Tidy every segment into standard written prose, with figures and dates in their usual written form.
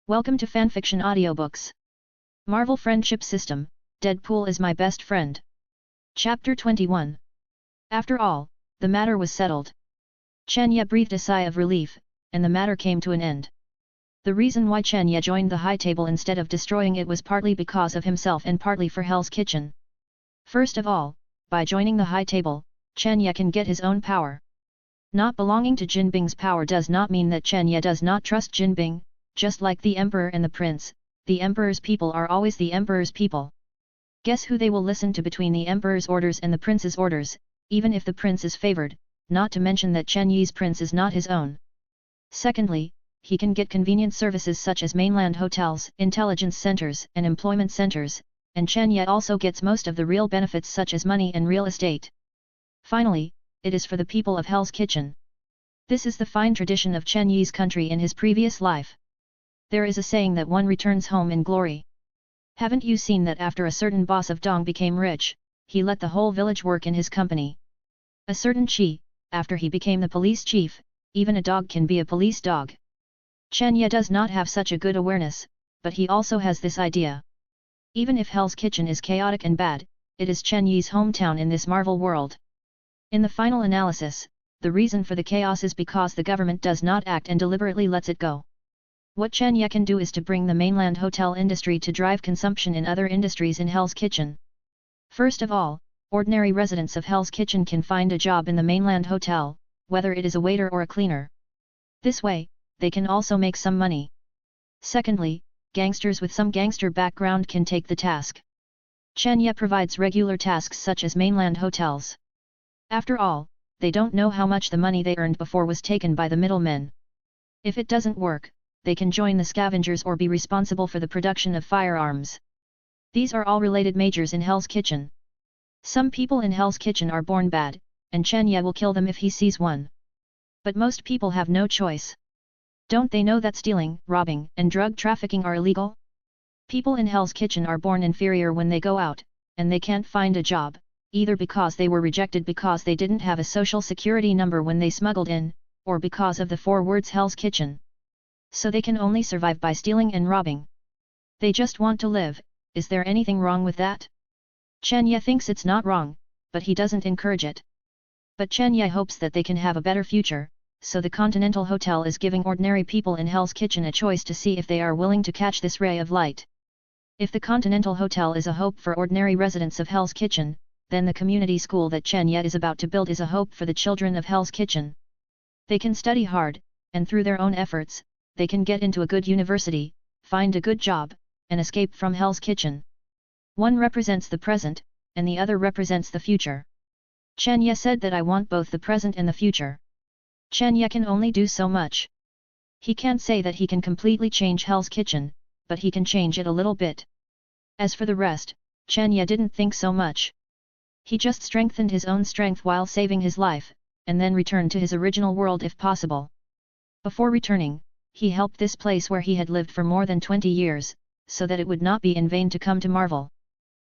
Welcome to Fanfiction Audiobooks. Marvel Friendship System, Deadpool is my best friend. Chapter 21. After all, the matter was settled. Chen Ye breathed a sigh of relief, and the matter came to an end. The reason why Chen Ye joined the High Table instead of destroying it was partly because of himself and partly for Hell's Kitchen. First of all, by joining the High Table, Chen Ye can get his own power. Not belonging to Jinbing's power does not mean that Chen Ye does not trust Jinbing. Just like the Emperor and the Prince, the Emperor's people are always the Emperor's people. Guess who they will listen to between the Emperor's orders and the Prince's orders, even if the Prince is favored, not to mention that Chen Yi's Prince is not his own. Secondly, he can get convenient services such as mainland hotels, intelligence centers and employment centers, and Chen Ye also gets most of the real benefits such as money and real estate. Finally, it is for the people of Hell's Kitchen. This is the fine tradition of Chen Yi's country in his previous life. There is a saying that one returns home in glory. Haven't you seen that after a certain boss of Dong became rich, he let the whole village work in his company? A certain Qi, after he became the police chief, even a dog can be a police dog. Chen Ye does not have such a good awareness, but he also has this idea. Even if Hell's Kitchen is chaotic and bad, it is Chen Yi's hometown in this Marvel world. In the final analysis, the reason for the chaos is because the government does not act and deliberately lets it go. What Chen Ye can do is to bring the mainland hotel industry to drive consumption in other industries in Hell's Kitchen. First of all, ordinary residents of Hell's Kitchen can find a job in the mainland hotel, whether it is a waiter or a cleaner. This way, they can also make some money. Secondly, gangsters with some gangster background can take the task. Chen Ye provides regular tasks such as mainland hotels. After all, they don't know how much the money they earned before was taken by the middlemen. If it doesn't work, they can join the scavengers or be responsible for the production of firearms. These are all related majors in Hell's Kitchen. Some people in Hell's Kitchen are born bad, and Chen Ye will kill them if he sees one. But most people have no choice. Don't they know that stealing, robbing, and drug trafficking are illegal? People in Hell's Kitchen are born inferior when they go out, and they can't find a job, either because they were rejected because they didn't have a social security number when they smuggled in, or because of the 4 words Hell's Kitchen. So they can only survive by stealing and robbing. They just want to live. Is there anything wrong with that? Chen Ye thinks it's not wrong, but he doesn't encourage it. But Chen Ye hopes that they can have a better future, so the Continental Hotel is giving ordinary people in Hell's Kitchen a choice to see if they are willing to catch this ray of light. If the Continental Hotel is a hope for ordinary residents of Hell's Kitchen, then the community school that Chen Ye is about to build is a hope for the children of Hell's Kitchen. They can study hard, and through their own efforts, they can get into a good university, find a good job, and escape from Hell's Kitchen. One represents the present, and the other represents the future. Chen Ye said that I want both the present and the future. Chen Ye can only do so much. He can't say that he can completely change Hell's Kitchen, but he can change it a little bit. As for the rest, Chen Ye didn't think so much. He just strengthened his own strength while saving his life, and then returned to his original world if possible. Before returning, he helped this place where he had lived for more than 20 years, so that it would not be in vain to come to Marvel.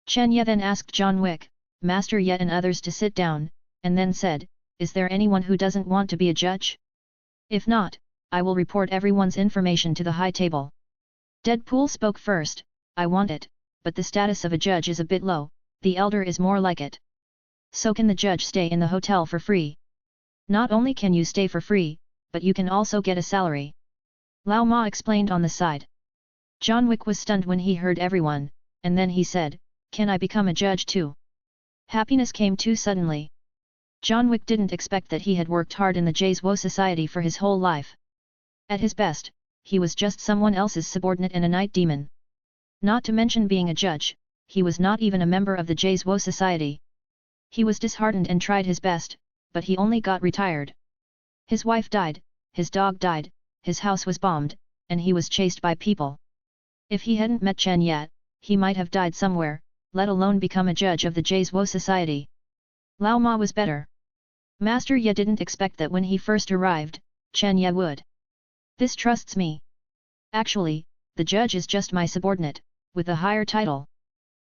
Chen Ye then asked John Wick, Master Ye and others to sit down, and then said, is there anyone who doesn't want to be a judge? If not, I will report everyone's information to the High Table. Deadpool spoke first, I want it, but the status of a judge is a bit low, the elder is more like it. So can the judge stay in the hotel for free? Not only can you stay for free, but you can also get a salary. Lao Ma explained on the side. John Wick was stunned when he heard everyone, and then he said, can I become a judge too? Happiness came too suddenly. John Wick didn't expect that he had worked hard in the Jzwo society for his whole life. At his best, he was just someone else's subordinate and a night demon. Not to mention being a judge, he was not even a member of the Jzwo society. He was disheartened and tried his best, but he only got retired. His wife died, his dog died, his house was bombed, and he was chased by people. If he hadn't met Chen Ye, he might have died somewhere, let alone become a judge of the Jzwo society. Lao Ma was better. Master Ye didn't expect that when he first arrived, Chen Ye would. This trusts me. Actually, the judge is just my subordinate, with a higher title.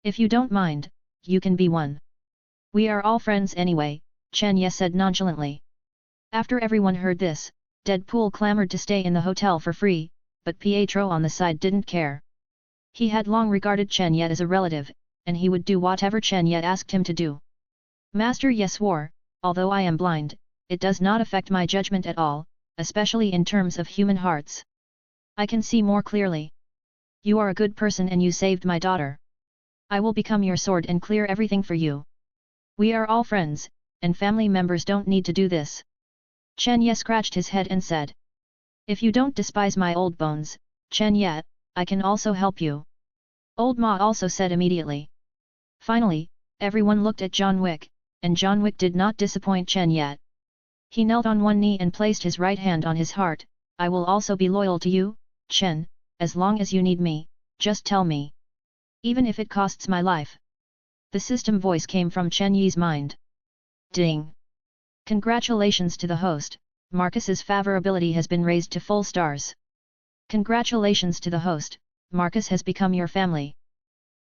If you don't mind, you can be one. We are all friends anyway, Chen Ye said nonchalantly. After everyone heard this, Deadpool clamored to stay in the hotel for free, but Pietro on the side didn't care. He had long regarded Chen Ye as a relative, and he would do whatever Chen Ye asked him to do. Master Ye swore, although I am blind, it does not affect my judgment at all, especially in terms of human hearts. I can see more clearly. You are a good person and you saved my daughter. I will become your sword and clear everything for you. We are all friends, and family members don't need to do this. Chen Ye scratched his head and said. If you don't despise my old bones, Chen Ye, I can also help you. Old Ma also said immediately. Finally, everyone looked at John Wick, and John Wick did not disappoint Chen Ye. He knelt on one knee and placed his right hand on his heart. I will also be loyal to you, Chen, as long as you need me, just tell me. Even if it costs my life. The system voice came from Chen Yi's mind. Ding! Congratulations to the host, Marcus's favorability has been raised to full stars. Congratulations to the host, Marcus has become your family.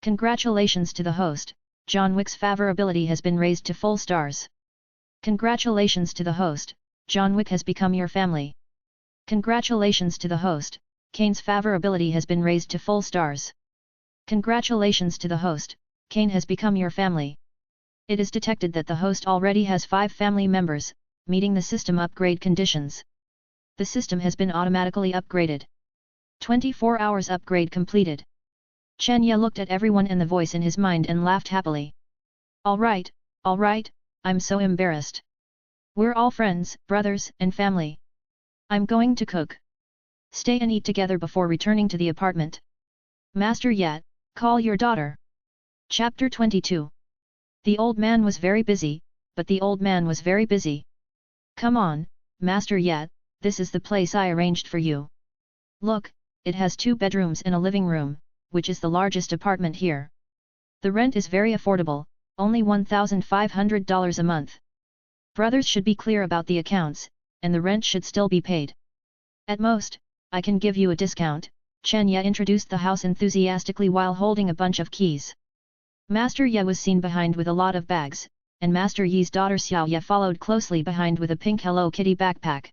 Congratulations to the host, John Wick's favorability has been raised to full stars. Congratulations to the host, John Wick has become your family. Congratulations to the host, Kane's favorability has been raised to full stars. Congratulations to the host, Kane has become your family. It is detected that the host already has 5 family members, meeting the system upgrade conditions. The system has been automatically upgraded. 24 hours upgrade completed. Chen Ye looked at everyone and the voice in his mind and laughed happily. Alright, I'm so embarrassed. We're all friends, brothers, and family. I'm going to cook. Stay and eat together before returning to the apartment. Master Ye, call your daughter. Chapter 22. The old man was very busy, but the old man was very busy. Come on, Master Ye, this is the place I arranged for you. Look, it has 2 bedrooms and a living room, which is the largest apartment here. The rent is very affordable, only $1,500 a month. Brothers should be clear about the accounts, and the rent should still be paid. At most, I can give you a discount. Chen Ye introduced the house enthusiastically while holding a bunch of keys. Master Ye was seen behind with a lot of bags, and Master Yi's daughter Xiao Ye followed closely behind with a pink Hello Kitty backpack.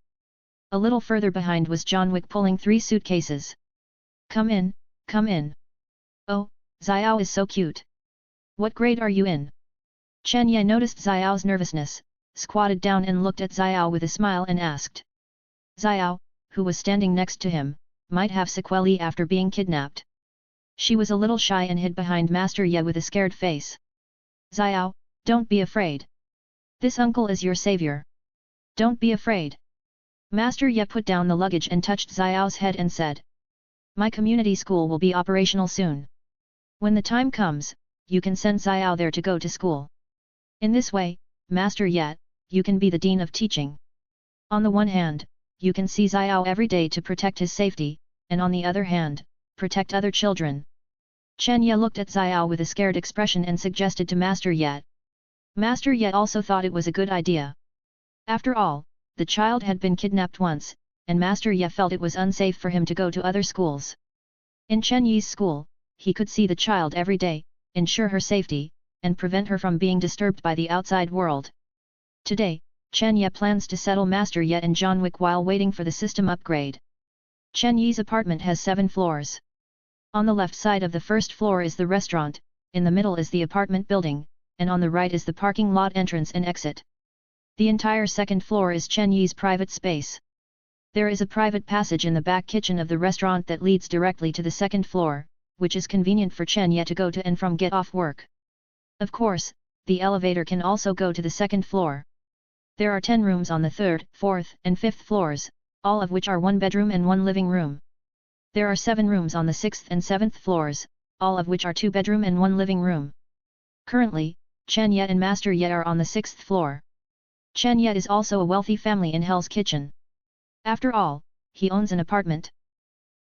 A little further behind was John Wick pulling 3 suitcases. Come in, come in. Oh, Xiao is so cute. What grade are you in? Chen Ye noticed Xiao's nervousness, squatted down and looked at Xiao with a smile and asked. Xiao, who was standing next to him, might have sequelae after being kidnapped. She was a little shy and hid behind Master Ye with a scared face. Xiao, don't be afraid. This uncle is your savior. Don't be afraid. Master Ye put down the luggage and touched Xiao's head and said. My community school will be operational soon. When the time comes, you can send Xiao there to go to school. In this way, Master Ye, you can be the dean of teaching. On the one hand, you can see Xiao every day to protect his safety, and on the other hand, protect other children. Chen Ye looked at Xiao with a scared expression and suggested to Master Ye. Master Ye also thought it was a good idea. After all, the child had been kidnapped once, and Master Ye felt it was unsafe for him to go to other schools. In Chen Yi's school, he could see the child every day, ensure her safety, and prevent her from being disturbed by the outside world. Today, Chen Ye plans to settle Master Ye and John Wick while waiting for the system upgrade. Chen Yi's apartment has 7 floors. On the left side of the first floor is the restaurant, in the middle is the apartment building, and on the right is the parking lot entrance and exit. The entire second floor is Chen Yi's private space. There is a private passage in the back kitchen of the restaurant that leads directly to the second floor, which is convenient for Chen Ye to go to and from get off work. Of course, the elevator can also go to the second floor. There are 10 rooms on the 3rd, 4th, and 5th floors, all of which are 1 bedroom and 1 living room. There are 7 rooms on the 6th and 7th floors, all of which are 2 bedroom and 1 living room. Currently, Chen Ye and Master Ye are on the 6th floor. Chen Ye is also a wealthy family in Hell's Kitchen. After all, he owns an apartment.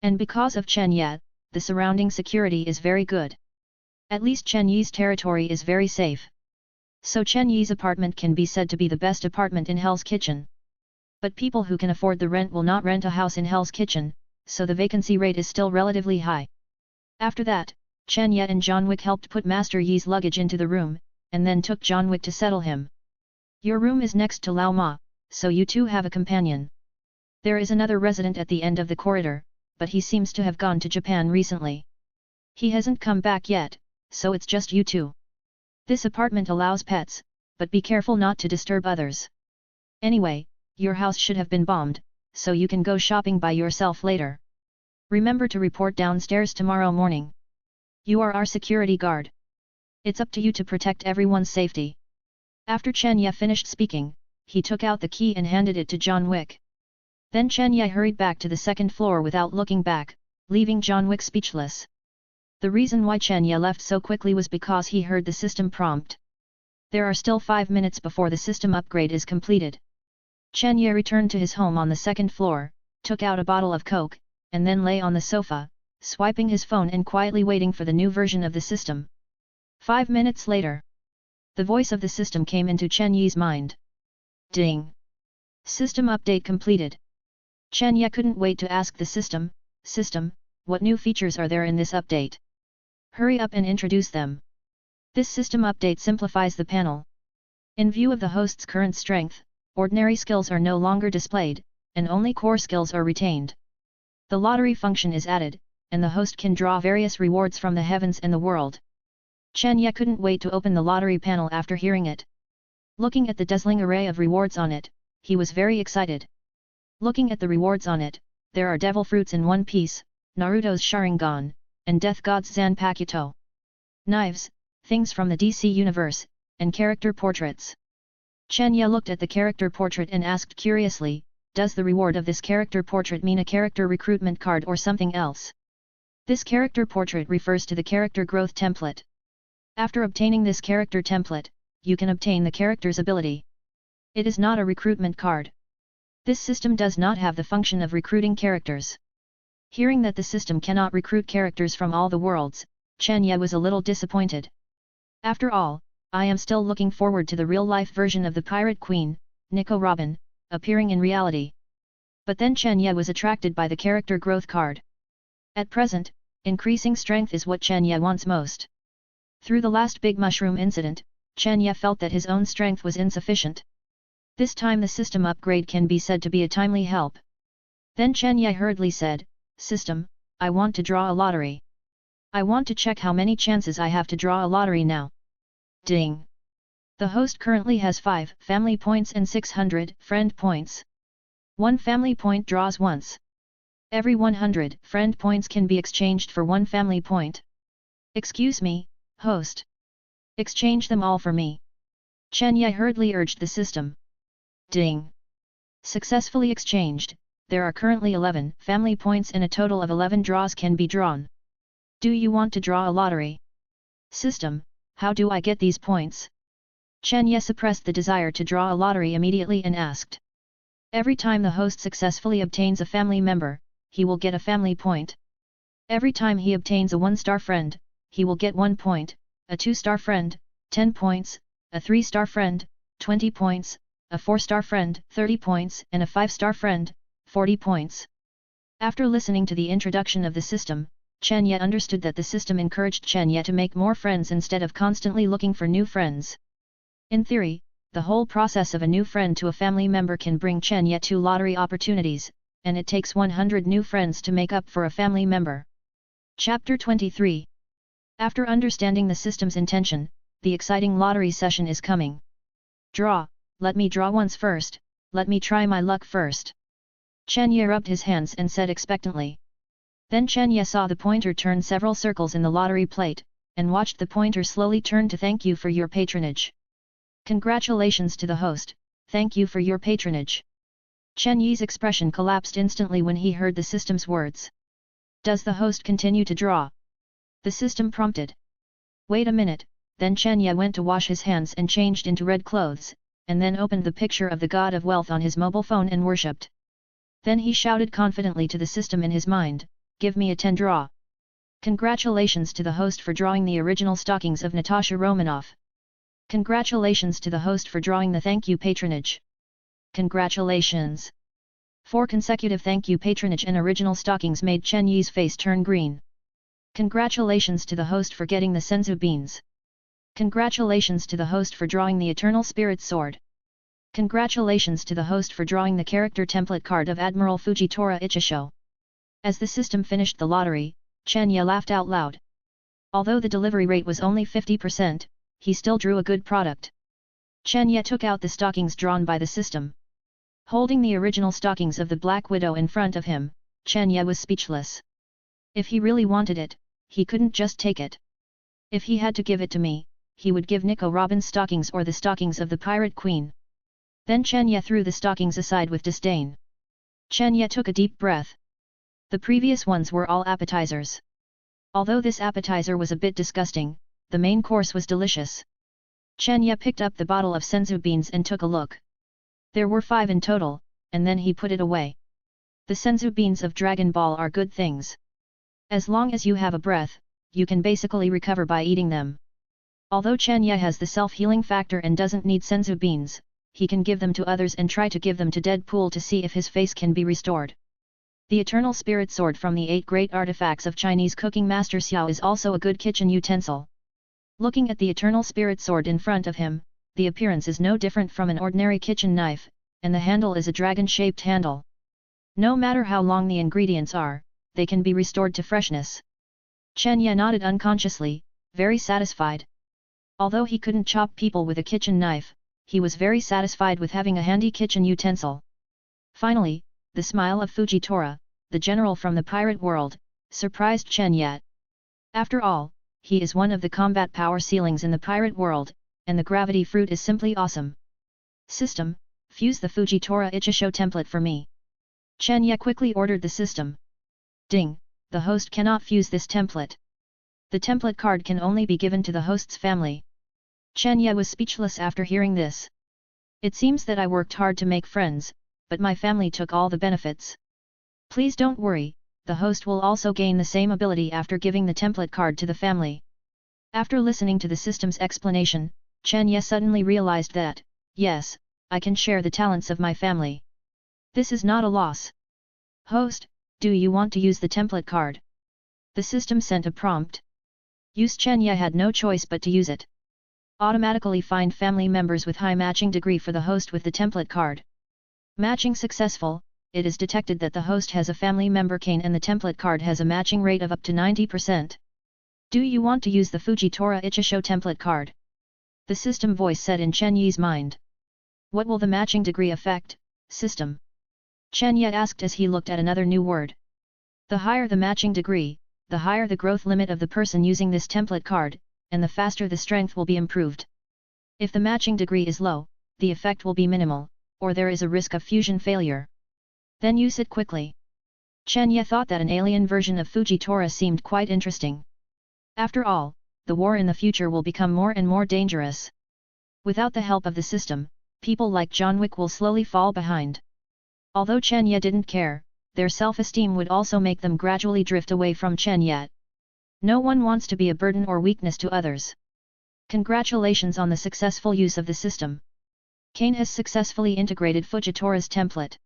And because of Chen Ye, the surrounding security is very good. At least Chen Yi's territory is very safe. So Chen Yi's apartment can be said to be the best apartment in Hell's Kitchen. But people who can afford the rent will not rent a house in Hell's Kitchen, so the vacancy rate is still relatively high. After that, Chen Ye and John Wick helped put Master Yi's luggage into the room, and then took John Wick to settle him. Your room is next to Lao Ma, so you two have a companion. There is another resident at the end of the corridor, but he seems to have gone to Japan recently. He hasn't come back yet, so it's just you two. This apartment allows pets, but be careful not to disturb others. Anyway, your house should have been bombed, so you can go shopping by yourself later. Remember to report downstairs tomorrow morning. You are our security guard. It's up to you to protect everyone's safety. After Chen Ye finished speaking, he took out the key and handed it to John Wick. Then Chen Ye hurried back to the second floor without looking back, leaving John Wick speechless. The reason why Chen Ye left so quickly was because he heard the system prompt. There are still 5 minutes before the system upgrade is completed. Chen Ye returned to his home on the second floor, took out a bottle of Coke, and then lay on the sofa, swiping his phone and quietly waiting for the new version of the system. 5 minutes later, the voice of the system came into Chen Ye's mind. Ding! System update completed. Chen Ye couldn't wait to ask the system, what new features are there in this update? Hurry up and introduce them. This system update simplifies the panel. In view of the host's current strength, ordinary skills are no longer displayed, and only core skills are retained. The lottery function is added, and the host can draw various rewards from the heavens and the world. Chen Ye couldn't wait to open the lottery panel after hearing it. Looking at the dazzling array of rewards on it, he was very excited. Looking at the rewards on it, there are devil fruits in One Piece, Naruto's Sharingan, and Death God's Zanpakuto. Knives, things from the DC universe, and character portraits. Chen Ye looked at the character portrait and asked curiously, does the reward of this character portrait mean a character recruitment card or something else? This character portrait refers to the character growth template. After obtaining this character template, you can obtain the character's ability. It is not a recruitment card. This system does not have the function of recruiting characters. Hearing that the system cannot recruit characters from all the worlds, Chen Ye was a little disappointed. After all, I am still looking forward to the real-life version of the Pirate Queen, Nico Robin, appearing in reality. But then Chen Ye was attracted by the character growth card. At present, increasing strength is what Chen Ye wants most. Through the last Big Mushroom incident, Chen Ye felt that his own strength was insufficient. This time the system upgrade can be said to be a timely help. Then Chen Ye hurriedly said, System, I want to draw a lottery. I want to check how many chances I have to draw a lottery now. Ding! The host currently has 5 family points and 600 friend points. 1 family point draws once. Every 100 friend points can be exchanged for 1 family point. Excuse me, host. Exchange them all for me. Chen Ye hurriedly urged the system. Ding! Successfully exchanged, there are currently 11 family points and a total of 11 draws can be drawn. Do you want to draw a lottery? System, how do I get these points? Chen Ye suppressed the desire to draw a lottery immediately and asked. Every time the host successfully obtains a family member, he will get a family point. Every time he obtains a 1-star friend, he will get 1 point, a 2-star friend, 10 points, a 3-star friend, 20 points, a 4-star friend, 30 points, and a 5-star friend, 40 points. After listening to the introduction of the system, Chen Ye understood that the system encouraged Chen Ye to make more friends instead of constantly looking for new friends. In theory, the whole process of a new friend to a family member can bring Chen Ye 2 lottery opportunities, and it takes 100 new friends to make up for a family member. Chapter 23. After understanding the system's intention, the exciting lottery session is coming. Draw, let me draw once first, let me try my luck first. Chen Ye rubbed his hands and said expectantly. Then Chen Ye saw the pointer turn several circles in the lottery plate, and watched the pointer slowly turn to thank you for your patronage. Congratulations to the host, thank you for your patronage. Chen Ye's expression collapsed instantly when he heard the system's words. Does the host continue to draw? The system prompted. Wait a minute, then Chen Ye went to wash his hands and changed into red clothes, and then opened the picture of the god of wealth on his mobile phone and worshipped. Then he shouted confidently to the system in his mind, give me a 10 draw. Congratulations to the host for drawing the original stockings of Natasha Romanoff. Congratulations to the host for drawing the thank you patronage. Congratulations. 4 consecutive thank you patronage and original stockings made Chen Ye's face turn green. Congratulations to the host for getting the senzu beans. Congratulations to the host for drawing the Eternal Spirit Sword. Congratulations to the host for drawing the character template card of Admiral Fujitora Ichishou. As the system finished the lottery, Chen Ye laughed out loud. Although the delivery rate was only 50%, he still drew a good product. Chen Ye took out the stockings drawn by the system. Holding the original stockings of the Black Widow in front of him, Chen Ye was speechless. If he really wanted it, he couldn't just take it. If he had to give it to me, he would give Nico Robin's stockings or the stockings of the Pirate Queen. Then Chen Ye threw the stockings aside with disdain. Chen Ye took a deep breath. The previous ones were all appetizers. Although this appetizer was a bit disgusting, the main course was delicious. Chen Ye picked up the bottle of senzu beans and took a look. There were 5 in total, and then he put it away. The senzu beans of Dragon Ball are good things. As long as you have a breath, you can basically recover by eating them. Although Chen Ye has the self-healing factor and doesn't need senzu beans, he can give them to others and try to give them to Deadpool to see if his face can be restored. The Eternal Spirit Sword from the 8 Great Artifacts of Chinese Cooking Master Xiao is also a good kitchen utensil. Looking at the Eternal Spirit Sword in front of him, the appearance is no different from an ordinary kitchen knife, and the handle is a dragon-shaped handle. No matter how long the ingredients are, they can be restored to freshness. Chen Ye nodded unconsciously, very satisfied. Although he couldn't chop people with a kitchen knife, he was very satisfied with having a handy kitchen utensil. Finally, the smile of Fujitora, the general from the pirate world, surprised Chen Ye. After all, he is one of the combat power ceilings in the pirate world, and the gravity fruit is simply awesome. System, fuse the Fujitora Ichishou template for me. Chen Ye quickly ordered the system. Ding, the host cannot fuse this template. The template card can only be given to the host's family. Chen Ye was speechless after hearing this. It seems that I worked hard to make friends, but my family took all the benefits. Please don't worry, the host will also gain the same ability after giving the template card to the family. After listening to the system's explanation, Chen Ye suddenly realized that, yes, I can share the talents of my family. This is not a loss. Host, do you want to use the template card? The system sent a prompt. Chen Ye had no choice but to use it. Automatically find family members with high matching degree for the host with the template card. Matching successful, it is detected that the host has a family member Kane and the template card has a matching rate of up to 90%. Do you want to use the Fujitora Ichishou template card? The system voice said in Chen Ye's mind. What will the matching degree affect, system? Chen Ye asked as he looked at another new word. The higher the matching degree, the higher the growth limit of the person using this template card, and the faster the strength will be improved. If the matching degree is low, the effect will be minimal, or there is a risk of fusion failure. Then use it quickly. Chen Ye thought that an alien version of Fujitora seemed quite interesting. After all, the war in the future will become more and more dangerous. Without the help of the system, people like John Wick will slowly fall behind. Although Chen Ye didn't care, their self-esteem would also make them gradually drift away from Chen Ye. No one wants to be a burden or weakness to others. Congratulations on the successful use of the system. Kane has successfully integrated Fujitora's template.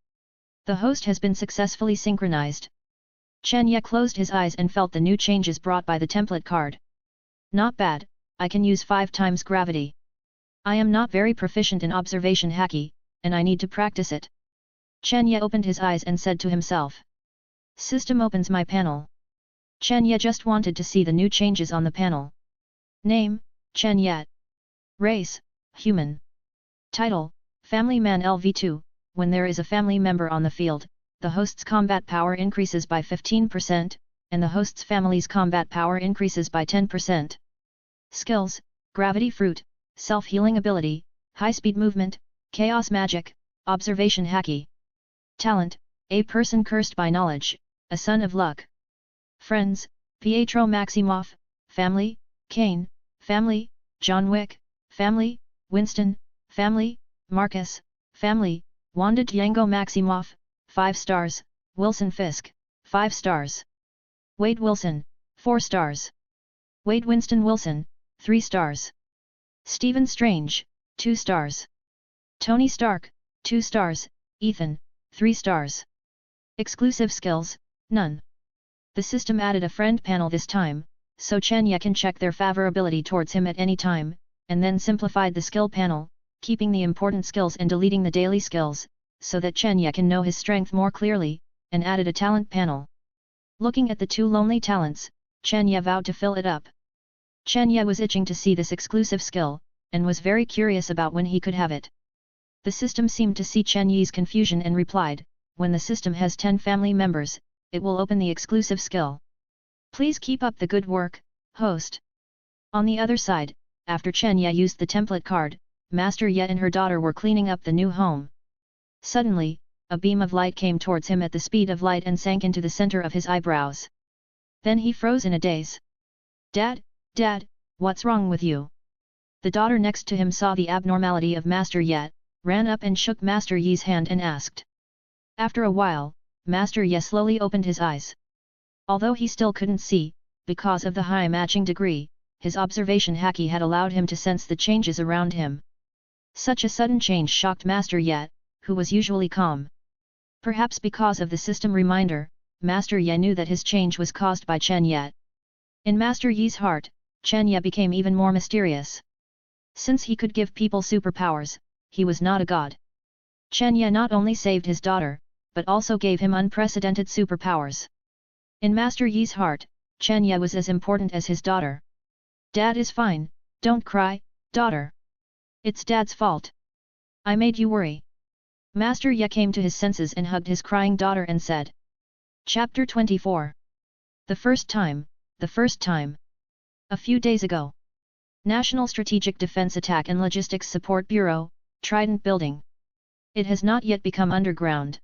The host has been successfully synchronized. Chen Ye closed his eyes and felt the new changes brought by the template card. Not bad, I can use 5 times gravity. I am not very proficient in observation haki, and I need to practice it. Chen Ye opened his eyes and said to himself. System opens my panel. Chen Ye just wanted to see the new changes on the panel. Name, Chen Ye. Race, human. Title, Family Man LV2, when there is a family member on the field, the host's combat power increases by 15%, and the host's family's combat power increases by 10%. Skills, Gravity Fruit, Self-Healing Ability, High-Speed Movement, Chaos Magic, Observation Haki. Talent, a person cursed by knowledge, a son of luck. Friends, Pietro Maximoff, Family, Kane, Family, John Wick, Family, Winston, Family, Marcus, Family, Wanda Django Maximoff, 5 stars, Wilson Fisk, 5 stars. Wade Wilson, 4 stars. Wade Winston Wilson, 3 stars. Stephen Strange, 2 stars. Tony Stark, 2 stars, Ethan, 3 stars. Exclusive skills, none. The system added a friend panel this time, so Chen Ye can check their favorability towards him at any time, and then simplified the skill panel, keeping the important skills and deleting the daily skills, so that Chen Ye can know his strength more clearly, and added a talent panel. Looking at the two lonely talents, Chen Ye vowed to fill it up. Chen Ye was itching to see this exclusive skill, and was very curious about when he could have it. The system seemed to see Chen Yi's confusion and replied, when the system has 10 family members, it will open the exclusive skill. Please keep up the good work, host. On the other side, after Chen Ye used the template card, Master Ye and her daughter were cleaning up the new home. Suddenly, a beam of light came towards him at the speed of light and sank into the center of his eyebrows. Then he froze in a daze. Dad, what's wrong with you? The daughter next to him saw the abnormality of Master Ye, ran up and shook Master Yi's hand and asked. After a while, Master Ye slowly opened his eyes. Although he still couldn't see, because of the high matching degree, his observation haki had allowed him to sense the changes around him. Such a sudden change shocked Master Ye, who was usually calm. Perhaps because of the system reminder, Master Ye knew that his change was caused by Chen Ye. In Master Yi's heart, Chen Ye became even more mysterious. Since he could give people superpowers, he was not a god. Chen Ye not only saved his daughter, but also gave him unprecedented superpowers. In Master Yi's heart, Chen Ye was as important as his daughter. Dad is fine, don't cry, daughter. It's Dad's fault. I made you worry. Master Ye came to his senses and hugged his crying daughter and said. Chapter 24. The first time. A few days ago. National Strategic Defense Attack and Logistics Support Bureau, Trident Building. It has not yet become underground.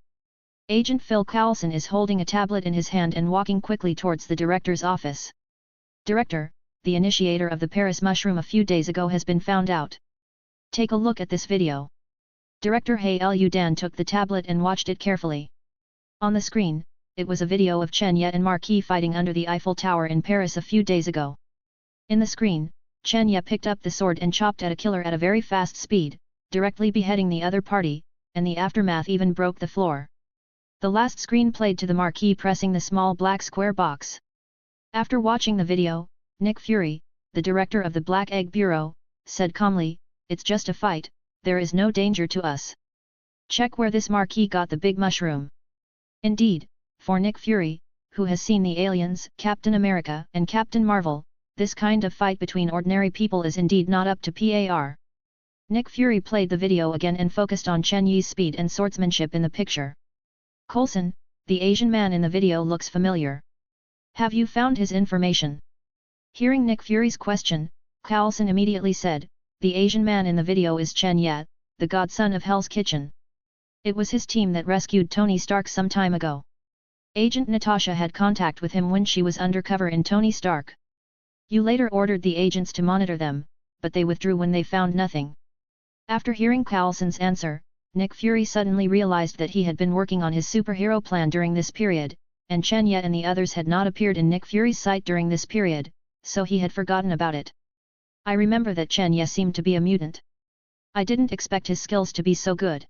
Agent Phil Carlson is holding a tablet in his hand and walking quickly towards the director's office. Director, the initiator of the Paris mushroom a few days ago has been found out. Take a look at this video. Director He Lu Dan took the tablet and watched it carefully. On the screen, it was a video of Chen Ye and Marquis fighting under the Eiffel Tower in Paris a few days ago. In the screen, Chen Ye picked up the sword and chopped at a killer at a very fast speed, directly beheading the other party, and the aftermath even broke the floor. The last screen played to the Marquis pressing the small black square box. After watching the video, Nick Fury, the director of the Black Egg Bureau, said calmly, "It's just a fight, there is no danger to us. Check where this Marquis got the big mushroom." Indeed, for Nick Fury, who has seen the Aliens, Captain America and Captain Marvel, this kind of fight between ordinary people is indeed not up to par. Nick Fury played the video again and focused on Chen Yi's speed and swordsmanship in the picture. Coulson, the Asian man in the video looks familiar. Have you found his information? Hearing Nick Fury's question, Coulson immediately said, the Asian man in the video is Chen Ye, the godson of Hell's Kitchen. It was his team that rescued Tony Stark some time ago. Agent Natasha had contact with him when she was undercover in Tony Stark. You later ordered the agents to monitor them, but they withdrew when they found nothing. After hearing Coulson's answer, Nick Fury suddenly realized that he had been working on his superhero plan during this period, and Chen Ye and the others had not appeared in Nick Fury's sight during this period, so he had forgotten about it. I remember that Chen Ye seemed to be a mutant. I didn't expect his skills to be so good.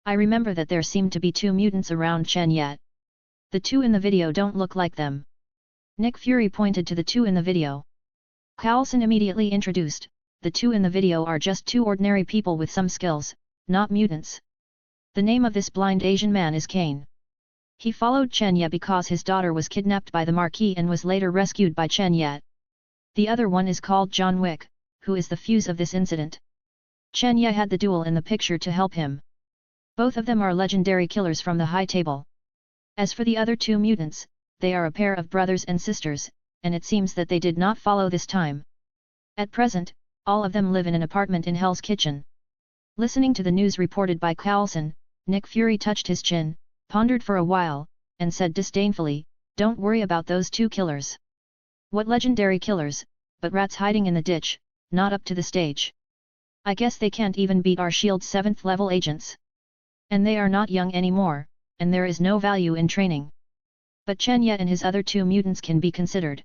I remember that there seemed to be 2 mutants around Chen Ye. The 2 in the video don't look like them. Nick Fury pointed to the 2 in the video. Coulson immediately introduced, the 2 in the video are just 2 ordinary people with some skills, not mutants. The name of this blind Asian man is Kane. He followed Chen Ye because his daughter was kidnapped by the Marquis and was later rescued by Chen Ye. The other one is called John Wick, who is the fuse of this incident. Chen Ye had the duel in the picture to help him. Both of them are legendary killers from the high table. As for the other 2 mutants, they are a pair of brothers and sisters, and it seems that they did not follow this time. At present, all of them live in an apartment in Hell's Kitchen. Listening to the news reported by Coulson, Nick Fury touched his chin, pondered for a while, and said disdainfully, "Don't worry about those 2 killers. What legendary killers, but rats hiding in the ditch, not up to the stage. I guess they can't even beat our S.H.I.E.L.D.'s 7th level agents. And they are not young anymore, and there is no value in training. But Chen Ye and his other 2 mutants can be considered.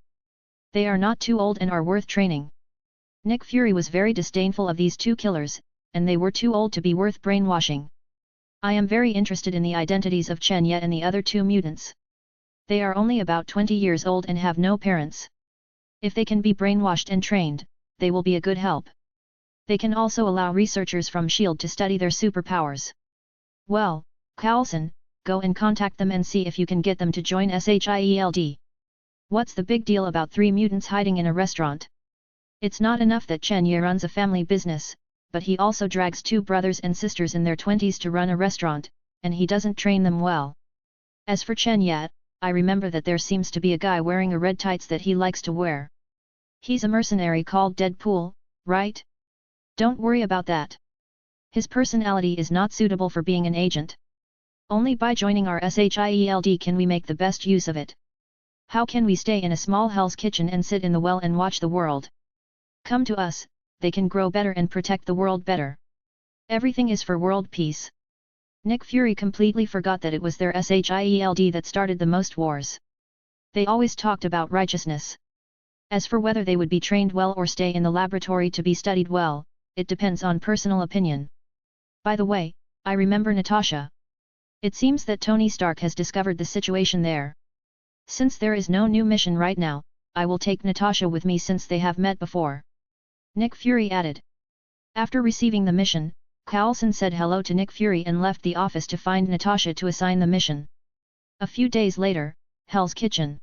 They are not too old and are worth training." Nick Fury was very disdainful of these 2 killers, and they were too old to be worth brainwashing. I am very interested in the identities of Chen Ye and the other 2 mutants. They are only about 20 years old and have no parents. If they can be brainwashed and trained, they will be a good help. They can also allow researchers from S.H.I.E.L.D. to study their superpowers. Well, Coulson, go and contact them and see if you can get them to join SHIELD. What's the big deal about 3 mutants hiding in a restaurant? It's not enough that Chen Ye runs a family business, but he also drags 2 brothers and sisters in their 20s to run a restaurant, and he doesn't train them well. As for Chen Ye, I remember that there seems to be a guy wearing a red tights that he likes to wear. He's a mercenary called Deadpool, right? Don't worry about that. His personality is not suitable for being an agent. Only by joining our SHIELD can we make the best use of it. How can we stay in a small Hell's Kitchen and sit in the well and watch the world? Come to us, they can grow better and protect the world better. Everything is for world peace. Nick Fury completely forgot that it was their SHIELD that started the most wars. They always talked about righteousness. As for whether they would be trained well or stay in the laboratory to be studied well, it depends on personal opinion. By the way, I remember Natasha. It seems that Tony Stark has discovered the situation there. Since there is no new mission right now, I will take Natasha with me since they have met before. Nick Fury added. After receiving the mission, Coulson said hello to Nick Fury and left the office to find Natasha to assign the mission. A few days later, Hell's Kitchen.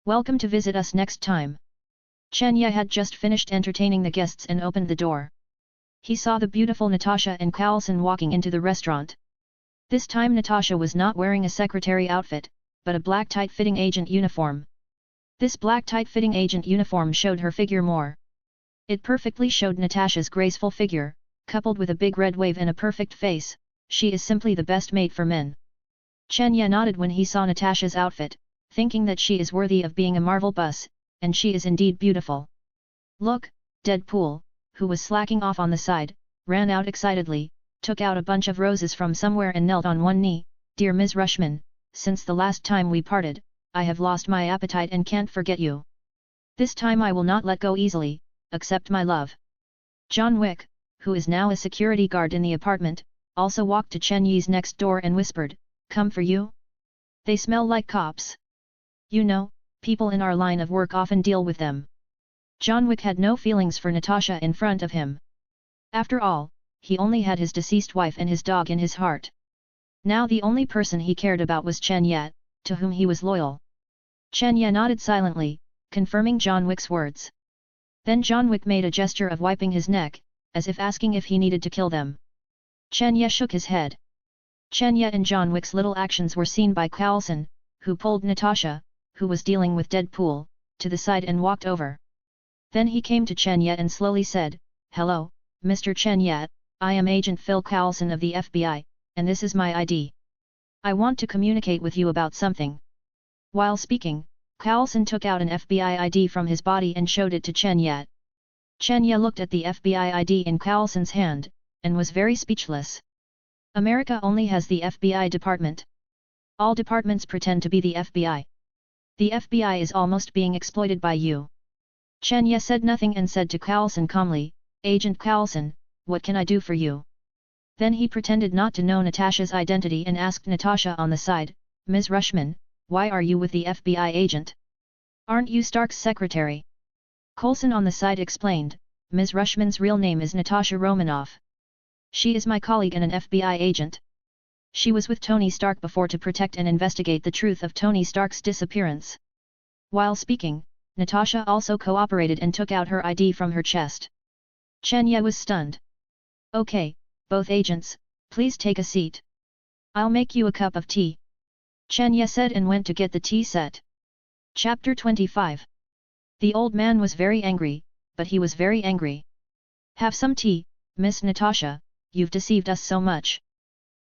Welcome to visit us next time. Chen Ye had just finished entertaining the guests and opened the door. He saw the beautiful Natasha and Coulson walking into the restaurant. This time Natasha was not wearing a secretary outfit, but a black tight-fitting agent uniform. This black tight-fitting agent uniform showed her figure more. It perfectly showed Natasha's graceful figure, coupled with a big red wave and a perfect face. She is simply the best mate for men. Chen Ye nodded when he saw Natasha's outfit, thinking that she is worthy of being a Marvel bus, and she is indeed beautiful. Look, Deadpool, who was slacking off on the side, ran out excitedly, took out a bunch of roses from somewhere and knelt on one knee. Dear Ms. Rushman, since the last time we parted, I have lost my appetite and can't forget you. This time I will not let go easily, accept my love. John Wick, who is now a security guard in the apartment, also walked to Chen Yi's next door and whispered, "Come for you? They smell like cops. You know, people in our line of work often deal with them." John Wick had no feelings for Natasha in front of him. After all, he only had his deceased wife and his dog in his heart. Now the only person he cared about was Chen Ye, to whom he was loyal. Chen Ye nodded silently, confirming John Wick's words. Then John Wick made a gesture of wiping his neck, as if asking if he needed to kill them. Chen Ye shook his head. Chen Ye and John Wick's little actions were seen by Coulson, who pulled Natasha, who was dealing with Deadpool, to the side and walked over. Then he came to Chen Ye and slowly said, "Hello, Mr. Chen Ye, I am Agent Phil Coulson of the FBI, and this is my ID. I want to communicate with you about something." While speaking, Coulson took out an FBI ID from his body and showed it to Chen Ye. Chen Ye looked at the FBI ID in Coulson's hand, and was very speechless. America only has the FBI department. All departments pretend to be the FBI. The FBI is almost being exploited by you. Chen Ye said nothing and said to Coulson calmly, "Agent Coulson, what can I do for you?" Then he pretended not to know Natasha's identity and asked Natasha on the side, "Ms. Rushman, why are you with the FBI agent? Aren't you Stark's secretary?" Coulson on the side explained, "Ms. Rushman's real name is Natasha Romanoff. She is my colleague and an FBI agent. She was with Tony Stark before to protect and investigate the truth of Tony Stark's disappearance." While speaking, Natasha also cooperated and took out her ID from her chest. Chen Ye was stunned. "Okay, both agents, please take a seat. I'll make you a cup of tea." Chen Ye said and went to get the tea set. Chapter 25. The old man was very angry, but he was very angry. "Have some tea, Miss Natasha, you've deceived us so much.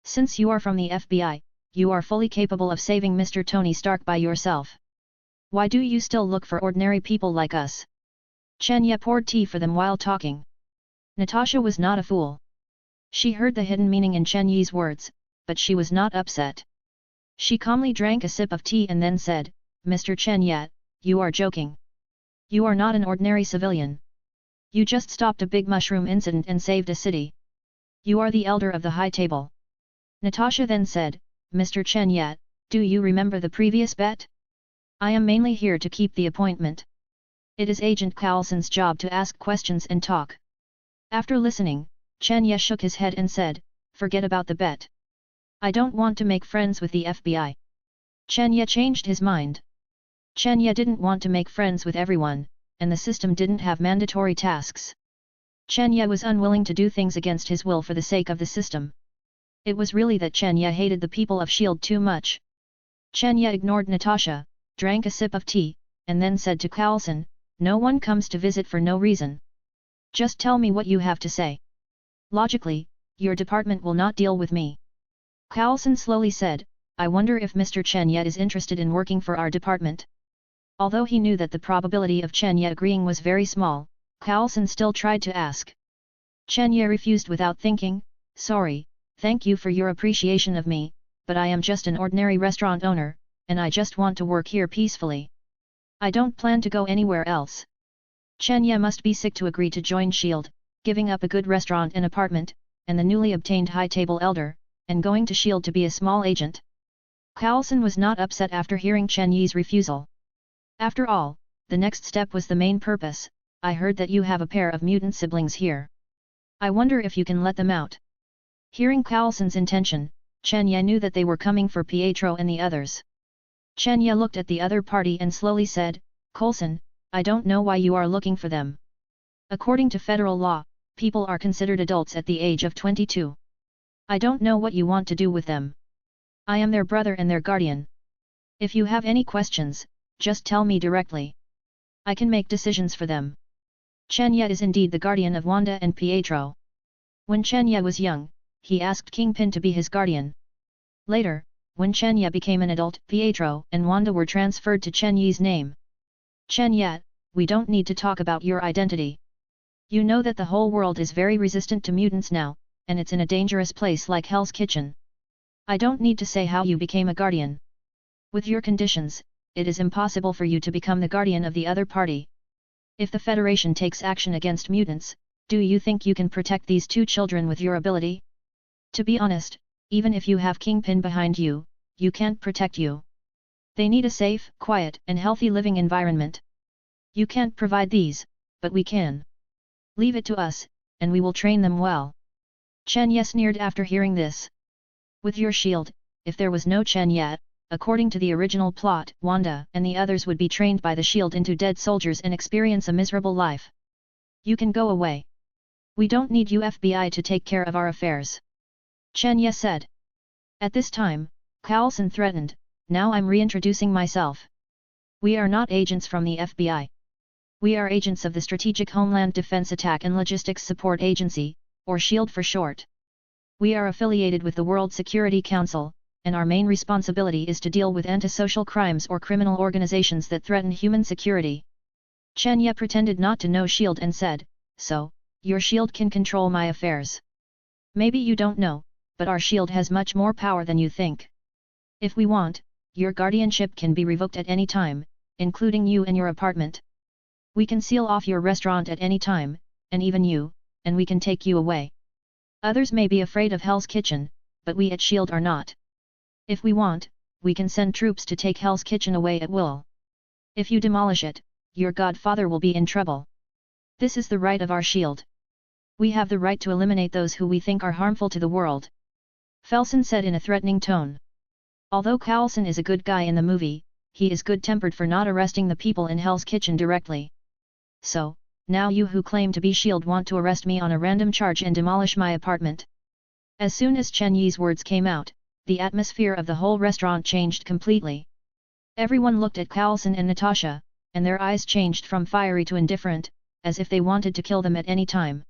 Since you are from the FBI, you are fully capable of saving Mr. Tony Stark by yourself. Why do you still look for ordinary people like us?" Chen Ye poured tea for them while talking. Natasha was not a fool. She heard the hidden meaning in Chen Yi's words, but she was not upset. She calmly drank a sip of tea and then said, "Mr. Chen Ye, you are joking. You are not an ordinary civilian. You just stopped a big mushroom incident and saved a city. You are the elder of the high table." Natasha then said, "Mr. Chen Ye, do you remember the previous bet? I am mainly here to keep the appointment. It is Agent Coulson's job to ask questions and talk." After listening, Chen Ye shook his head and said, "Forget about the bet. I don't want to make friends with the FBI. Chen Ye changed his mind. Chen Ye didn't want to make friends with everyone, and the system didn't have mandatory tasks. Chen Ye was unwilling to do things against his will for the sake of the system. It was really that Chen Ye hated the people of S.H.I.E.L.D. too much. Chen Ye ignored Natasha, drank a sip of tea, and then said to Carlson, "No one comes to visit for no reason. Just tell me what you have to say. Logically, your department will not deal with me." Carlson slowly said, "I wonder if Mr. Chen Ye is interested in working for our department." Although he knew that the probability of Chen Ye agreeing was very small, Carlson still tried to ask. Chen Ye refused without thinking, "Sorry, thank you for your appreciation of me, but I am just an ordinary restaurant owner, and I just want to work here peacefully. I don't plan to go anywhere else." Chen Ye must be sick to agree to join S.H.I.E.L.D., giving up a good restaurant and apartment, and the newly obtained high-table elder, and going to S.H.I.E.L.D. to be a small agent. Carlson was not upset after hearing Chen Ye's refusal. After all, the next step was the main purpose. "I heard that you have a pair of mutant siblings here. I wonder if you can let them out." Hearing Carlson's intention, Chen Ye knew that they were coming for Pietro and the others. Chen Ye looked at the other party and slowly said, "Coulson, I don't know why you are looking for them. According to federal law, people are considered adults at the age of 22. I don't know what you want to do with them. I am their brother and their guardian. If you have any questions, just tell me directly. I can make decisions for them." Chen Ye is indeed the guardian of Wanda and Pietro. When Chen Ye was young, he asked Kingpin to be his guardian. Later, when Chen Ye became an adult, Pietro and Wanda were transferred to Chen Ye's name. "Chen Ye, we don't need to talk about your identity. You know that the whole world is very resistant to mutants now, and it's in a dangerous place like Hell's Kitchen. I don't need to say how you became a guardian. With your conditions, it is impossible for you to become the guardian of the other party. If the Federation takes action against mutants, do you think you can protect these two children with your ability? To be honest, even if you have Kingpin behind you, you can't protect you. They need a safe, quiet and healthy living environment. You can't provide these, but we can. Leave it to us, and we will train them well." Chen Ye sneered after hearing this. With your shield, if there was no Chen Ye, according to the original plot, Wanda and the others would be trained by the shield into dead soldiers and experience a miserable life. You can go away. We don't need you FBI to take care of our affairs. Chen Ye said. At this time, Carlson threatened, "Now I'm reintroducing myself. We are not agents from the FBI. We are agents of the Strategic Homeland Defense Attack and Logistics Support Agency, or S.H.I.E.L.D. for short. We are affiliated with the World Security Council, and our main responsibility is to deal with antisocial crimes or criminal organizations that threaten human security." Chen Ye pretended not to know S.H.I.E.L.D. and said, "So, your S.H.I.E.L.D. can control my affairs. Maybe you don't know, but our S.H.I.E.L.D. has much more power than you think. If we want, your guardianship can be revoked at any time, including you and your apartment. We can seal off your restaurant at any time, and even you, and we can take you away. Others may be afraid of Hell's Kitchen, but we at S.H.I.E.L.D. are not. If we want, we can send troops to take Hell's Kitchen away at will. If you demolish it, your godfather will be in trouble. This is the right of our S.H.I.E.L.D. We have the right to eliminate those who we think are harmful to the world." Felsen said in a threatening tone. Although Carlson is a good guy in the movie, he is good-tempered for not arresting the people in Hell's Kitchen directly. "So, now you who claim to be S.H.I.E.L.D. want to arrest me on a random charge and demolish my apartment?" As soon as Chen Ye's words came out, the atmosphere of the whole restaurant changed completely. Everyone looked at Carlson and Natasha, and their eyes changed from fiery to indifferent, as if they wanted to kill them at any time.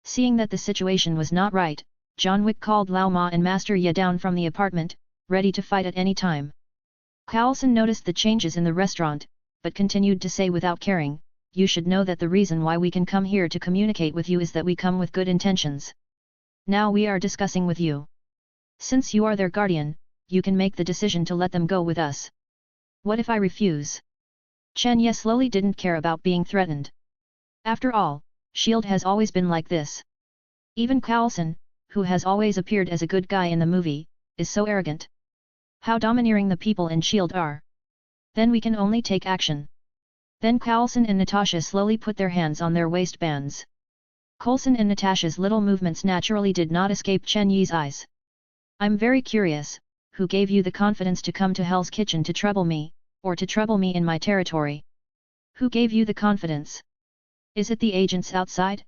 Seeing that the situation was not right, John Wick called Lao Ma and Master Ye down from the apartment, ready to fight at any time. Carlson noticed the changes in the restaurant, but continued to say without caring, "You should know that the reason why we can come here to communicate with you is that we come with good intentions. Now we are discussing with you. Since you are their guardian, you can make the decision to let them go with us. What if I refuse?" Chen Ye slowly didn't care about being threatened. After all, S.H.I.E.L.D. has always been like this. Even Carlson, who has always appeared as a good guy in the movie, is so arrogant. How domineering the people in S.H.I.E.L.D. are. Then we can only take action. Then Carlson and Natasha slowly put their hands on their waistbands. Coulson and Natasha's little movements naturally did not escape Chen Yi's eyes. I'm very curious, who gave you the confidence to come to Hell's Kitchen to trouble me, or to trouble me in my territory? Who gave you the confidence? Is it the agents outside?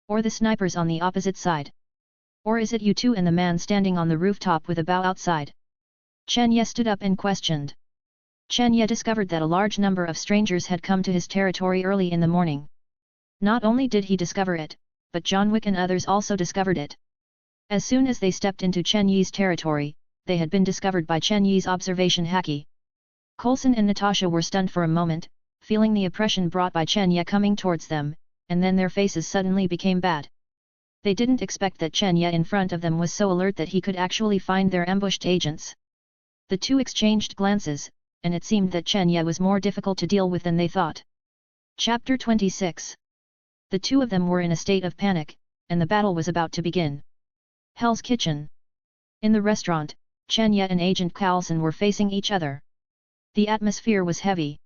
Or the snipers on the opposite side? Or is it you two and the man standing on the rooftop with a bow outside? Chen Ye stood up and questioned. Chen Ye discovered that a large number of strangers had come to his territory early in the morning. Not only did he discover it, but John Wick and others also discovered it. As soon as they stepped into Chen Yi's territory, they had been discovered by Chen Yi's observation haki. Coulson and Natasha were stunned for a moment, feeling the oppression brought by Chen Ye coming towards them, and then their faces suddenly became bad. They didn't expect that Chen Ye in front of them was so alert that he could actually find their ambushed agents. The two exchanged glances, and it seemed that Chen Ye was more difficult to deal with than they thought. Chapter 26. The two of them were in a state of panic, and the battle was about to begin. Hell's Kitchen. In the restaurant, Chen Ye and Agent Coulson were facing each other. The atmosphere was heavy.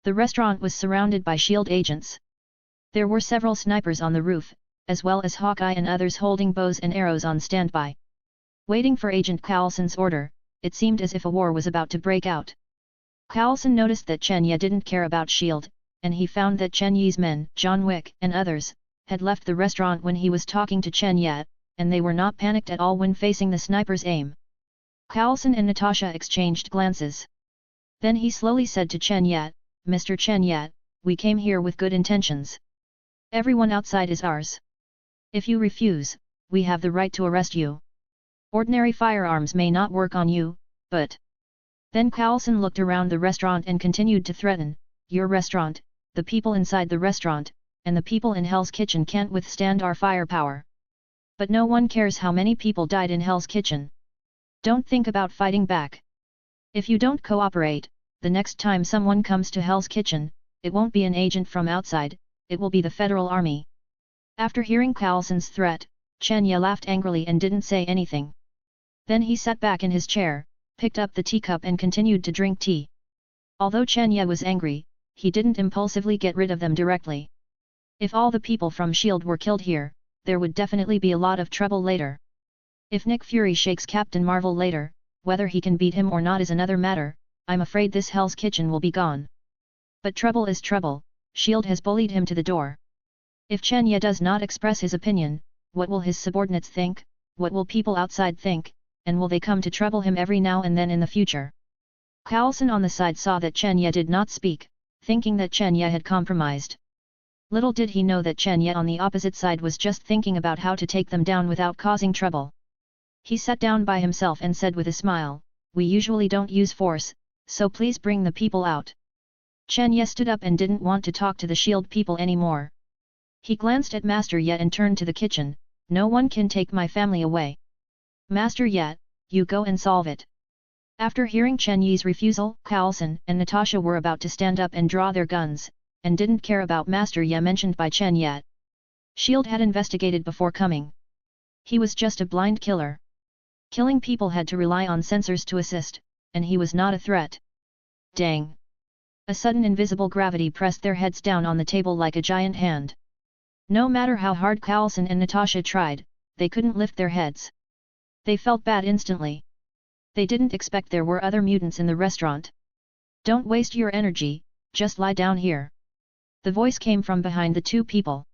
The restaurant was surrounded by shield agents. There were several snipers on the roof, as well as Hawkeye and others holding bows and arrows on standby. Waiting for Agent Coulson's order, it seemed as if a war was about to break out. Coulson noticed that Chen Ye didn't care about shield, and he found that Chen Yi's men, John Wick and others, had left the restaurant when he was talking to Chen Ye, and they were not panicked at all when facing the sniper's aim. Coulson and Natasha exchanged glances. Then he slowly said to Chen Ye, "Mr. Chen Ye, we came here with good intentions. Everyone outside is ours. If you refuse, we have the right to arrest you. Ordinary firearms may not work on you, but..." Then Coulson looked around the restaurant and continued to threaten, "Your restaurant, the people inside the restaurant, and the people in Hell's Kitchen can't withstand our firepower. But no one cares how many people died in Hell's Kitchen. Don't think about fighting back. If you don't cooperate, the next time someone comes to Hell's Kitchen, it won't be an agent from outside, it will be the Federal Army." After hearing Coulson's threat, Chen Ye laughed angrily and didn't say anything. Then he sat back in his chair, picked up the teacup and continued to drink tea. Although Chen Ye was angry, he didn't impulsively get rid of them directly. If all the people from S.H.I.E.L.D. were killed here, there would definitely be a lot of trouble later. If Nick Fury shakes Captain Marvel later, whether he can beat him or not is another matter. I'm afraid this Hell's Kitchen will be gone. But trouble is trouble, S.H.I.E.L.D. has bullied him to the door. If Chen Ye does not express his opinion, what will his subordinates think, what will people outside think, and will they come to trouble him every now and then in the future? Coulson on the side saw that Chen Ye did not speak, thinking that Chen Ye had compromised. Little did he know that Chen Ye on the opposite side was just thinking about how to take them down without causing trouble. He sat down by himself and said with a smile, "We usually don't use force, so please bring the people out." Chen Ye stood up and didn't want to talk to the S.H.I.E.L.D. people anymore. He glanced at Master Ye and turned to the kitchen, "No one can take my family away. Master Ye, you go and solve it." After hearing Chen Yi's refusal, Coulson and Natasha were about to stand up and draw their guns, and didn't care about Master Ye mentioned by Chen Ye. S.H.I.E.L.D. had investigated before coming. He was just a blind killer. Killing people had to rely on sensors to assist, and he was not a threat. Dang! A sudden invisible gravity pressed their heads down on the table like a giant hand. No matter how hard Coulson and Natasha tried, they couldn't lift their heads. They felt bad instantly. They didn't expect there were other mutants in the restaurant. "Don't waste your energy, just lie down here." The voice came from behind the two people.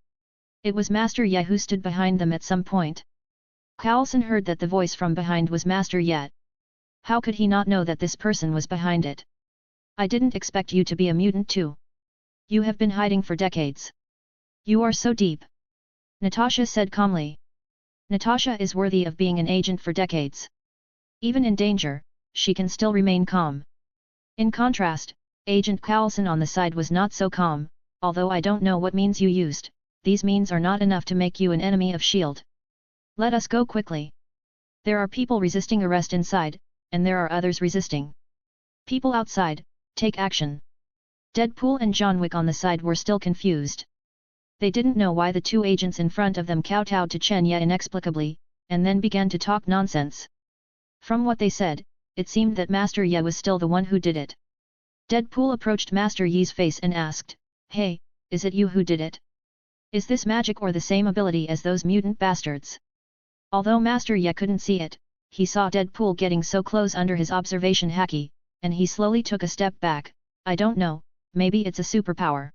It was Master Ye who stood behind them at some point. Coulson heard that the voice from behind was Master Ye. How could he not know that this person was behind it? "I didn't expect you to be a mutant too. You have been hiding for decades. You are so deep," Natasha said calmly. Natasha is worthy of being an agent for decades. Even in danger, she can still remain calm. In contrast, Agent Coulson on the side was not so calm. "Although I don't know what means you used, these means are not enough to make you an enemy of S.H.I.E.L.D. Let us go quickly. There are people resisting arrest inside, and there are others resisting. People outside, take action." Deadpool and John Wick on the side were still confused. They didn't know why the two agents in front of them kowtowed to Chen Ye inexplicably, and then began to talk nonsense. From what they said, it seemed that Master Ye was still the one who did it. Deadpool approached Master Ye's face and asked, "Hey, is it you who did it? Is this magic or the same ability as those mutant bastards?" Although Master Ye couldn't see it, he saw Deadpool getting so close under his observation haki, and he slowly took a step back. I don't know, maybe it's a superpower.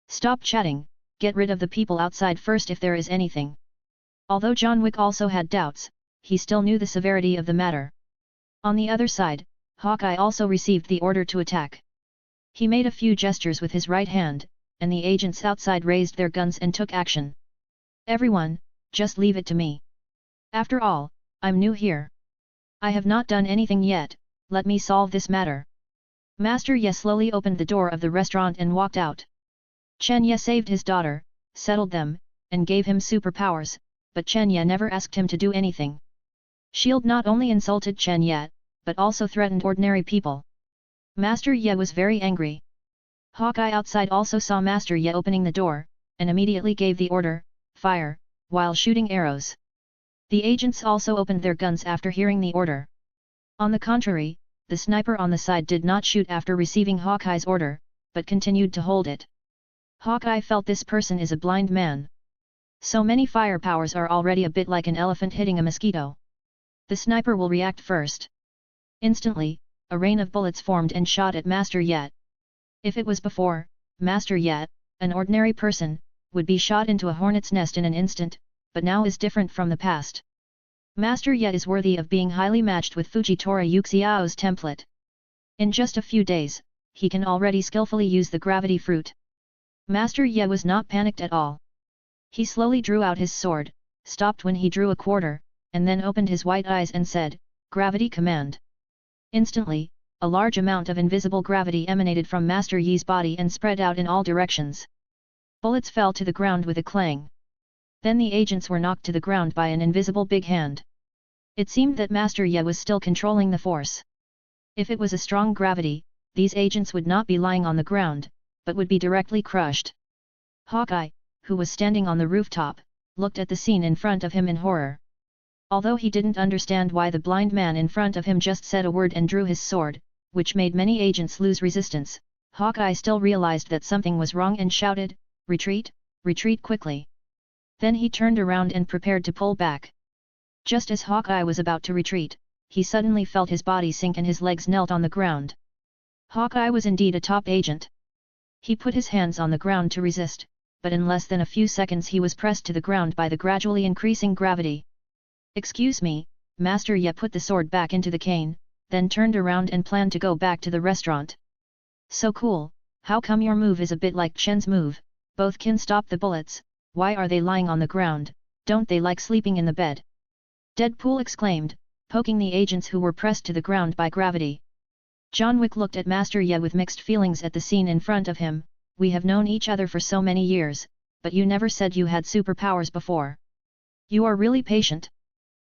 Stop chatting, get rid of the people outside first if there is anything. Although John Wick also had doubts, he still knew the severity of the matter. On the other side, Hawkeye also received the order to attack. He made a few gestures with his right hand, and the agents outside raised their guns and took action. Everyone, just leave it to me. After all, I'm new here. I have not done anything yet, let me solve this matter. Master Ye slowly opened the door of the restaurant and walked out. Chen Ye saved his daughter, settled them, and gave him superpowers, but Chen Ye never asked him to do anything. Shield not only insulted Chen Ye, but also threatened ordinary people. Master Ye was very angry. Hawkeye outside also saw Master Ye opening the door, and immediately gave the order, fire, while shooting arrows. The agents also opened their guns after hearing the order. On the contrary, the sniper on the side did not shoot after receiving Hawkeye's order, but continued to hold it. Hawkeye felt this person is a blind man. So many fire powers are already a bit like an elephant hitting a mosquito. The sniper will react first. Instantly, a rain of bullets formed and shot at Master Ye. If it was before, Master Ye, an ordinary person, would be shot into a hornet's nest in an instant, but now is different from the past. Master Ye is worthy of being highly matched with Fujitora Yuxiao's template. In just a few days, he can already skillfully use the gravity fruit. Master Ye was not panicked at all. He slowly drew out his sword, stopped when he drew a quarter, and then opened his white eyes and said, "Gravity command." Instantly, a large amount of invisible gravity emanated from Master Ye's body and spread out in all directions. Bullets fell to the ground with a clang. Then the agents were knocked to the ground by an invisible big hand. It seemed that Master Ye was still controlling the force. If it was a strong gravity, these agents would not be lying on the ground, but would be directly crushed. Hawkeye, who was standing on the rooftop, looked at the scene in front of him in horror. Although he didn't understand why the blind man in front of him just said a word and drew his sword, which made many agents lose resistance, Hawkeye still realized that something was wrong and shouted, "Retreat, retreat quickly." Then he turned around and prepared to pull back. Just as Hawkeye was about to retreat, he suddenly felt his body sink and his legs knelt on the ground. Hawkeye was indeed a top agent. He put his hands on the ground to resist, but in less than a few seconds he was pressed to the ground by the gradually increasing gravity. "Excuse me," Master Ye put the sword back into the cane, then turned around and planned to go back to the restaurant. "So cool, how come your move is a bit like Chen's move? Both can stop the bullets, why are they lying on the ground, don't they like sleeping in the bed?" Deadpool exclaimed, poking the agents who were pressed to the ground by gravity. John Wick looked at Master Ye with mixed feelings at the scene in front of him. "We have known each other for so many years, but you never said you had superpowers before. You are really patient.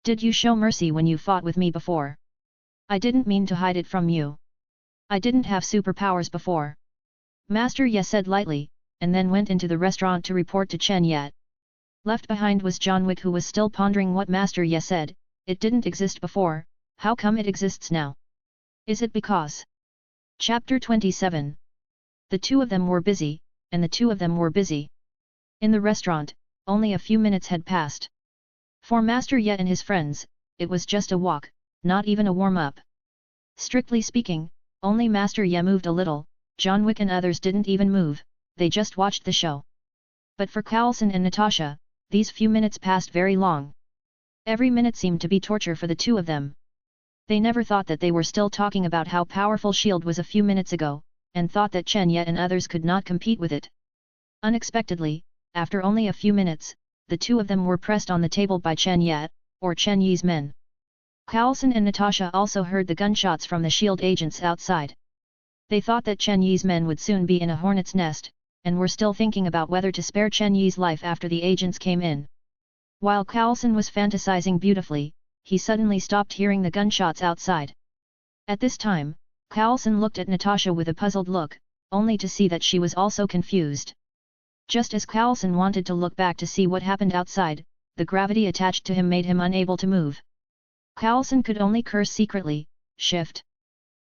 Did you show mercy when you fought with me before? I didn't mean to hide it from you. I didn't have superpowers before." Master Ye said lightly, and then went into the restaurant to report to Chen Ye. Left behind was John Wick, who was still pondering what Master Ye said. It didn't exist before, how come it exists now? Is it because? Chapter 27. The two of them were busy, and the two of them were busy. In the restaurant, only a few minutes had passed. For Master Ye and his friends, it was just a walk, not even a warm-up. Strictly speaking, only Master Ye moved a little, John Wick and others didn't even move, they just watched the show. But for Carlson and Natasha, these few minutes passed very long. Every minute seemed to be torture for the two of them. They never thought that they were still talking about how powerful Shield was a few minutes ago, and thought that Chen Ye and others could not compete with it. Unexpectedly, after only a few minutes, the two of them were pressed on the table by Chen Ye, or Chen Yi's men. Carlson and Natasha also heard the gunshots from the Shield agents outside. They thought that Chen Yi's men would soon be in a hornet's nest, and were still thinking about whether to spare Chen Yi's life after the agents came in. While Carlson was fantasizing beautifully, he suddenly stopped hearing the gunshots outside. At this time, Carlson looked at Natasha with a puzzled look, only to see that she was also confused. Just as Carlson wanted to look back to see what happened outside, the gravity attached to him made him unable to move. Carlson could only curse secretly, "Shift."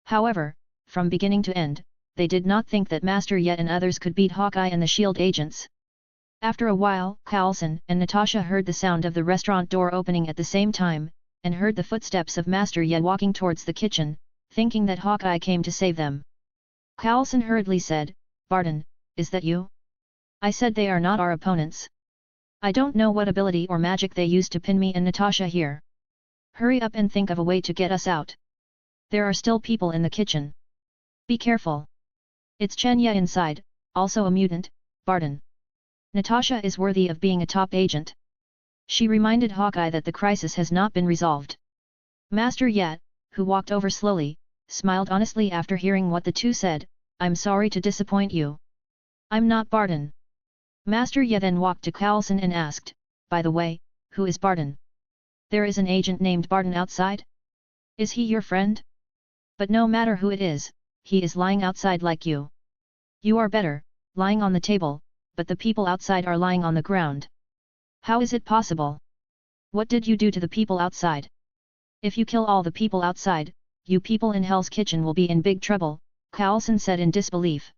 However, from beginning to end, they did not think that Master Ye and others could beat Hawkeye and the Shield agents. After a while, Carlson and Natasha heard the sound of the restaurant door opening at the same time, and heard the footsteps of Master Ye walking towards the kitchen, thinking that Hawkeye came to save them. Coulson hurriedly said, "Barton, is that you? I said they are not our opponents. I don't know what ability or magic they used to pin me and Natasha here. Hurry up and think of a way to get us out. There are still people in the kitchen. Be careful. It's Chen Ye inside, also a mutant, Barton. Natasha is worthy of being a top agent." She reminded Hawkeye that the crisis has not been resolved. Master Ye, who walked over slowly, smiled honestly after hearing what the two said, "I'm sorry to disappoint you. I'm not Barton." Master Ye then walked to Coulson and asked, "By the way, who is Barton? There is an agent named Barton outside? Is he your friend? But no matter who it is, he is lying outside like you. You are better, lying on the table, but the people outside are lying on the ground. How is it possible? What did you do to the people outside? If you kill all the people outside, you people in Hell's Kitchen will be in big trouble," Coulson said in disbelief.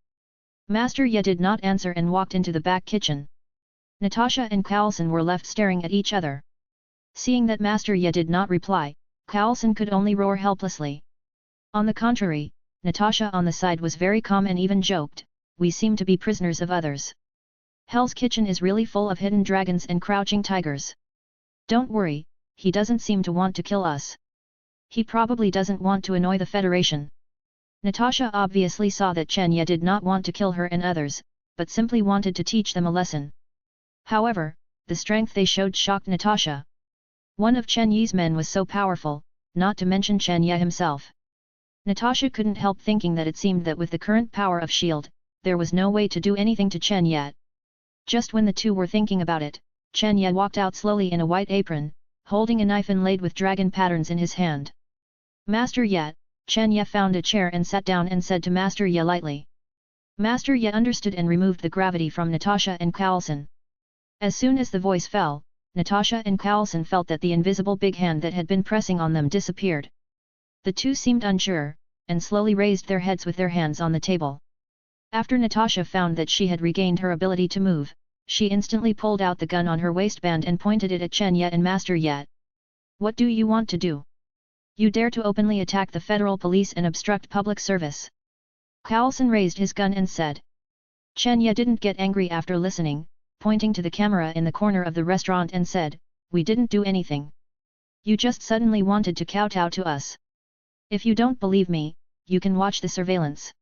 Master Ye did not answer and walked into the back kitchen. Natasha and Coulson were left staring at each other. Seeing that Master Ye did not reply, Coulson could only roar helplessly. On the contrary, Natasha on the side was very calm and even joked, "We seem to be prisoners of others. Hell's Kitchen is really full of hidden dragons and crouching tigers. Don't worry, he doesn't seem to want to kill us. He probably doesn't want to annoy the Federation." Natasha obviously saw that Chen Ye did not want to kill her and others, but simply wanted to teach them a lesson. However, the strength they showed shocked Natasha. One of Chen Ye's men was so powerful, not to mention Chen Ye himself. Natasha couldn't help thinking that it seemed that with the current power of S.H.I.E.L.D., there was no way to do anything to Chen Ye. Just when the two were thinking about it, Chen Ye walked out slowly in a white apron, holding a knife inlaid with dragon patterns in his hand. "Master Ye," Chen Ye found a chair and sat down and said to Master Ye lightly. Master Ye understood and removed the gravity from Natasha and Coulson. As soon as the voice fell, Natasha and Coulson felt that the invisible big hand that had been pressing on them disappeared. The two seemed unsure, and slowly raised their heads with their hands on the table. After Natasha found that she had regained her ability to move, she instantly pulled out the gun on her waistband and pointed it at Chen Ye and Master Ye. "What do you want to do? You dare to openly attack the federal police and obstruct public service?" Coulson raised his gun and said. Chen Ye didn't get angry after listening, pointing to the camera in the corner of the restaurant and said, "We didn't do anything. You just suddenly wanted to kowtow to us. If you don't believe me, you can watch the surveillance.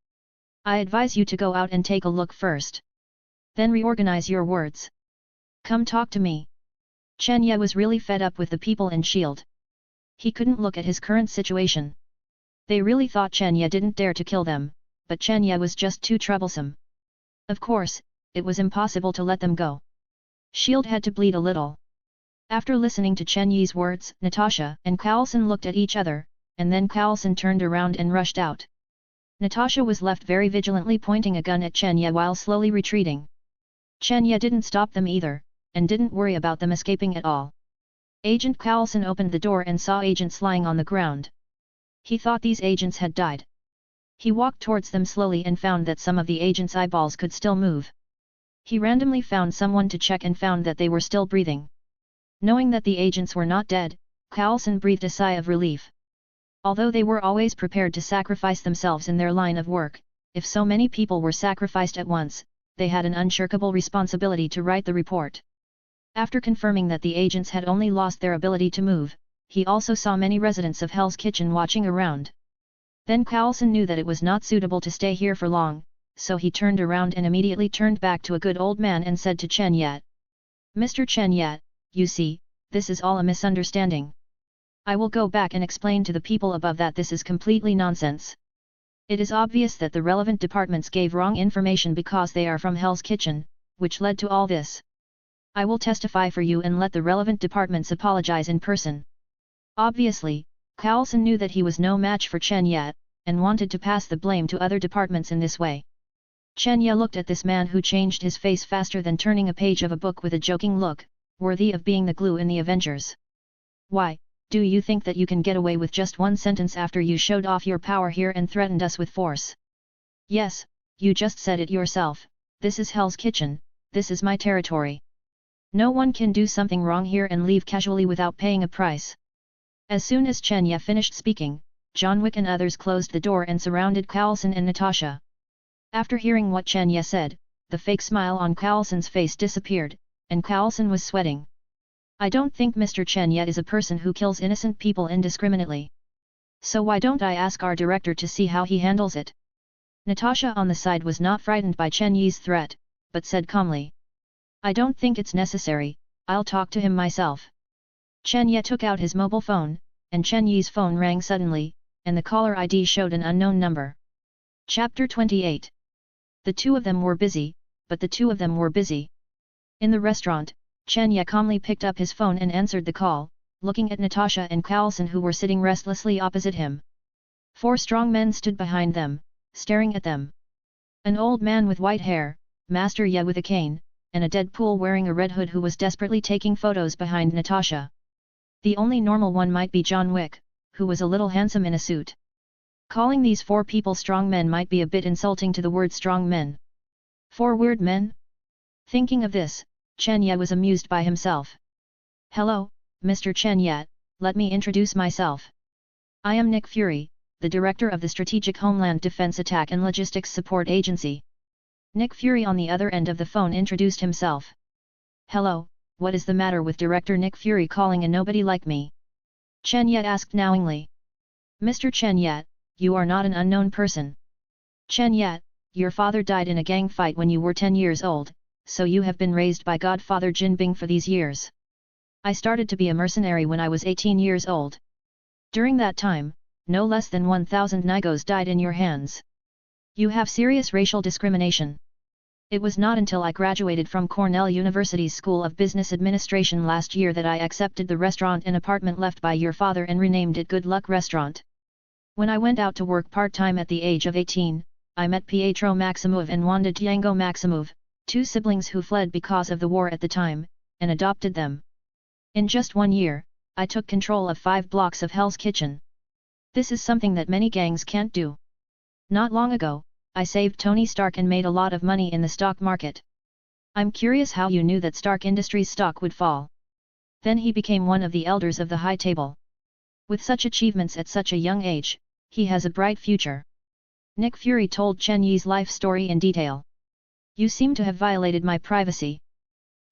I advise you to go out and take a look first. Then reorganize your words. Come talk to me." Chen Ye was really fed up with the people in S.H.I.E.L.D. He couldn't look at his current situation. They really thought Chen Ye didn't dare to kill them, but Chen Ye was just too troublesome. Of course, it was impossible to let them go. S.H.I.E.L.D. had to bleed a little. After listening to Chen Ye's words, Natasha and Coulson looked at each other, and then Coulson turned around and rushed out. Natasha was left very vigilantly pointing a gun at Chen Ye while slowly retreating. Chen Ye didn't stop them either, and didn't worry about them escaping at all. Agent Coulson opened the door and saw agents lying on the ground. He thought these agents had died. He walked towards them slowly and found that some of the agents' eyeballs could still move. He randomly found someone to check and found that they were still breathing. Knowing that the agents were not dead, Coulson breathed a sigh of relief. Although they were always prepared to sacrifice themselves in their line of work, if so many people were sacrificed at once, they had an unshirkable responsibility to write the report. After confirming that the agents had only lost their ability to move, he also saw many residents of Hell's Kitchen watching around. Then Coulson knew that it was not suitable to stay here for long, so he turned around and immediately turned back to a good old man and said to Chen Ye. "Mr. Chen Ye, you see, this is all a misunderstanding. I will go back and explain to the people above that this is completely nonsense. It is obvious that the relevant departments gave wrong information because they are from Hell's Kitchen, which led to all this. I will testify for you and let the relevant departments apologize in person." Obviously, Coulson knew that he was no match for Chen Ye, and wanted to pass the blame to other departments in this way. Chen Ye looked at this man who changed his face faster than turning a page of a book with a joking look, worthy of being the glue in the Avengers. "Why, do you think that you can get away with just one sentence after you showed off your power here and threatened us with force? Yes, you just said it yourself, this is Hell's Kitchen, this is my territory. No one can do something wrong here and leave casually without paying a price. As soon as Chen Ye finished speaking, John Wick and others closed the door and surrounded Carlson and Natasha. After hearing what Chen Ye said, the fake smile on Carlson's face disappeared, and Carlson was sweating. I don't think Mr. Chen Ye is a person who kills innocent people indiscriminately. So why don't I ask our director to see how he handles it? Natasha on the side was not frightened by Chen Ye's threat, but said calmly. I don't think it's necessary, I'll talk to him myself. Chen Ye took out his mobile phone, and Chen Ye's phone rang suddenly, and the caller ID showed an unknown number. Chapter 28. The two of them were busy, but the two of them were busy. In the restaurant, Chen Ye calmly picked up his phone and answered the call, looking at Natasha and Carlson who were sitting restlessly opposite him. 4 strong men stood behind them, staring at them. An old man with white hair, Master Ye with a cane, and a Deadpool wearing a red hood who was desperately taking photos behind Natasha. The only normal one might be John Wick, who was a little handsome in a suit. Calling these 4 people strong men might be a bit insulting to the word strong men. 4 weird men? Thinking of this, Chen Ye was amused by himself. Hello, Mr. Chen Ye, let me introduce myself. I am Nick Fury, the director of the Strategic Homeland Defense Attack and Logistics Support Agency. Nick Fury on the other end of the phone introduced himself. Hello, what is the matter with Director Nick Fury calling a nobody like me? Chen Ye asked knowingly. Mr. Chen Ye, you are not an unknown person. Chen Ye, your father died in a gang fight when you were 10 years old, so you have been raised by Godfather Jin Bing for these years. I started to be a mercenary when I was 18 years old. During that time, no less than 1,000 Nigos died in your hands. You have serious racial discrimination. It was not until I graduated from Cornell University's School of Business Administration last year that I accepted the restaurant and apartment left by your father and renamed it Good Luck Restaurant. When I went out to work part-time at the age of 18, I met Pietro Maximov and Wanda Django Maximov, 2 siblings who fled because of the war at the time, and adopted them. In just 1 year, I took control of 5 blocks of Hell's Kitchen. This is something that many gangs can't do. Not long ago, I saved Tony Stark and made a lot of money in the stock market. I'm curious how you knew that Stark Industries stock would fall. Then he became one of the elders of the High Table. With such achievements at such a young age, he has a bright future. Nick Fury told Chen Ye's life story in detail. You seem to have violated my privacy.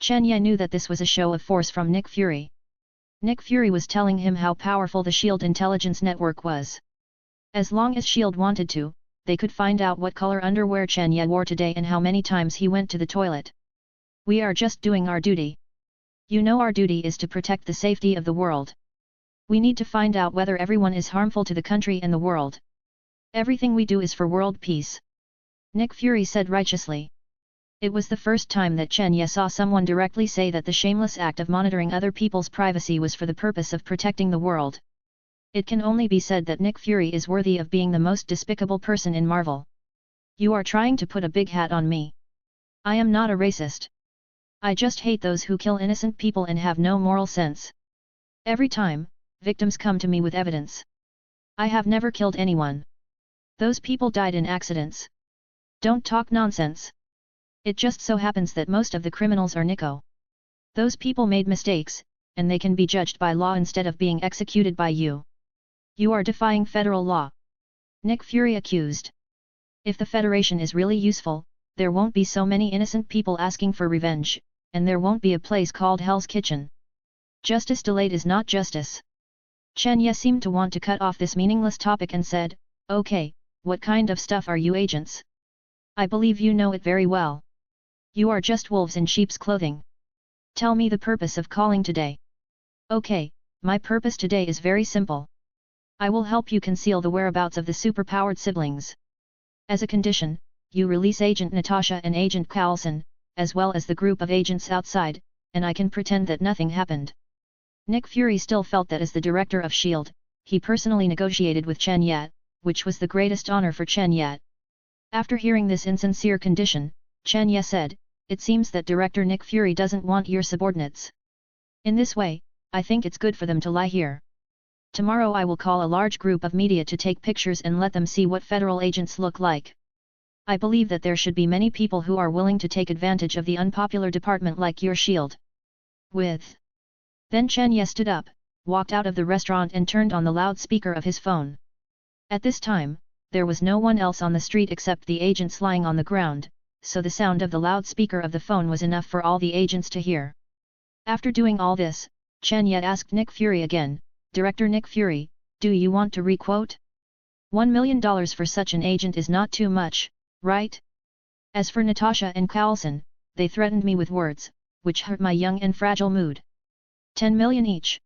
Chen Ye knew that this was a show of force from Nick Fury. Nick Fury was telling him how powerful the S.H.I.E.L.D. intelligence network was. As long as S.H.I.E.L.D. wanted to, they could find out what color underwear Chen Ye wore today and how many times he went to the toilet. We are just doing our duty. You know our duty is to protect the safety of the world. We need to find out whether everyone is harmful to the country and the world. Everything we do is for world peace. Nick Fury said righteously. It was the first time that Chen Ye saw someone directly say that the shameless act of monitoring other people's privacy was for the purpose of protecting the world. It can only be said that Nick Fury is worthy of being the most despicable person in Marvel. You are trying to put a big hat on me. I am not a racist. I just hate those who kill innocent people and have no moral sense. Every time, victims come to me with evidence. I have never killed anyone. Those people died in accidents. Don't talk nonsense. It just so happens that most of the criminals are Nico. Those people made mistakes, and they can be judged by law instead of being executed by you. You are defying federal law. Nick Fury accused. If the Federation is really useful, there won't be so many innocent people asking for revenge, and there won't be a place called Hell's Kitchen. Justice delayed is not justice. Chen Ye seemed to want to cut off this meaningless topic and said, Okay, what kind of stuff are you agents? I believe you know it very well. You are just wolves in sheep's clothing. Tell me the purpose of calling today. Okay, my purpose today is very simple. I will help you conceal the whereabouts of the superpowered siblings. As a condition, you release Agent Natasha and Agent Carlson, as well as the group of agents outside, and I can pretend that nothing happened. Nick Fury still felt that as the director of S.H.I.E.L.D., he personally negotiated with Chen Ye, which was the greatest honor for Chen Ye. After hearing this insincere condition, Chen Ye said, It seems that Director Nick Fury doesn't want your subordinates. In this way, I think it's good for them to lie here. Tomorrow I will call a large group of media to take pictures and let them see what federal agents look like. I believe that there should be many people who are willing to take advantage of the unpopular department like your S.H.I.E.L.D. Then Chen Ye stood up, walked out of the restaurant and turned on the loudspeaker of his phone. At this time, there was no one else on the street except the agents lying on the ground, so the sound of the loudspeaker of the phone was enough for all the agents to hear. After doing all this, Chen Ye asked Nick Fury again, "Director Nick Fury, do you want to re-quote? $1 million for such an agent is not too much, right? As for Natasha and Carlson, they threatened me with words, which hurt my young and fragile mood. 10 million each."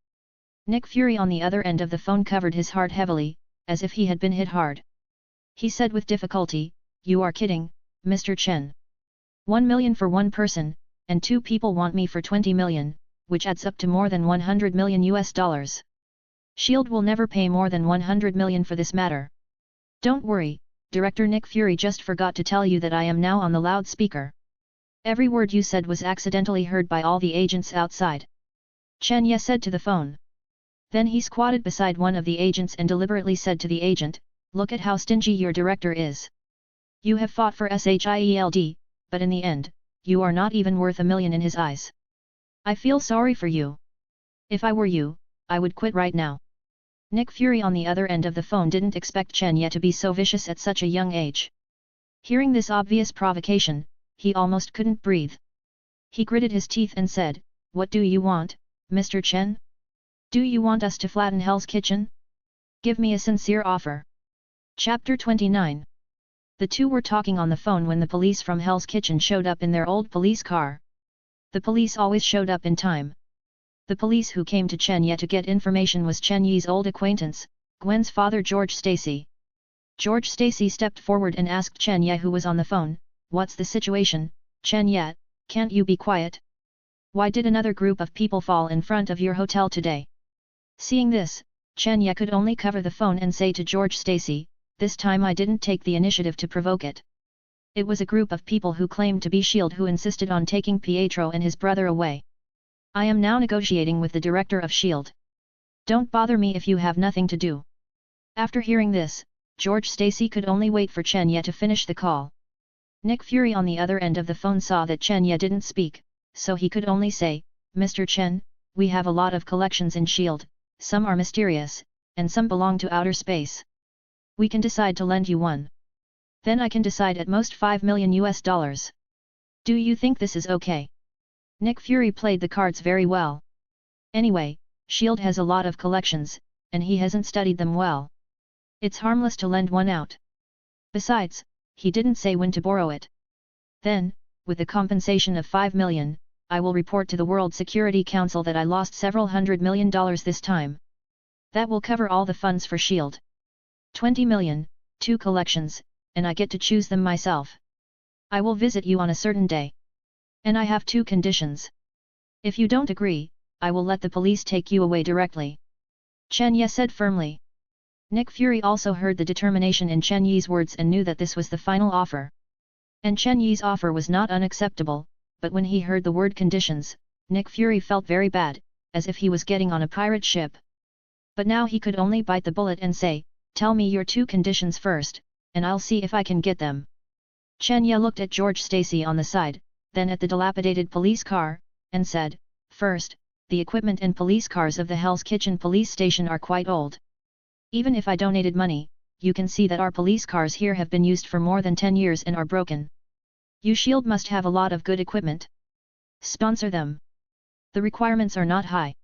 Nick Fury on the other end of the phone covered his heart heavily, as if he had been hit hard. He said with difficulty, "You are kidding, Mr. Chen. 1 million for one person, and two people want me for 20 million, which adds up to more than 100 million US dollars. SHIELD will never pay more than 100 million for this matter. Don't worry, Director Nick Fury just forgot to tell you that I am now on the loudspeaker. Every word you said was accidentally heard by all the agents outside." Chen Ye said to the phone. Then he squatted beside one of the agents and deliberately said to the agent, "Look at how stingy your director is. You have fought for SHIELD, but in the end, you are not even worth $1 million in his eyes. I feel sorry for you. If I were you, I would quit right now." Nick Fury on the other end of the phone didn't expect Chen Ye to be so vicious at such a young age. Hearing this obvious provocation, he almost couldn't breathe. He gritted his teeth and said, "What do you want, Mr. Chen? Do you want us to flatten Hell's Kitchen? Give me a sincere offer." Chapter 29. The two were talking on the phone when the police from Hell's Kitchen showed up in their old police car. The police always showed up in time. The police who came to Chen Ye to get information was Chen Yi's old acquaintance, Gwen's father George Stacy. George Stacy stepped forward and asked Chen Ye, who was on the phone, "What's the situation, Chen Ye? Can't you be quiet? Why did another group of people fall in front of your hotel today?" Seeing this, Chen Ye could only cover the phone and say to George Stacy, "This time I didn't take the initiative to provoke it. It was a group of people who claimed to be SHIELD who insisted on taking Pietro and his brother away. I am now negotiating with the director of SHIELD. Don't bother me if you have nothing to do." After hearing this, George Stacy could only wait for Chen Ye to finish the call. Nick Fury on the other end of the phone saw that Chen Ye didn't speak, so he could only say, "Mr. Chen, we have a lot of collections in SHIELD, some are mysterious, and some belong to outer space. We can decide to lend you one. Then I can decide at most 5 million US dollars. Do you think this is okay?" Nick Fury played the cards very well. Anyway, SHIELD has a lot of collections, and he hasn't studied them well. It's harmless to lend one out. Besides, he didn't say when to borrow it. Then, with the compensation of 5 million, I will report to the World Security Council that I lost several $100 million this time. That will cover all the funds for SHIELD. 20 million, 2 collections, and I get to choose them myself. I will visit you on a certain day. And I have 2 conditions. If you don't agree, I will let the police take you away directly." Chen Ye said firmly. Nick Fury also heard the determination in Chen Yi's words and knew that this was the final offer. And Chen Yi's offer was not unacceptable, but when he heard the word conditions, Nick Fury felt very bad, as if he was getting on a pirate ship. But now he could only bite the bullet and say, "Tell me your 2 conditions first, and I'll see if I can get them." Chen Ye looked at George Stacy on the side, then at the dilapidated police car, and said, "First, the equipment and police cars of the Hell's Kitchen police station are quite old. Even if I donated money, you can see that our police cars here have been used for more than 10 years and are broken. You SHIELD must have a lot of good equipment. Sponsor them. The requirements are not high.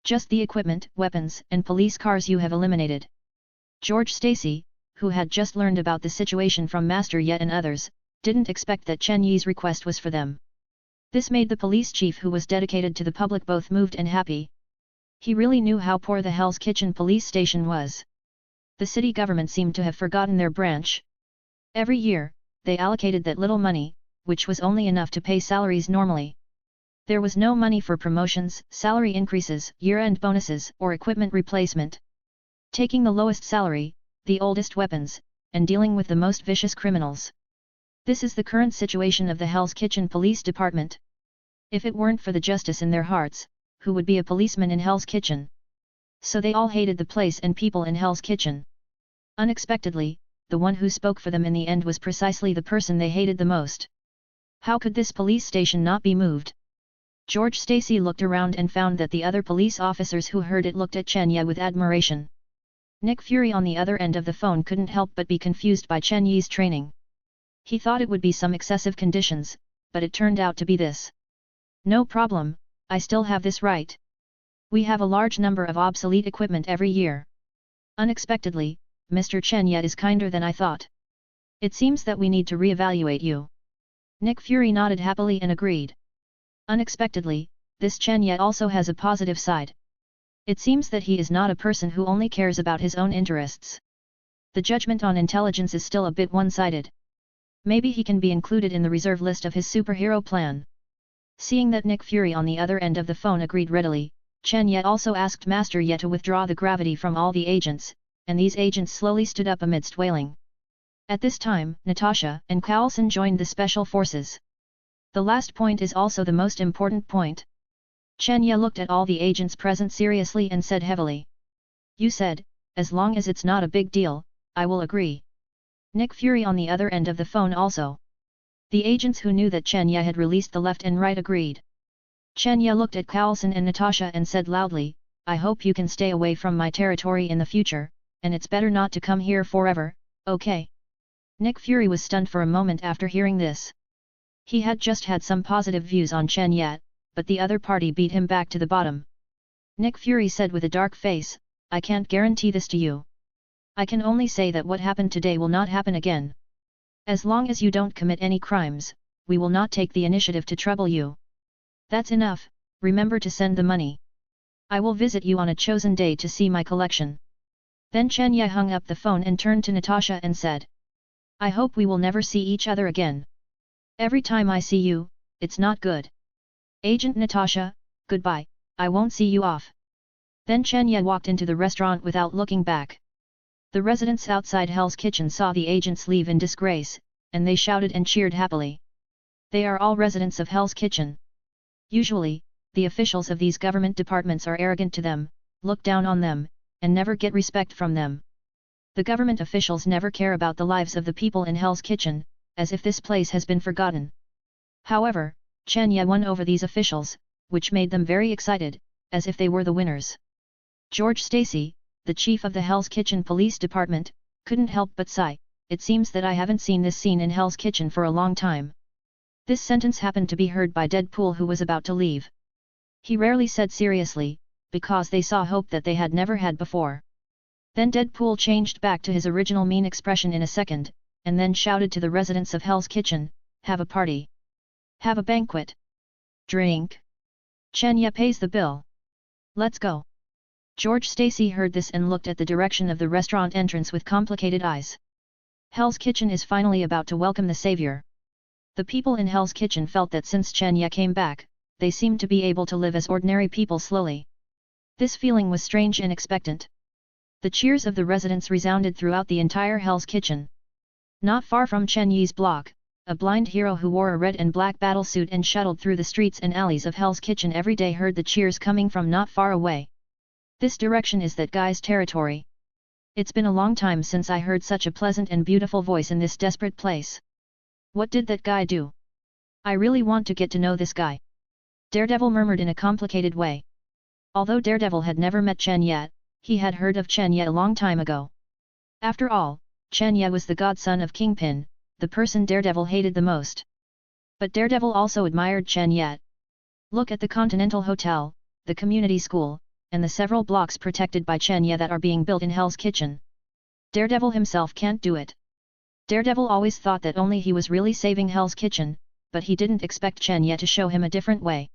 Just the equipment, weapons, and police cars you have eliminated." George Stacy, who had just learned about the situation from Master Ye and others, didn't expect that Chen Yi's request was for them. This made the police chief, who was dedicated to the public, both moved and happy. He really knew how poor the Hell's Kitchen police station was. The city government seemed to have forgotten their branch. Every year, they allocated that little money, which was only enough to pay salaries normally. There was no money for promotions, salary increases, year-end bonuses, or equipment replacement. Taking the lowest salary, the oldest weapons, and dealing with the most vicious criminals. This is the current situation of the Hell's Kitchen Police Department. If it weren't for the justice in their hearts, who would be a policeman in Hell's Kitchen? So they all hated the place and people in Hell's Kitchen. Unexpectedly, the one who spoke for them in the end was precisely the person they hated the most. How could this police station not be moved? George Stacy looked around and found that the other police officers who heard it looked at Chen Ye with admiration. Nick Fury on the other end of the phone couldn't help but be confused by Chen Ye's training. He thought it would be some excessive conditions, but it turned out to be this. No problem, I still have this right. We have a large number of obsolete equipment every year. Unexpectedly, Mr. Chen Ye is kinder than I thought. It seems that we need to re-evaluate you. Nick Fury nodded happily and agreed. Unexpectedly, this Chen Ye also has a positive side. It seems that he is not a person who only cares about his own interests. The judgment on intelligence is still a bit one-sided. Maybe he can be included in the reserve list of his superhero plan. Seeing that Nick Fury on the other end of the phone agreed readily, Chen Ye also asked Master Ye to withdraw the gravity from all the agents, and these agents slowly stood up amidst wailing. At this time, Natasha and Carlson joined the special forces. The last point is also the most important point. Chen Ye looked at all the agents present seriously and said heavily. You said, as long as it's not a big deal, I will agree. Nick Fury on the other end of the phone also. The agents who knew that Chen Ye had released the left and right agreed. Chen Ye looked at Carlson and Natasha and said loudly, I hope you can stay away from my territory in the future, and it's better not to come here forever, okay? Nick Fury was stunned for a moment after hearing this. He had just had some positive views on Chen Ye, but the other party beat him back to the bottom. Nick Fury said with a dark face, I can't guarantee this to you. I can only say that what happened today will not happen again. As long as you don't commit any crimes, we will not take the initiative to trouble you. That's enough, remember to send the money. I will visit you on a chosen day to see my collection. Then Chen Ye hung up the phone and turned to Natasha and said. I hope we will never see each other again. Every time I see you, it's not good. Agent Natasha, goodbye, I won't see you off. Then Chen Ye walked into the restaurant without looking back. The residents outside Hell's Kitchen saw the agents leave in disgrace, and they shouted and cheered happily. They are all residents of Hell's Kitchen. Usually, the officials of these government departments are arrogant to them, look down on them, and never get respect from them. The government officials never care about the lives of the people in Hell's Kitchen, as if this place has been forgotten. However, Chen Ye won over these officials, which made them very excited, as if they were the winners. George Stacy, the chief of the Hell's Kitchen police department, couldn't help but sigh, it seems that I haven't seen this scene in Hell's Kitchen for a long time. This sentence happened to be heard by Deadpool who was about to leave. He rarely said seriously, because they saw hope that they had never had before. Then Deadpool changed back to his original mean expression in a second, and then shouted to the residents of Hell's Kitchen, have a party. Have a banquet. Drink. Chen Ye pays the bill. Let's go. George Stacy heard this and looked at the direction of the restaurant entrance with complicated eyes. Hell's Kitchen is finally about to welcome the savior. The people in Hell's Kitchen felt that since Chen Ye came back, they seemed to be able to live as ordinary people slowly. This feeling was strange and expectant. The cheers of the residents resounded throughout the entire Hell's Kitchen. Not far from Chen Ye's block, a blind hero who wore a red and black battlesuit and shuttled through the streets and alleys of Hell's Kitchen every day heard the cheers coming from not far away. This direction is that guy's territory. It's been a long time since I heard such a pleasant and beautiful voice in this desperate place. What did that guy do? I really want to get to know this guy. Daredevil murmured in a complicated way. Although Daredevil had never met Chen Ye, he had heard of Chen Ye a long time ago. After all, Chen Ye was the godson of Kingpin, the person Daredevil hated the most. But Daredevil also admired Chen Ye. Look at the Continental Hotel, the community school, and the several blocks protected by Chen Ye that are being built in Hell's Kitchen. Daredevil himself can't do it. Daredevil always thought that only he was really saving Hell's Kitchen, but he didn't expect Chen Ye to show him a different way.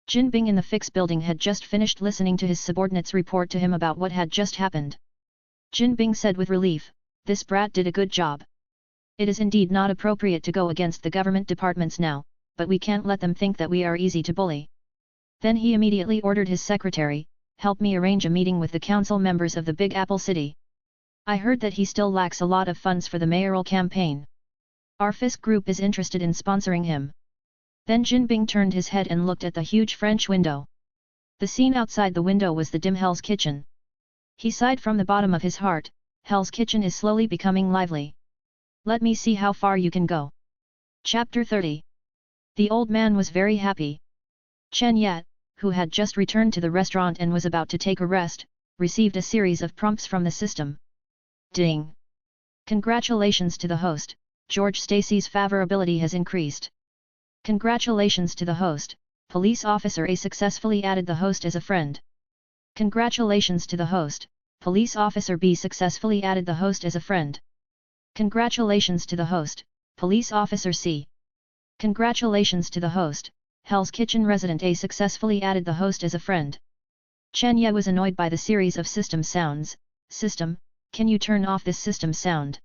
Jin Bing in the Fix building had just finished listening to his subordinates report to him about what had just happened. Jin Bing said with relief, this brat did a good job. It is indeed not appropriate to go against the government departments now, but we can't let them think that we are easy to bully. Then he immediately ordered his secretary, help me arrange a meeting with the council members of the Big Apple City. I heard that he still lacks a lot of funds for the mayoral campaign. Our Fisk group is interested in sponsoring him. Then Jin Bing turned his head and looked at the huge French window. The scene outside the window was the dim Hell's Kitchen. He sighed from the bottom of his heart, Hell's Kitchen is slowly becoming lively. Let me see how far you can go. Chapter 30. The old man was very happy. Chen Yat, who had just returned to the restaurant and was about to take a rest, received a series of prompts from the system. Ding! Congratulations to the host, George Stacy's favorability has increased. Congratulations to the host, Police Officer A successfully added the host as a friend. Congratulations to the host, Police Officer B successfully added the host as a friend. Congratulations to the host, Police Officer C. Congratulations to the host, Hell's Kitchen resident A successfully added the host as a friend. Chen Ye was annoyed by the series of system sounds. System, can you turn off this system sound?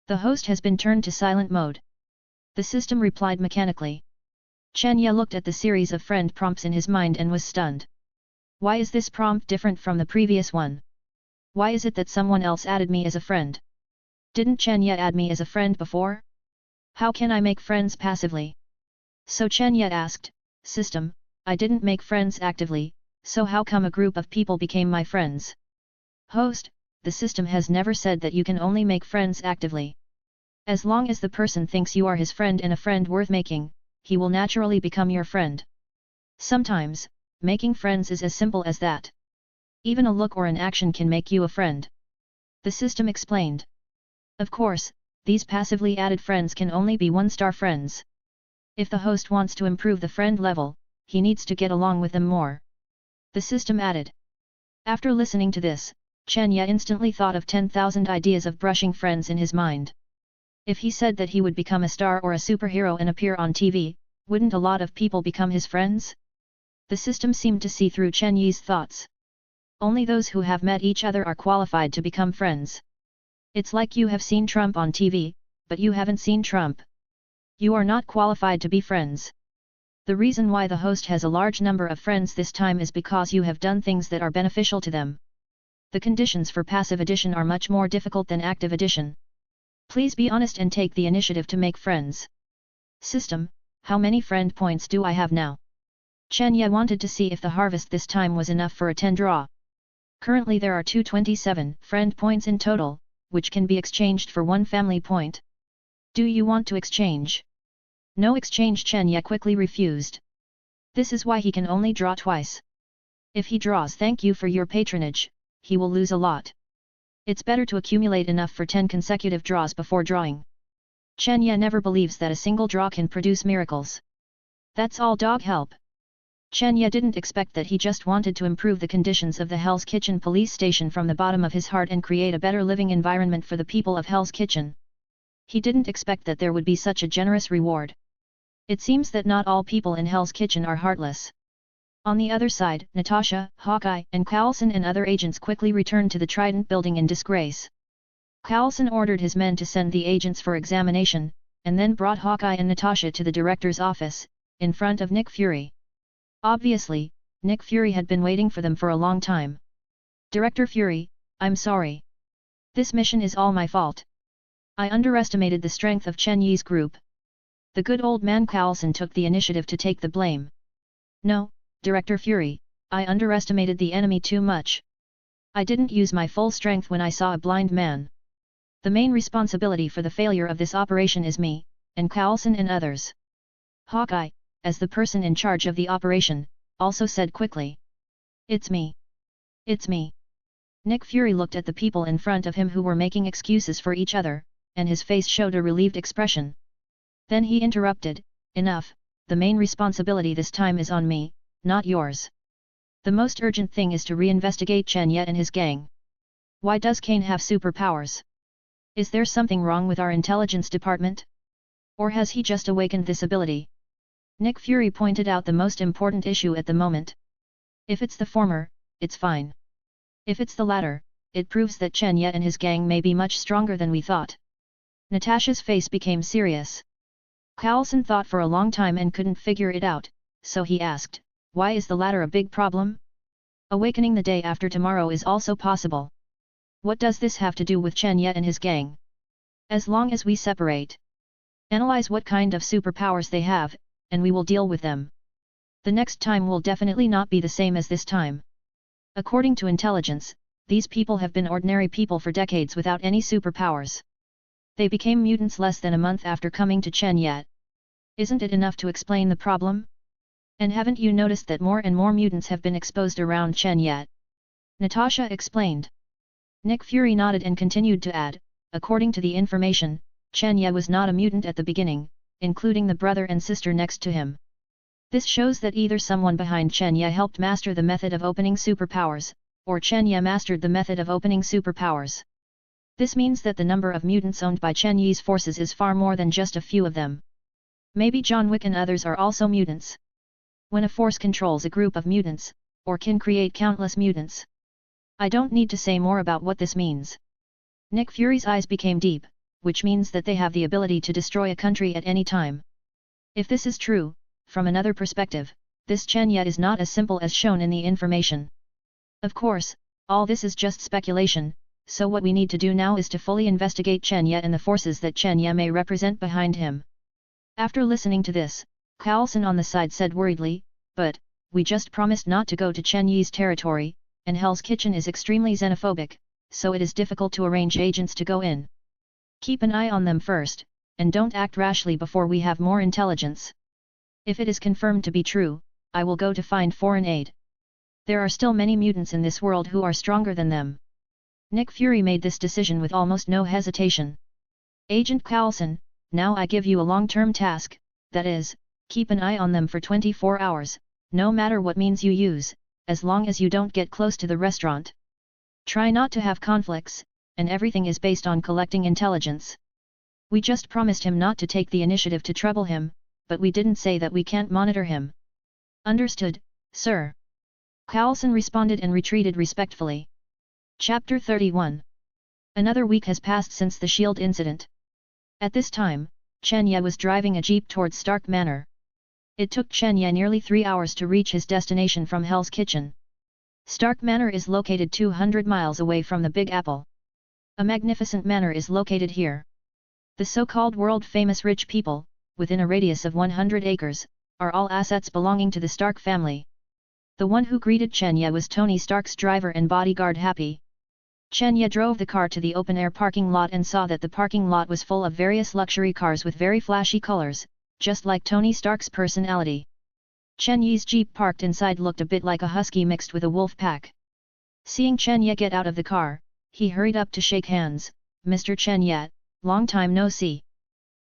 The host has been turned to silent mode. The system replied mechanically. Chen Ye looked at the series of friend prompts in his mind and was stunned. Why is this prompt different from the previous one? Why is it that someone else added me as a friend? Didn't Chen Ye add me as a friend before? How can I make friends passively? So Chen Ye asked, System, I didn't make friends actively, so how come a group of people became my friends? Host, the system has never said that you can only make friends actively. As long as the person thinks you are his friend and a friend worth making, he will naturally become your friend. Sometimes, making friends is as simple as that. Even a look or an action can make you a friend. The system explained. Of course, these passively added friends can only be one-star friends. If the host wants to improve the friend level, he needs to get along with them more. The system added. After listening to this, Chen Ye instantly thought of 10,000 ideas of brushing friends in his mind. If he said that he would become a star or a superhero and appear on TV, wouldn't a lot of people become his friends? The system seemed to see through Chen Ye's thoughts. Only those who have met each other are qualified to become friends. It's like you have seen Trump on TV, but you haven't seen Trump. You are not qualified to be friends. The reason why the host has a large number of friends this time is because you have done things that are beneficial to them. The conditions for passive addition are much more difficult than active addition. Please be honest and take the initiative to make friends. System, how many friend points do I have now? Chen Ye wanted to see if the harvest this time was enough for a 10 draw. Currently there are 227 friend points in total, which can be exchanged for 1 family point. Do you want to exchange? No exchange. Chen Ye quickly refused. This is why he can only draw twice. If he draws thank you for your patronage, he will lose a lot. It's better to accumulate enough for 10 consecutive draws before drawing. Chen Ye never believes that a single draw can produce miracles. That's all dog help. Chen Ye didn't expect that. He just wanted to improve the conditions of the Hell's Kitchen police station from the bottom of his heart and create a better living environment for the people of Hell's Kitchen. He didn't expect that there would be such a generous reward. It seems that not all people in Hell's Kitchen are heartless. On the other side, Natasha, Hawkeye, and Carlson and other agents quickly returned to the Trident building in disgrace. Carlson ordered his men to send the agents for examination, and then brought Hawkeye and Natasha to the director's office, in front of Nick Fury. Obviously, Nick Fury had been waiting for them for a long time. Director Fury, I'm sorry. This mission is all my fault. I underestimated the strength of Chen Yi's group. The good old man Carlson took the initiative to take the blame. No, Director Fury, I underestimated the enemy too much. I didn't use my full strength when I saw a blind man. The main responsibility for the failure of this operation is me, and Carlson and others. Hawkeye, as the person in charge of the operation, also said quickly. It's me. It's me. Nick Fury looked at the people in front of him who were making excuses for each other, and his face showed a relieved expression. Then he interrupted, enough, the main responsibility this time is on me, not yours. The most urgent thing is to reinvestigate Chen Ye and his gang. Why does Kane have superpowers? Is there something wrong with our intelligence department? Or has he just awakened this ability? Nick Fury pointed out the most important issue at the moment. If it's the former, it's fine. If it's the latter, it proves that Chen Ye and his gang may be much stronger than we thought. Natasha's face became serious. Carlson thought for a long time and couldn't figure it out, so he asked, why is the latter a big problem? Awakening the day after tomorrow is also possible. What does this have to do with Chen Ye and his gang? As long as we separate, analyze what kind of superpowers they have, and we will deal with them. The next time will definitely not be the same as this time. According to intelligence, these people have been ordinary people for decades without any superpowers. They became mutants less than a month after coming to Chen Ye. Isn't it enough to explain the problem? And haven't you noticed that more and more mutants have been exposed around Chen Ye? Natasha explained. Nick Fury nodded and continued to add, according to the information, Chen Ye was not a mutant at the beginning, including the brother and sister next to him. This shows that either someone behind Chen Ye helped master the method of opening superpowers, or Chen Ye mastered the method of opening superpowers. This means that the number of mutants owned by Chen Ye's forces is far more than just a few of them. Maybe John Wick and others are also mutants. When a force controls a group of mutants, or can create countless mutants. I don't need to say more about what this means. Nick Fury's eyes became deep, which means that they have the ability to destroy a country at any time. If this is true, from another perspective, this Chen Ye is not as simple as shown in the information. Of course, all this is just speculation, so what we need to do now is to fully investigate Chen Ye and the forces that Chen Ye may represent behind him. After listening to this, Carlson on the side said worriedly, but, we just promised not to go to Chen Ye's territory, and Hell's Kitchen is extremely xenophobic, so it is difficult to arrange agents to go in. Keep an eye on them first, and don't act rashly before we have more intelligence. If it is confirmed to be true, I will go to find foreign aid. There are still many mutants in this world who are stronger than them. Nick Fury made this decision with almost no hesitation. Agent Carlson, now I give you a long-term task, that is, keep an eye on them for 24 hours, no matter what means you use, as long as you don't get close to the restaurant. Try not to have conflicts, and everything is based on collecting intelligence. We just promised him not to take the initiative to trouble him, but we didn't say that we can't monitor him. Understood, sir. Carlson responded and retreated respectfully. Chapter 31. Another week has passed since the shield incident. At this time, Chen Ye was driving a jeep towards Stark Manor. It took Chen Ye nearly 3 hours to reach his destination from Hell's Kitchen. Stark Manor is located 200 miles away from the Big Apple. A magnificent manor is located here. The so-called world-famous rich people, within a radius of 100 acres, are all assets belonging to the Stark family. The one who greeted Chen Ye was Tony Stark's driver and bodyguard Happy. Chen Ye drove the car to the open-air parking lot and saw that the parking lot was full of various luxury cars with very flashy colors, just like Tony Stark's personality. Chen Ye's jeep parked inside looked a bit like a husky mixed with a wolf pack. Seeing Chen Ye get out of the car, he hurried up to shake hands. Mr. Chen Ye, long time no see.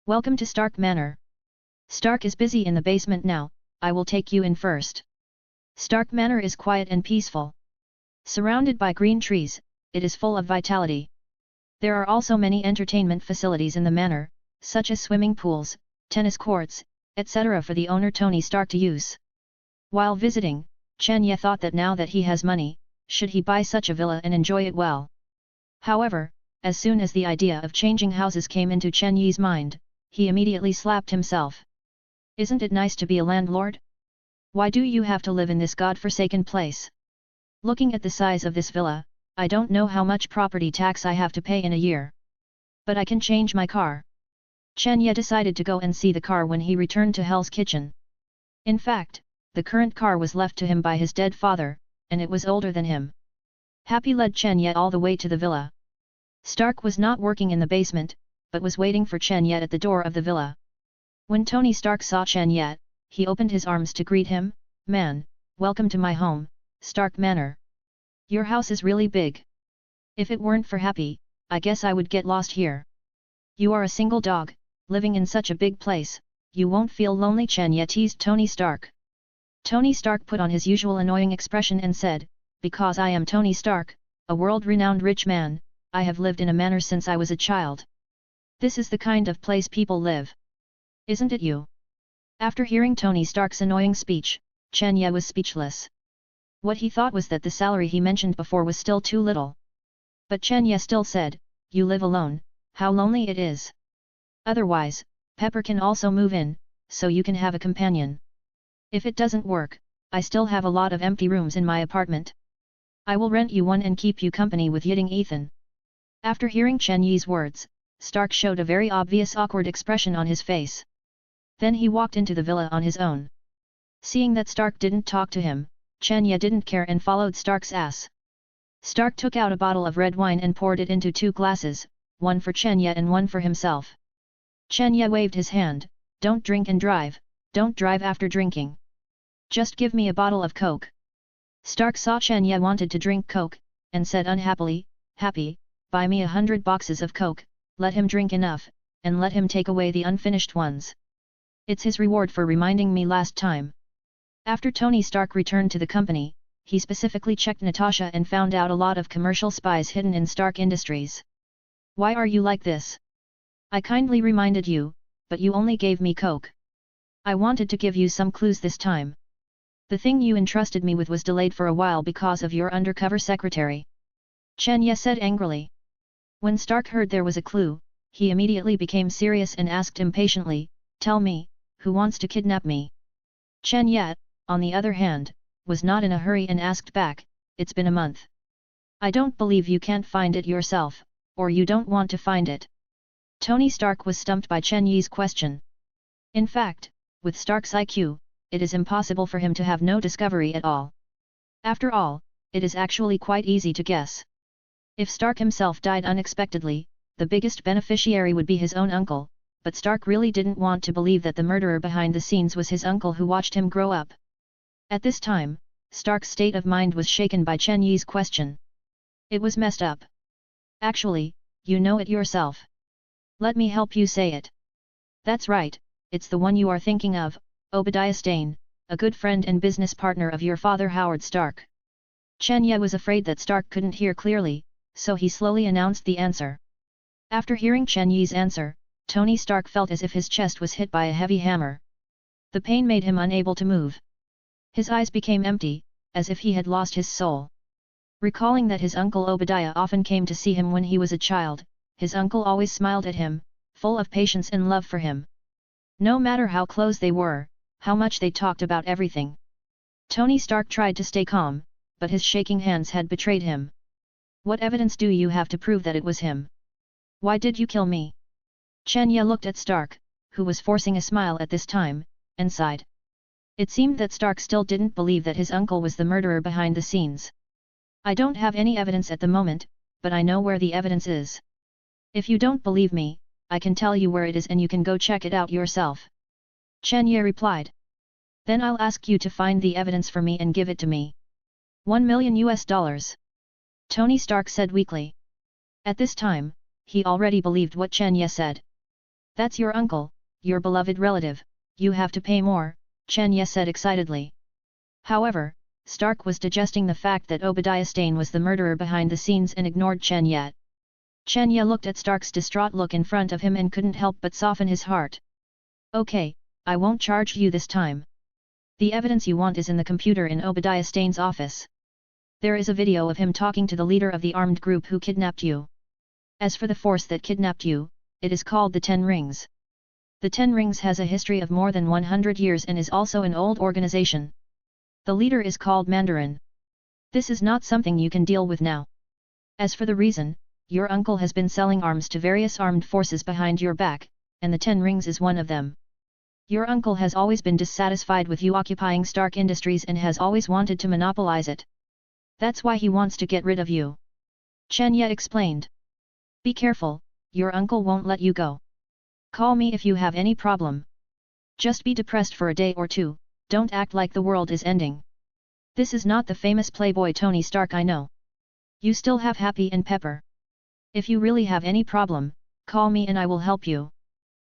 Welcome to Stark Manor. Stark is busy in the basement now, I will take you in first. Stark Manor is quiet and peaceful. Surrounded by green trees, it is full of vitality. There are also many entertainment facilities in the manor, such as swimming pools, tennis courts, etc. for the owner Tony Stark to use. While visiting, Chen Ye thought that now that he has money, should he buy such a villa and enjoy it well. However, as soon as the idea of changing houses came into Chen Ye's mind, he immediately slapped himself. Isn't it nice to be a landlord? Why do you have to live in this god-forsaken place? Looking at the size of this villa, I don't know how much property tax I have to pay in a year. But I can change my car. Chen Ye decided to go and see the car when he returned to Hell's Kitchen. In fact, the current car was left to him by his dead father, and it was older than him. Happy led Chen Ye all the way to the villa. Stark was not working in the basement, but was waiting for Chen Ye at the door of the villa. When Tony Stark saw Chen Ye, he opened his arms to greet him. Man, welcome to my home, Stark Manor. Your house is really big. If it weren't for Happy, I guess I would get lost here. You are a single dog, living in such a big place, you won't feel lonely. Chen Ye teased Tony Stark. Tony Stark put on his usual annoying expression and said, because I am Tony Stark, a world-renowned rich man, I have lived in a manor since I was a child. This is the kind of place people live. Isn't it you? After hearing Tony Stark's annoying speech, Chen Ye was speechless. What he thought was that the salary he mentioned before was still too little. But Chen Ye still said, you live alone, how lonely it is. Otherwise, Pepper can also move in, so you can have a companion. If it doesn't work, I still have a lot of empty rooms in my apartment. I will rent you one and keep you company with Yiding Ethan. After hearing Chen Ye's words, Stark showed a very obvious awkward expression on his face. Then he walked into the villa on his own. Seeing that Stark didn't talk to him, Chen Ye didn't care and followed Stark's ass. Stark took out a bottle of red wine and poured it into 2 glasses, one for Chen Ye and one for himself. Chen Ye waved his hand, don't drink and drive, don't drive after drinking. Just give me a bottle of Coke. Stark saw Chen Ye wanted to drink Coke, and said unhappily, Happy, buy me 100 boxes of Coke, let him drink enough, and let him take away the unfinished ones. It's his reward for reminding me last time. After Tony Stark returned to the company, he specifically checked Natasha and found out a lot of commercial spies hidden in Stark Industries. Why are you like this? I kindly reminded you, but you only gave me Coke. I wanted to give you some clues this time. The thing you entrusted me with was delayed for a while because of your undercover secretary. Chen Ye said angrily. When Stark heard there was a clue, he immediately became serious and asked impatiently, Tell me, who wants to kidnap me? Chen Ye, on the other hand, was not in a hurry and asked back, It's been a month. I don't believe you can't find it yourself, or you don't want to find it. Tony Stark was stumped by Chen Yi's question. In fact, with Stark's IQ, it is impossible for him to have no discovery at all. After all, it is actually quite easy to guess. If Stark himself died unexpectedly, the biggest beneficiary would be his own uncle, but Stark really didn't want to believe that the murderer behind the scenes was his uncle who watched him grow up. At this time, Stark's state of mind was shaken by Chen Yi's question. It was messed up. Actually, you know it yourself. Let me help you say it. That's right, it's the one you are thinking of, Obadiah Stane, a good friend and business partner of your father Howard Stark. Chen Ye was afraid that Stark couldn't hear clearly, so he slowly announced the answer. After hearing Chen Yi's answer, Tony Stark felt as if his chest was hit by a heavy hammer. The pain made him unable to move. His eyes became empty, as if he had lost his soul. Recalling that his uncle Obadiah often came to see him when he was a child, his uncle always smiled at him, full of patience and love for him. No matter how close they were, how much they talked about everything. Tony Stark tried to stay calm, but his shaking hands had betrayed him. What evidence do you have to prove that it was him? Why did you kill me? Chen Ye looked at Stark, who was forcing a smile at this time, and sighed. It seemed that Stark still didn't believe that his uncle was the murderer behind the scenes. I don't have any evidence at the moment, but I know where the evidence is. If you don't believe me, I can tell you where it is and you can go check it out yourself. Chen Ye replied. Then I'll ask you to find the evidence for me and give it to me. $1 million. Tony Stark said weakly. At this time, he already believed what Chen Ye said. That's your uncle, your beloved relative, you have to pay more, Chen Ye said excitedly. However, Stark was digesting the fact that Obadiah Stane was the murderer behind the scenes and ignored Chen Ye. Chen Ye looked at Stark's distraught look in front of him and couldn't help but soften his heart. Okay, I won't charge you this time. The evidence you want is in the computer in Obadiah Stane's office. There is a video of him talking to the leader of the armed group who kidnapped you. As for the force that kidnapped you, it is called the Ten Rings. The Ten Rings has a history of more than 100 years and is also an old organization. The leader is called Mandarin. This is not something you can deal with now. As for the reason, your uncle has been selling arms to various armed forces behind your back, and the Ten Rings is one of them. Your uncle has always been dissatisfied with you occupying Stark Industries and has always wanted to monopolize it. That's why he wants to get rid of you. Chen Ye explained. Be careful, your uncle won't let you go. Call me if you have any problem. Just be depressed for a day or two, don't act like the world is ending. This is not the famous playboy Tony Stark I know. You still have Happy and Pepper. If you really have any problem, call me and I will help you.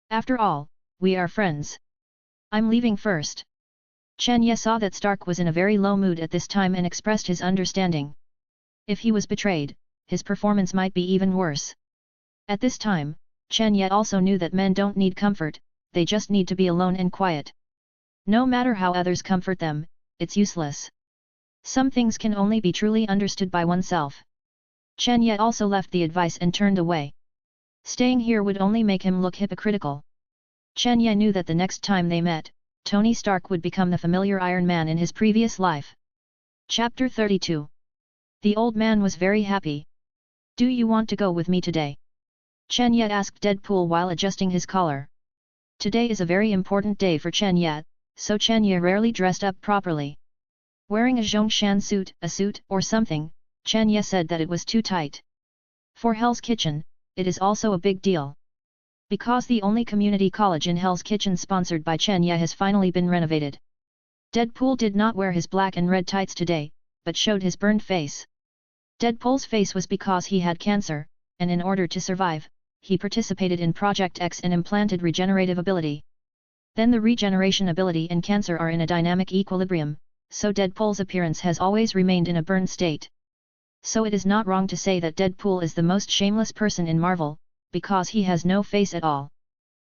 After all, we are friends. I'm leaving first. Chen Ye saw that Stark was in a very low mood at this time and expressed his understanding. If he was betrayed, his performance might be even worse. At this time, Chen Ye also knew that men don't need comfort, they just need to be alone and quiet. No matter how others comfort them, it's useless. Some things can only be truly understood by oneself. Chen Ye also left the advice and turned away. Staying here would only make him look hypocritical. Chen Ye knew that the next time they met, Tony Stark would become the familiar Iron Man in his previous life. Chapter 32. The old man was very happy. Do you want to go with me today? Chen Ye asked Deadpool while adjusting his collar. Today is a very important day for Chen Ye, so Chen Ye rarely dressed up properly. Wearing a Zhongshan suit, a suit or something, Chen Ye said that it was too tight. For Hell's Kitchen, it is also a big deal. Because the only community college in Hell's Kitchen sponsored by Chen Ye has finally been renovated. Deadpool did not wear his black and red tights today, but showed his burned face. Deadpool's face was because he had cancer, and in order to survive, he participated in Project X and implanted regenerative ability. Then the regeneration ability and cancer are in a dynamic equilibrium, so Deadpool's appearance has always remained in a burned state. So it is not wrong to say that Deadpool is the most shameless person in Marvel, because he has no face at all.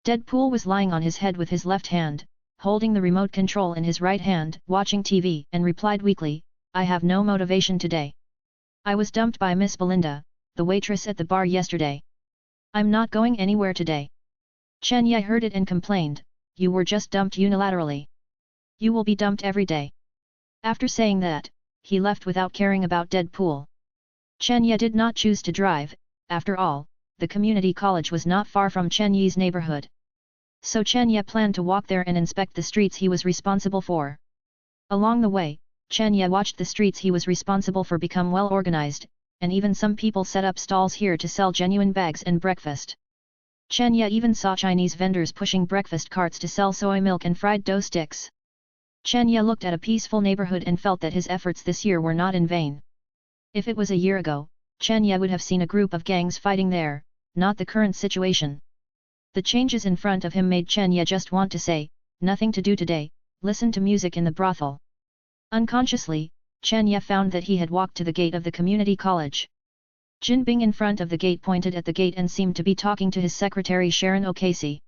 Deadpool was lying on his head with his left hand, holding the remote control in his right hand, watching TV, and replied weakly, "I have no motivation today. I was dumped by Miss Belinda, the waitress at the bar yesterday. I'm not going anywhere today." Chen Ye heard it and complained, "You were just dumped unilaterally. You will be dumped every day." After saying that, he left without caring about Deadpool. Chen Ye did not choose to drive, after all, the community college was not far from Chen Ye's neighborhood. So Chen Ye planned to walk there and inspect the streets he was responsible for. Along the way, Chen Ye watched the streets he was responsible for become well organized, and even some people set up stalls here to sell genuine bags and breakfast. Chen Ye even saw Chinese vendors pushing breakfast carts to sell soy milk and fried dough sticks. Chen Ye looked at a peaceful neighborhood and felt that his efforts this year were not in vain. If it was a year ago, Chen Ye would have seen a group of gangs fighting there, not the current situation. The changes in front of him made Chen Ye just want to say, "Nothing to do today, listen to music in the brothel." Unconsciously, Chen Ye found that he had walked to the gate of the community college. Jin Bing in front of the gate pointed at the gate and seemed to be talking to his secretary Sharon O'Casey.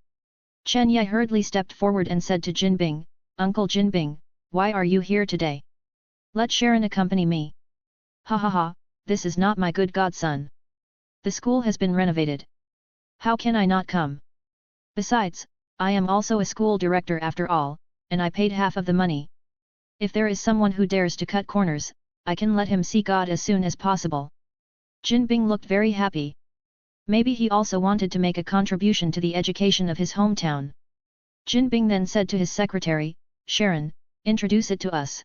Chen Ye hurriedly stepped forward and said to Jin Bing, "Uncle Jin Bing, why are you here today? Let Sharon accompany me." "Ha ha ha, this is not my good godson. The school has been renovated. How can I not come? Besides, I am also a school director after all, and I paid half of the money. If there is someone who dares to cut corners, I can let him see God as soon as possible." Jin Bing looked very happy. Maybe he also wanted to make a contribution to the education of his hometown. Jin Bing then said to his secretary, "Sharon, introduce it to us."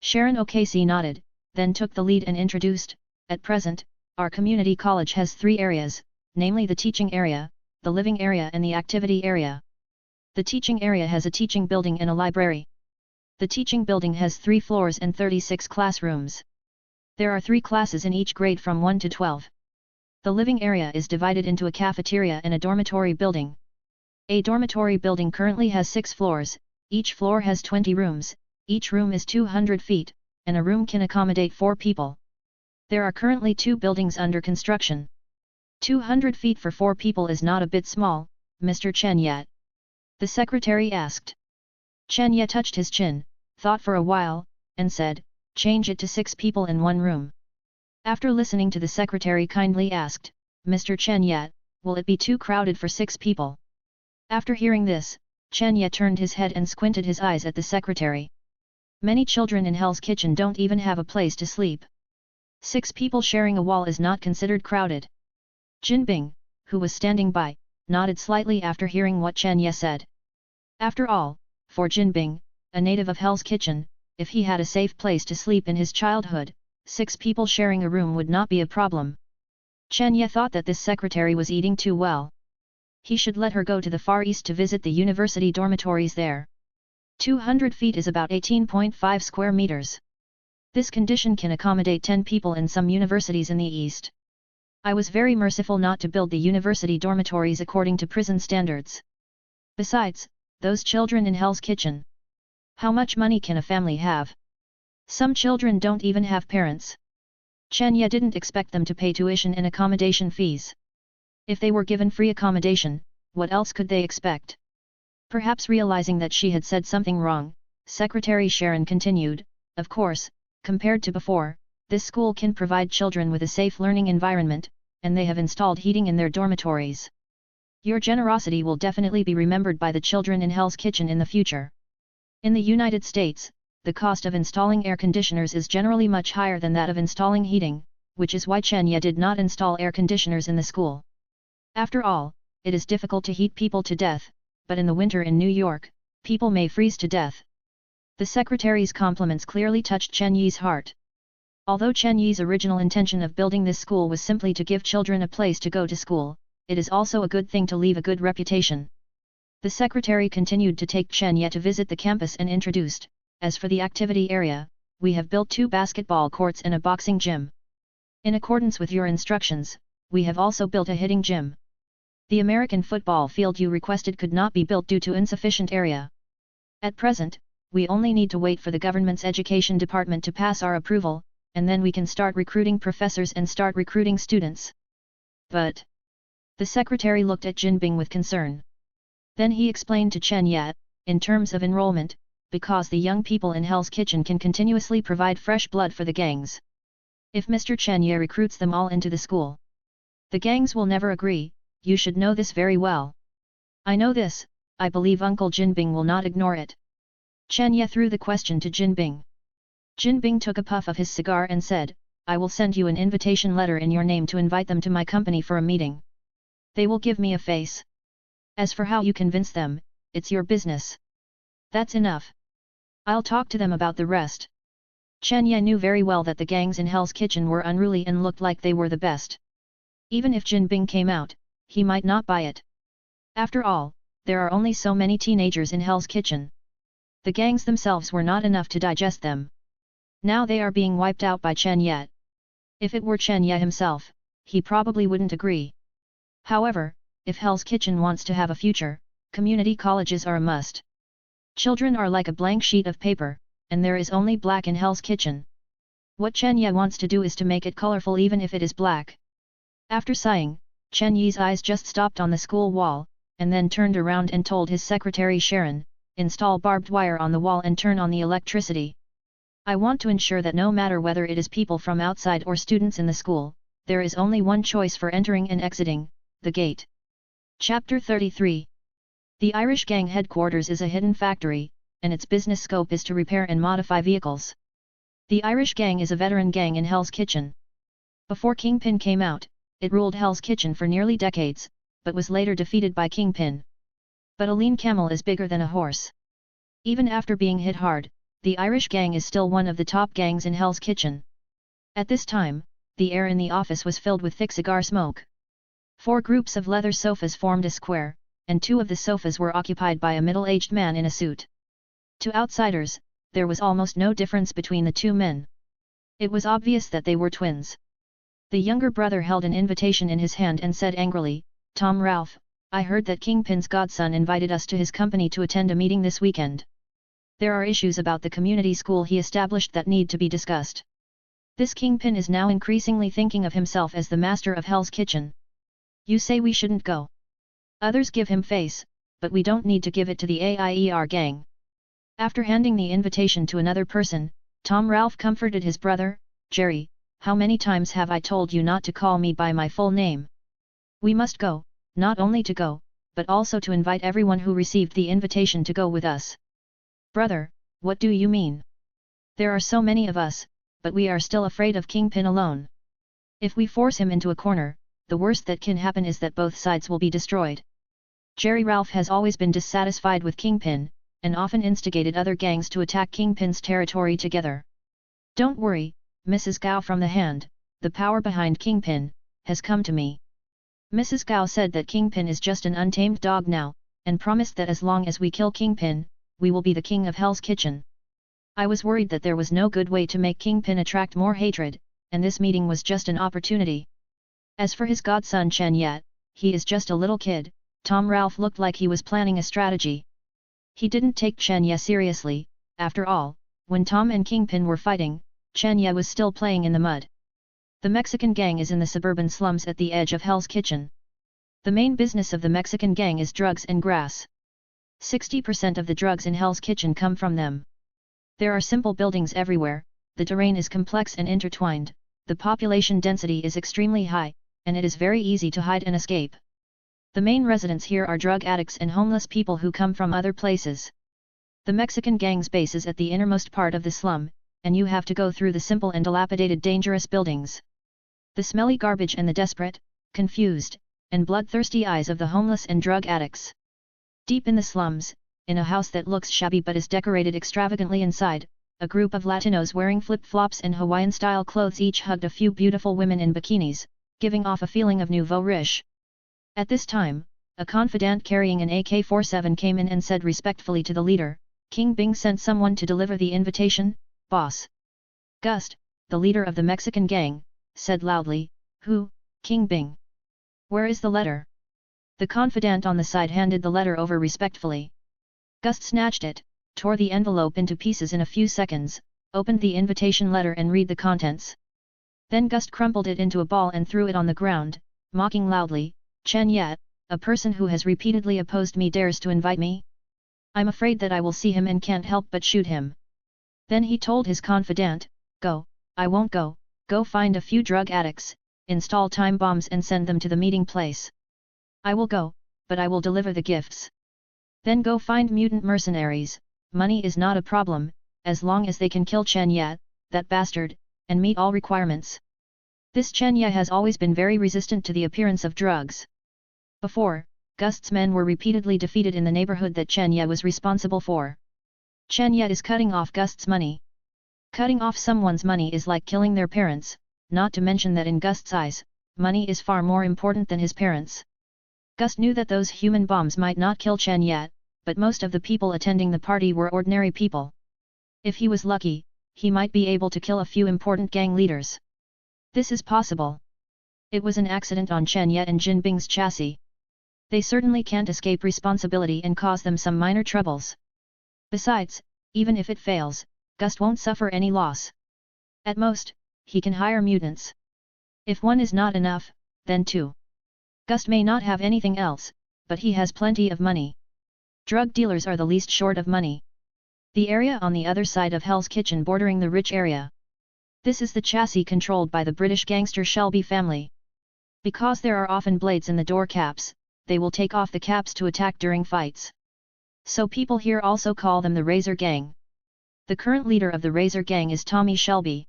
Sharon O'Casey nodded, then took the lead and introduced, "At present, our community college has 3 areas, namely the teaching area, the living area and the activity area. The teaching area has a teaching building and a library. The teaching building has 3 floors and 36 classrooms. There are 3 classes in each grade from 1 to 12. The living area is divided into a cafeteria and a dormitory building. A dormitory building currently has 6 floors, each floor has 20 rooms, each room is 200 feet, and a room can accommodate 4 people. There are currently 2 buildings under construction. 200 feet for 4 people is not a bit small, Mr. Chen Ye?" the secretary asked. Chen Ye touched his chin, thought for a while, and said, "Change it to 6 people in 1 room." After listening to the secretary kindly asked, "Mr. Chen Ye, will it be too crowded for 6 people?" After hearing this, Chen Ye turned his head and squinted his eyes at the secretary. Many children in Hell's Kitchen don't even have a place to sleep. 6 people sharing a wall is not considered crowded. Jin Bing, who was standing by, nodded slightly after hearing what Chen Ye said. After all, for Jin Bing, a native of Hell's Kitchen, if he had a safe place to sleep in his childhood, 6 people sharing a room would not be a problem. Chen Ye thought that this secretary was eating too well. He should let her go to the Far East to visit the university dormitories there. 200 feet is about 18.5 square meters. This condition can accommodate 10 people in some universities in the East. I was very merciful not to build the university dormitories according to prison standards. Besides, those children in Hell's Kitchen. How much money can a family have? Some children don't even have parents. Chen Ye didn't expect them to pay tuition and accommodation fees. If they were given free accommodation, what else could they expect? Perhaps realizing that she had said something wrong, Secretary Sharon continued, "Of course, compared to before, this school can provide children with a safe learning environment, and they have installed heating in their dormitories. Your generosity will definitely be remembered by the children in Hell's Kitchen in the future." In the United States, the cost of installing air conditioners is generally much higher than that of installing heating, which is why Chen Ye did not install air conditioners in the school. After all, it is difficult to heat people to death, but in the winter in New York, people may freeze to death. The secretary's compliments clearly touched Chen Ye's heart. Although Chen Ye's original intention of building this school was simply to give children a place to go to school, it is also a good thing to leave a good reputation. The secretary continued to take Chen Ye to visit the campus and introduced, As for the activity area, we have built 2 basketball courts and a boxing gym. In accordance with your instructions, we have also built a hitting gym. The American football field you requested could not be built due to insufficient area. At present, we only need to wait for the government's education department to pass our approval, and then we can start recruiting professors and start recruiting students. But... The secretary looked at Jinbing with concern. Then he explained to Chen Yat, in terms of enrollment, because the young people in Hell's Kitchen can continuously provide fresh blood for the gangs. If Mr. Chen Ye recruits them all into the school, the gangs will never agree. You should know this very well. I know this, I believe Uncle Jinbing will not ignore it. Chen Ye threw the question to Jinbing. Jinbing took a puff of his cigar and said, I will send you an invitation letter in your name to invite them to my company for a meeting. They will give me a face. As for how you convince them, it's your business. That's enough. I'll talk to them about the rest. Chen Ye knew very well that the gangs in Hell's Kitchen were unruly and looked like they were the best. Even if Jinbing came out, he might not buy it. After all, there are only so many teenagers in Hell's Kitchen. The gangs themselves were not enough to digest them. Now they are being wiped out by Chen Ye. If it were Chen Ye himself, he probably wouldn't agree. However, if Hell's Kitchen wants to have a future, community colleges are a must. Children are like a blank sheet of paper, and there is only black in Hell's Kitchen. What Chen Ye wants to do is to make it colorful even if it is black. After sighing, Chen Yi's eyes just stopped on the school wall, and then turned around and told his secretary Sharon, install barbed wire on the wall and turn on the electricity. I want to ensure that no matter whether it is people from outside or students in the school, there is only one choice for entering and exiting, the gate. Chapter 33. The Irish Gang headquarters is a hidden factory, and its business scope is to repair and modify vehicles. The Irish Gang is a veteran gang in Hell's Kitchen. Before Kingpin came out, it ruled Hell's Kitchen for nearly decades, but was later defeated by Kingpin. But a lean camel is bigger than a horse. Even after being hit hard, the Irish Gang is still one of the top gangs in Hell's Kitchen. At this time, the air in the office was filled with thick cigar smoke. 4 groups of leather sofas formed a square, and 2 of the sofas were occupied by a middle-aged man in a suit. To outsiders, there was almost no difference between the 2 men. It was obvious that they were twins. The younger brother held an invitation in his hand and said angrily, Tom Ralph, I heard that Kingpin's godson invited us to his company to attend a meeting this weekend. There are issues about the community school he established that need to be discussed. This Kingpin is now increasingly thinking of himself as the master of Hell's Kitchen. You say we shouldn't go. Others give him face, but we don't need to give it to the AIER gang. After handing the invitation to another person, Tom Ralph comforted his brother, Jerry, how many times have I told you not to call me by my full name? We must go, not only to go, but also to invite everyone who received the invitation to go with us. Brother, what do you mean? There are so many of us, but we are still afraid of Kingpin alone. If we force him into a corner, the worst that can happen is that both sides will be destroyed. Jerry Ralph has always been dissatisfied with Kingpin, and often instigated other gangs to attack Kingpin's territory together. Don't worry, Mrs. Gao from the Hand, the power behind Kingpin, has come to me. Mrs. Gao said that Kingpin is just an untamed dog now, and promised that as long as we kill Kingpin, we will be the king of Hell's Kitchen. I was worried that there was no good way to make Kingpin attract more hatred, and this meeting was just an opportunity. As for his godson Chen Yat, he is just a little kid. Tom Ralph looked like he was planning a strategy. He didn't take Chen Ye seriously. After all, when Tom and Kingpin were fighting, Chen Ye was still playing in the mud. The Mexican gang is in the suburban slums at the edge of Hell's Kitchen. The main business of the Mexican gang is drugs and grass. 60% of the drugs in Hell's Kitchen come from them. There are simple buildings everywhere, the terrain is complex and intertwined, the population density is extremely high, and it is very easy to hide and escape. The main residents here are drug addicts and homeless people who come from other places. The Mexican gang's base is at the innermost part of the slum, and you have to go through the simple and dilapidated dangerous buildings. The smelly garbage and the desperate, confused, and bloodthirsty eyes of the homeless and drug addicts. Deep in the slums, in a house that looks shabby but is decorated extravagantly inside, a group of Latinos wearing flip-flops and Hawaiian-style clothes each hugged a few beautiful women in bikinis, giving off a feeling of nouveau riche. At this time, a confidant carrying an AK-47 came in and said respectfully to the leader, King Bing sent someone to deliver the invitation, boss. Gust, the leader of the Mexican gang, said loudly, Who, King Bing? Where is the letter? The confidant on the side handed the letter over respectfully. Gust snatched it, tore the envelope into pieces in a few seconds, opened the invitation letter and read the contents. Then Gust crumpled it into a ball and threw it on the ground, mocking loudly, Chen Yat, a person who has repeatedly opposed me dares to invite me? I'm afraid that I will see him and can't help but shoot him. Then he told his confidant, Go, I won't go, go find a few drug addicts, install time bombs and send them to the meeting place. I will go, but I will deliver the gifts. Then go find mutant mercenaries, money is not a problem, as long as they can kill Chen Yat, that bastard, and meet all requirements. This Chen Yat has always been very resistant to the appearance of drugs. Before, Gust's men were repeatedly defeated in the neighborhood that Chen Yat was responsible for. Chen Yat is cutting off Gust's money. Cutting off someone's money is like killing their parents, not to mention that in Gust's eyes, money is far more important than his parents. Gust knew that those human bombs might not kill Chen Yat, but most of the people attending the party were ordinary people. If he was lucky, he might be able to kill a few important gang leaders. This is possible. It was an accident on Chen Yat and Jin Bing's chassis. They certainly can't escape responsibility and cause them some minor troubles. Besides, even if it fails, Gust won't suffer any loss. At most, he can hire mutants. If one is not enough, then two. Gust may not have anything else, but he has plenty of money. Drug dealers are the least short of money. The area on the other side of Hell's Kitchen bordering the rich area. This is the chassis controlled by the British gangster Shelby family. Because there are often blades in the door caps, they will take off the caps to attack during fights. So people here also call them the Razor Gang. The current leader of the Razor Gang is Tommy Shelby.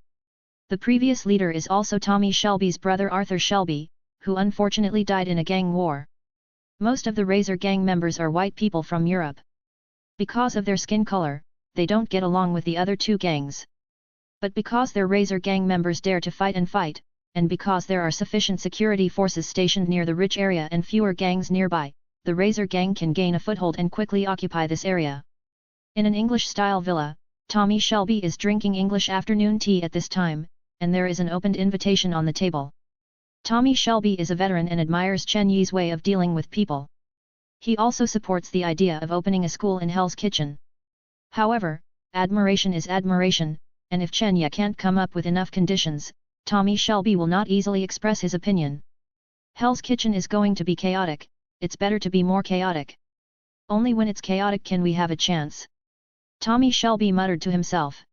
The previous leader is also Tommy Shelby's brother Arthur Shelby, who unfortunately died in a gang war. Most of the Razor Gang members are white people from Europe. Because of their skin color, they don't get along with the other two gangs. But because their Razor Gang members dare to fight, and because there are sufficient security forces stationed near the rich area and fewer gangs nearby, the Razor Gang can gain a foothold and quickly occupy this area. In an English-style villa, Tommy Shelby is drinking English afternoon tea at this time, and there is an opened invitation on the table. Tommy Shelby is a veteran and admires Chen Yi's way of dealing with people. He also supports the idea of opening a school in Hell's Kitchen. However, admiration is admiration, and if Chen Yi can't come up with enough conditions, Tommy Shelby will not easily express his opinion. Hell's Kitchen is going to be chaotic, it's better to be more chaotic. Only when it's chaotic can we have a chance. Tommy Shelby muttered to himself.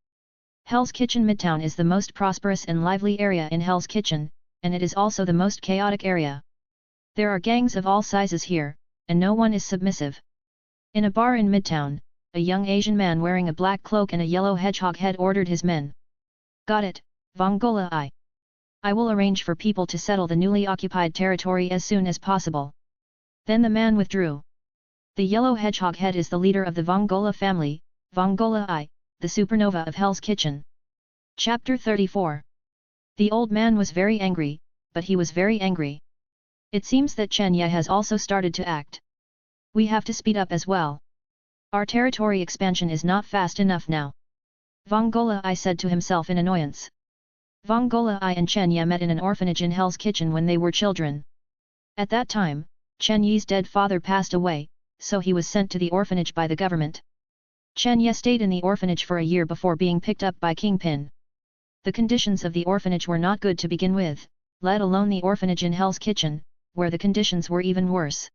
Hell's Kitchen Midtown is the most prosperous and lively area in Hell's Kitchen, and it is also the most chaotic area. There are gangs of all sizes here, and no one is submissive. In a bar in Midtown, a young Asian man wearing a black cloak and a yellow hedgehog head ordered his men. Got it, Vongola I will arrange for people to settle the newly occupied territory as soon as possible. Then the man withdrew. The yellow hedgehog head is the leader of the Vongola family, Vongola the supernova of Hell's Kitchen. Chapter 34. The old man was very angry, but he was very angry. It seems that Chen Yi has also started to act. We have to speed up as well. Our territory expansion is not fast enough now. Vongola said to himself in annoyance. Vongola and Chen Yi met in an orphanage in Hell's Kitchen when they were children. At that time, Chen Yi's dead father passed away, so he was sent to the orphanage by the government. Chen Yi stayed in the orphanage for a year before being picked up by Kingpin. The conditions of the orphanage were not good to begin with, let alone the orphanage in Hell's Kitchen, where the conditions were even worse.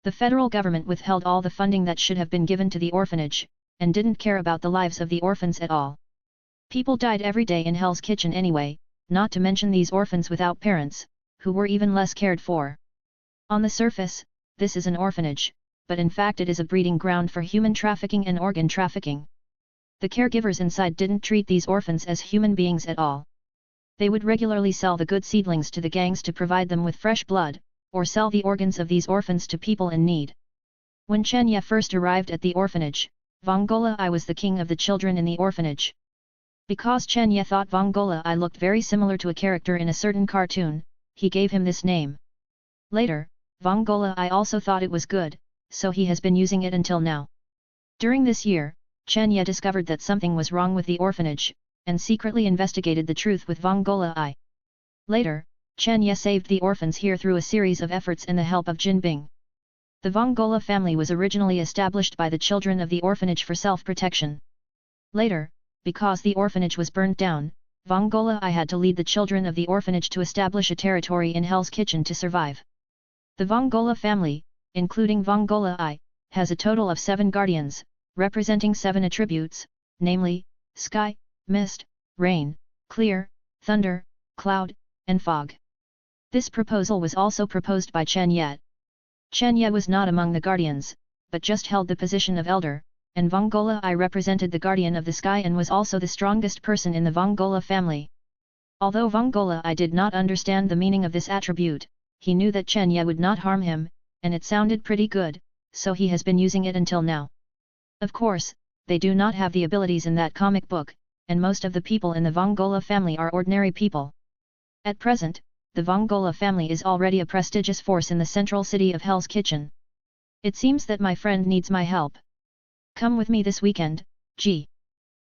The federal government withheld all the funding that should have been given to the orphanage, and didn't care about the lives of the orphans at all. People died every day in Hell's Kitchen anyway, not to mention these orphans without parents, who were even less cared for. On the surface, this is an orphanage, but in fact it is a breeding ground for human trafficking and organ trafficking. The caregivers inside didn't treat these orphans as human beings at all. They would regularly sell the good seedlings to the gangs to provide them with fresh blood, or sell the organs of these orphans to people in need. When Chen Yi first arrived at the orphanage, Vongola was the king of the children in the orphanage. Because Chen Yi thought Vongola looked very similar to a character in a certain cartoon, he gave him this name. Later, Vongola also thought it was good, so he has been using it until now. During this year, Chen Ye discovered that something was wrong with the orphanage, and secretly investigated the truth with Vong Gola I. Later, Chen Ye saved the orphans here through a series of efforts and the help of Jin Bing. The Vong Gola family was originally established by the children of the orphanage for self-protection. Later, because the orphanage was burned down, Vong Gola I had to lead the children of the orphanage to establish a territory in Hell's Kitchen to survive. The Vong Gola family, including Vong Gola I, has a total of 7 guardians, representing 7 attributes, namely, sky, mist, rain, clear, thunder, cloud, and fog. This proposal was also proposed by Chen Ye. Chen Ye was not among the guardians, but just held the position of elder, and Vong Gola I represented the guardian of the sky and was also the strongest person in the Vong Gola family. Although Vong Gola I did not understand the meaning of this attribute, he knew that Chen Ye would not harm him, and it sounded pretty good, so he has been using it until now. Of course, they do not have the abilities in that comic book, and most of the people in the Vong Gola family are ordinary people. At present, the Vong Gola family is already a prestigious force in the central city of Hell's Kitchen. It seems that my friend needs my help. Come with me this weekend, G.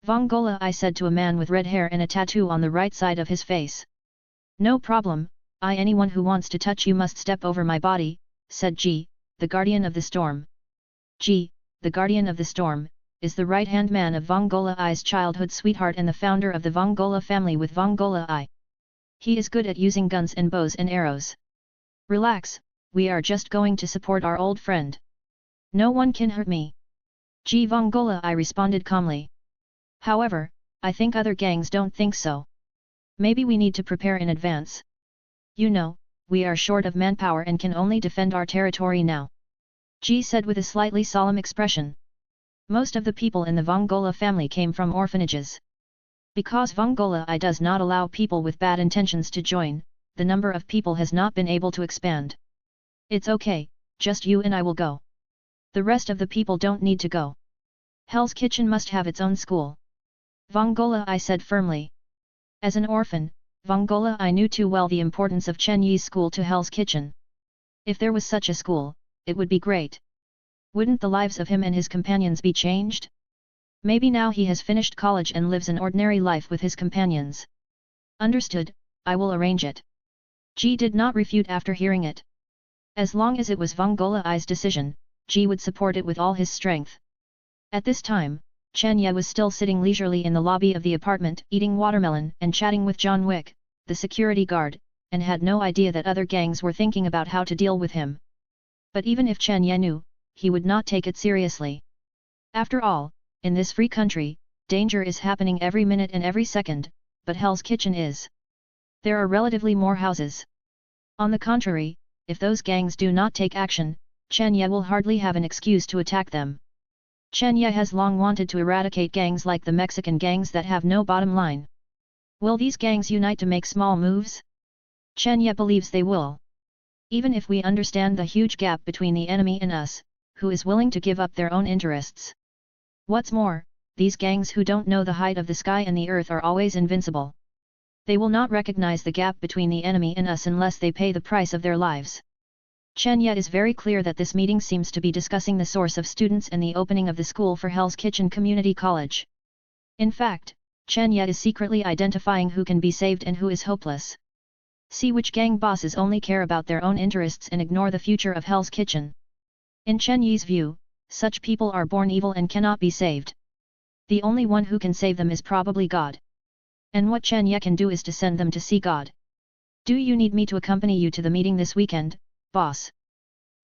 Vong Gola I said to a man with red hair and a tattoo on the right side of his face. No problem, anyone who wants to touch you must step over my body, said G, the guardian of the storm. G, the guardian of the storm, is the right-hand man of Vong Gola I's childhood sweetheart and the founder of the Vong Gola family with Vong Gola I. He is good at using guns and bows and arrows. Relax, we are just going to support our old friend. No one can hurt me. G. Vong Gola I responded calmly. However, I think other gangs don't think so. Maybe we need to prepare in advance. You know, we are short of manpower and can only defend our territory now. G said with a slightly solemn expression. Most of the people in the Vong Gola family came from orphanages. Because Vong Gola I does not allow people with bad intentions to join, the number of people has not been able to expand. It's okay, just you and I will go. The rest of the people don't need to go. Hell's Kitchen must have its own school. Vong Gola I said firmly. As an orphan, Vong Gola I knew too well the importance of Chen Yi's school to Hell's Kitchen. If there was such a school, it would be great. Wouldn't the lives of him and his companions be changed? Maybe now he has finished college and lives an ordinary life with his companions. Understood, I will arrange it. Ji did not refute after hearing it. As long as it was Vong Gola I's decision, Ji would support it with all his strength. At this time, Chen Ye was still sitting leisurely in the lobby of the apartment, eating watermelon and chatting with John Wick, the security guard, and had no idea that other gangs were thinking about how to deal with him. But even if Chen Ye knew, he would not take it seriously. After all, in this free country, danger is happening every minute and every second, but Hell's Kitchen is. There are relatively more houses. On the contrary, if those gangs do not take action, Chen Ye will hardly have an excuse to attack them. Chen Ye has long wanted to eradicate gangs like the Mexican gangs that have no bottom line. Will these gangs unite to make small moves? Chen Ye believes they will. Even if we understand the huge gap between the enemy and us, who is willing to give up their own interests? What's more, these gangs who don't know the height of the sky and the earth are always invincible. They will not recognize the gap between the enemy and us unless they pay the price of their lives. Chen Ye is very clear that this meeting seems to be discussing the source of students and the opening of the school for Hell's Kitchen Community College. In fact, Chen Ye is secretly identifying who can be saved and who is hopeless. See which gang bosses only care about their own interests and ignore the future of Hell's Kitchen. In Chen Ye's view, such people are born evil and cannot be saved. The only one who can save them is probably God. And what Chen Ye can do is to send them to see God. Do you need me to accompany you to the meeting this weekend, boss?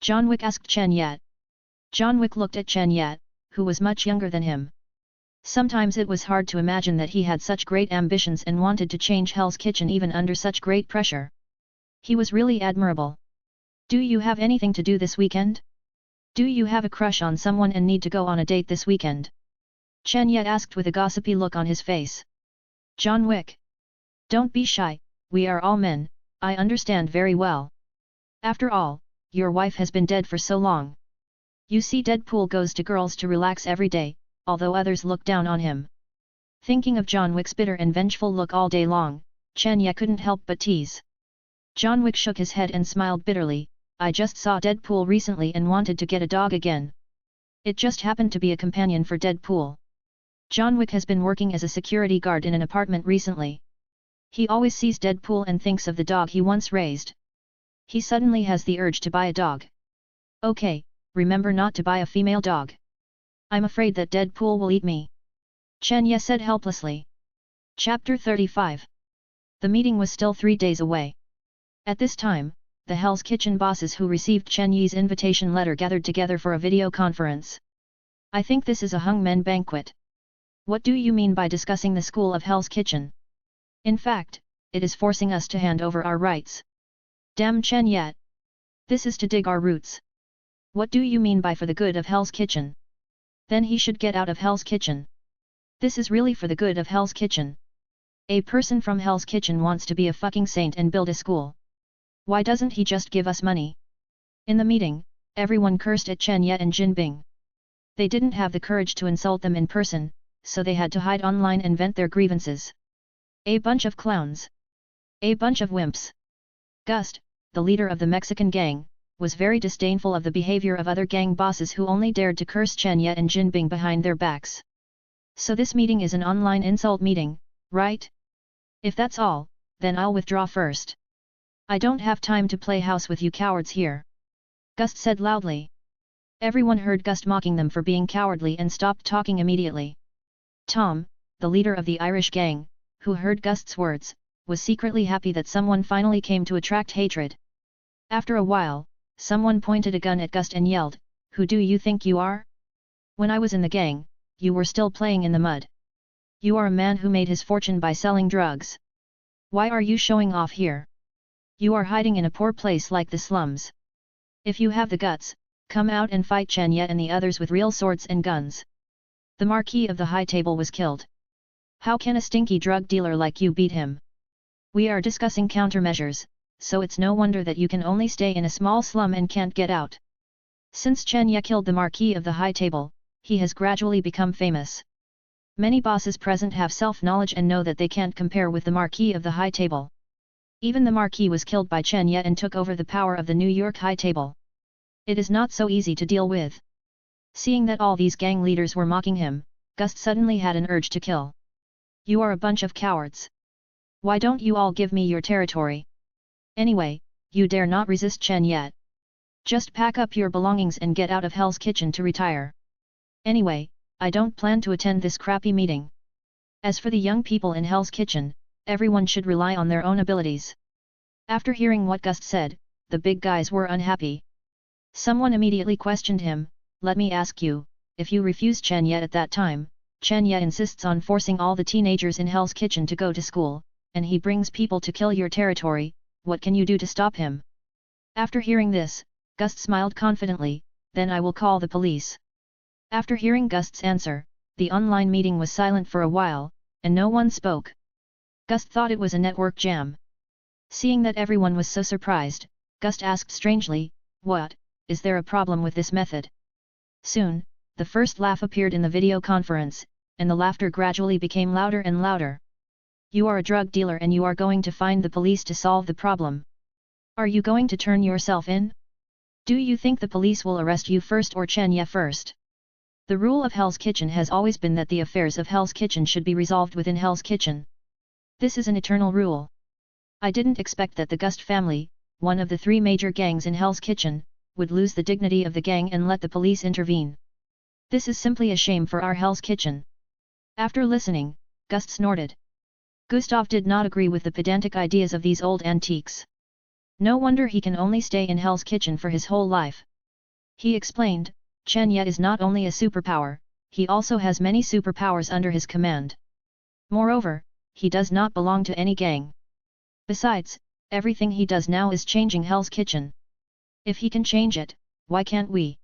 John Wick asked Chen Ye. John Wick looked at Chen Ye, who was much younger than him. Sometimes it was hard to imagine that he had such great ambitions and wanted to change Hell's Kitchen even under such great pressure. He was really admirable. Do you have anything to do this weekend? Do you have a crush on someone and need to go on a date this weekend? Chen Ye asked with a gossipy look on his face. John Wick. Don't be shy, we are all men, I understand very well. After all, your wife has been dead for so long. You see, Deadpool goes to girls to relax every day, although others look down on him. Thinking of John Wick's bitter and vengeful look all day long, Chen Ye couldn't help but tease. John Wick shook his head and smiled bitterly. I just saw Deadpool recently and wanted to get a dog again. It just happened to be a companion for Deadpool. John Wick has been working as a security guard in an apartment recently. He always sees Deadpool and thinks of the dog he once raised. He suddenly has the urge to buy a dog. Okay, remember not to buy a female dog. I'm afraid that Deadpool will eat me. Chen Ye said helplessly. Chapter 35. The meeting was still 3 days away. At this time, the Hell's Kitchen bosses who received Chen Yi's invitation letter gathered together for a video conference. I think this is a hung-men banquet. What do you mean by discussing the school of Hell's Kitchen? In fact, it is forcing us to hand over our rights. Damn Chen Ye! This is to dig our roots. What do you mean by for the good of Hell's Kitchen? Then he should get out of Hell's Kitchen. This is really for the good of Hell's Kitchen. A person from Hell's Kitchen wants to be a fucking saint and build a school. Why doesn't he just give us money? In the meeting, everyone cursed at Chen Ye and Jin Bing. They didn't have the courage to insult them in person, so they had to hide online and vent their grievances. A bunch of clowns. A bunch of wimps. Gust, the leader of the Mexican gang, was very disdainful of the behavior of other gang bosses who only dared to curse Chen Ye and Jin Bing behind their backs. So this meeting is an online insult meeting, right? If that's all, then I'll withdraw first. I don't have time to play house with you cowards here. Gust said loudly. Everyone heard Gust mocking them for being cowardly and stopped talking immediately. Tom, the leader of the Irish gang, who heard Gust's words, was secretly happy that someone finally came to attract hatred. After a while, someone pointed a gun at Gust and yelled, "Who do you think you are? When I was in the gang, you were still playing in the mud. You are a man who made his fortune by selling drugs. Why are you showing off here? You are hiding in a poor place like the slums. If you have the guts, come out and fight Chen Ye and the others with real swords and guns." The Marquis of the High Table was killed. How can a stinky drug dealer like you beat him? We are discussing countermeasures, so it's no wonder that you can only stay in a small slum and can't get out. Since Chen Ye killed the Marquis of the High Table, he has gradually become famous. Many bosses present have self-knowledge and know that they can't compare with the Marquis of the High Table. Even the Marquis was killed by Chen Ye and took over the power of the New York High Table. It is not so easy to deal with. Seeing that all these gang leaders were mocking him, Gust suddenly had an urge to kill. You are a bunch of cowards. Why don't you all give me your territory? Anyway, you dare not resist Chen Ye. Just pack up your belongings and get out of Hell's Kitchen to retire. Anyway, I don't plan to attend this crappy meeting. As for the young people in Hell's Kitchen, everyone should rely on their own abilities. After hearing what Gust said, the big guys were unhappy. Someone immediately questioned him, "Let me ask you, if you refuse Chen Ye at that time, Chen Ye insists on forcing all the teenagers in Hell's Kitchen to go to school, and he brings people to kill your territory, what can you do to stop him?" After hearing this, Gust smiled confidently, "Then I will call the police." After hearing Gust's answer, the online meeting was silent for a while, and no one spoke. Gust thought it was a network jam. Seeing that everyone was so surprised, Gust asked strangely, "What, is there a problem with this method?" Soon, the first laugh appeared in the video conference, and the laughter gradually became louder and louder. "You are a drug dealer and you are going to find the police to solve the problem. Are you going to turn yourself in? Do you think the police will arrest you first or Chen Ye first?" The rule of Hell's Kitchen has always been that the affairs of Hell's Kitchen should be resolved within Hell's Kitchen. This is an eternal rule. I didn't expect that the Gust family, one of the 3 major gangs in Hell's Kitchen, would lose the dignity of the gang and let the police intervene. This is simply a shame for our Hell's Kitchen. After listening, Gust snorted. Gustav did not agree with the pedantic ideas of these old antiques. No wonder he can only stay in Hell's Kitchen for his whole life. He explained, "Chen Ye is not only a superpower, he also has many superpowers under his command. Moreover, he does not belong to any gang. Besides, everything he does now is changing Hell's Kitchen. If he can change it, why can't we?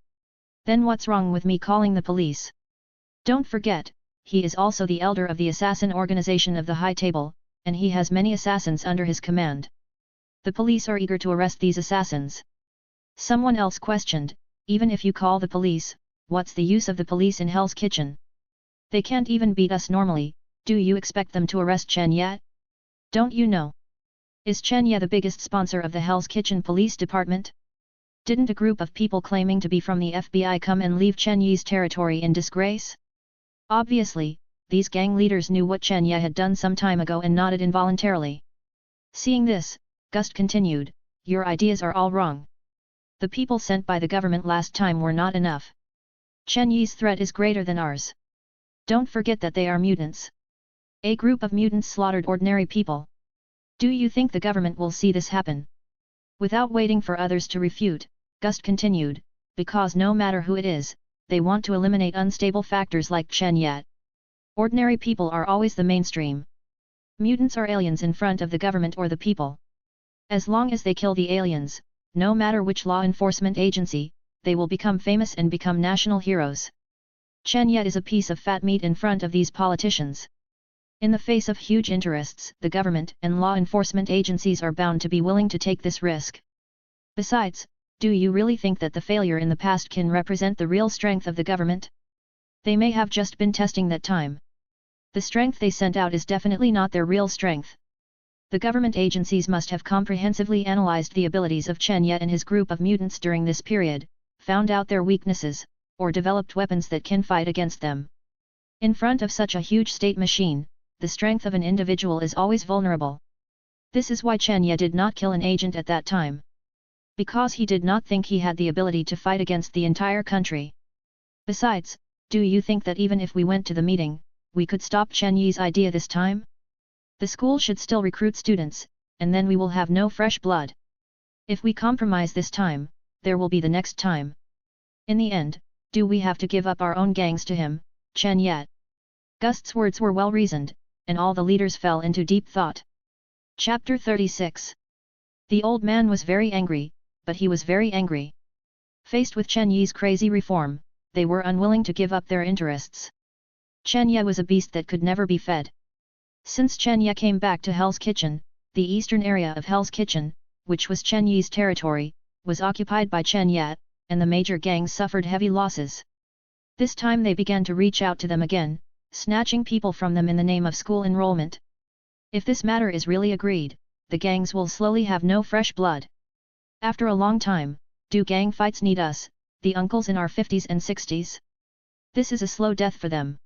Then what's wrong with me calling the police? Don't forget, he is also the elder of the assassin organization of the High Table, and he has many assassins under his command. The police are eager to arrest these assassins." Someone else questioned, "Even if you call the police, what's the use of the police in Hell's Kitchen? They can't even beat us normally, do you expect them to arrest Chen Ye? Don't you know? Is Chen Ye the biggest sponsor of the Hell's Kitchen police department? Didn't a group of people claiming to be from the FBI come and leave Chen Ye's territory in disgrace? Obviously, these gang leaders knew what Chen Ye had done some time ago and nodded involuntarily. Seeing this, Gust continued, "Your ideas are all wrong. The people sent by the government last time were not enough. Chen Yi's threat is greater than ours. Don't forget that they are mutants. A group of mutants slaughtered ordinary people. Do you think the government will see this happen?" Without waiting for others to refute, Gust continued, "Because no matter who it is, they want to eliminate unstable factors like Chen Ye. Ordinary people are always the mainstream. Mutants are aliens in front of the government or the people. As long as they kill the aliens, no matter which law enforcement agency, they will become famous and become national heroes. Chen Ye is a piece of fat meat in front of these politicians. In the face of huge interests, the government and law enforcement agencies are bound to be willing to take this risk. Besides, do you really think that the failure in the past can represent the real strength of the government? They may have just been testing that time. The strength they sent out is definitely not their real strength. The government agencies must have comprehensively analyzed the abilities of Chen Ye and his group of mutants during this period, found out their weaknesses, or developed weapons that can fight against them. In front of such a huge state machine, the strength of an individual is always vulnerable. This is why Chen Ye did not kill an agent at that time. Because he did not think he had the ability to fight against the entire country. Besides, do you think that even if we went to the meeting, we could stop Chen Yi's idea this time? The school should still recruit students, and then we will have no fresh blood. If we compromise this time, there will be the next time. In the end, do we have to give up our own gangs to him, Chen Ye?" Gust's words were well reasoned, and all the leaders fell into deep thought. Chapter 36. The old man was very angry, but he was very angry. Faced with Chen Yi's crazy reform, they were unwilling to give up their interests. Chen Ye was a beast that could never be fed. Since Chen Ye came back to Hell's Kitchen, the eastern area of Hell's Kitchen, which was Chen Yi's territory, was occupied by Chen Ye, and the major gangs suffered heavy losses. This time they began to reach out to them again, snatching people from them in the name of school enrollment. If this matter is really agreed, the gangs will slowly have no fresh blood. After a long time, do gang fights need us, the uncles in our 50s and 60s? This is a slow death for them.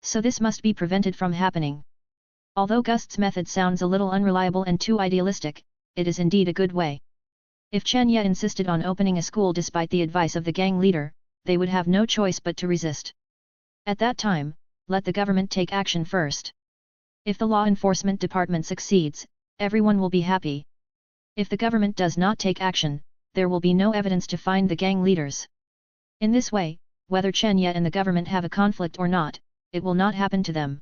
So this must be prevented from happening. Although Gust's method sounds a little unreliable and too idealistic, it is indeed a good way. If Chen Ye insisted on opening a school despite the advice of the gang leader, they would have no choice but to resist. At that time, let the government take action first. If the law enforcement department succeeds, everyone will be happy. If the government does not take action, there will be no evidence to find the gang leaders. In this way, whether Chen Ye and the government have a conflict or not, it will not happen to them.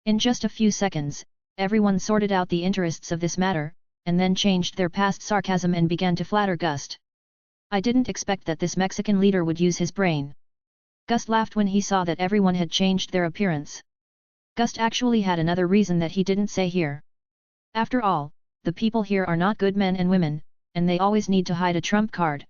In just a few seconds, everyone sorted out the interests of this matter, and then changed their past sarcasm and began to flatter Gust. "I didn't expect that this Mexican leader would use his brain." Gust laughed when he saw that everyone had changed their appearance. Gust actually had another reason that he didn't say here. After all, the people here are not good men and women, and they always need to hide a trump card.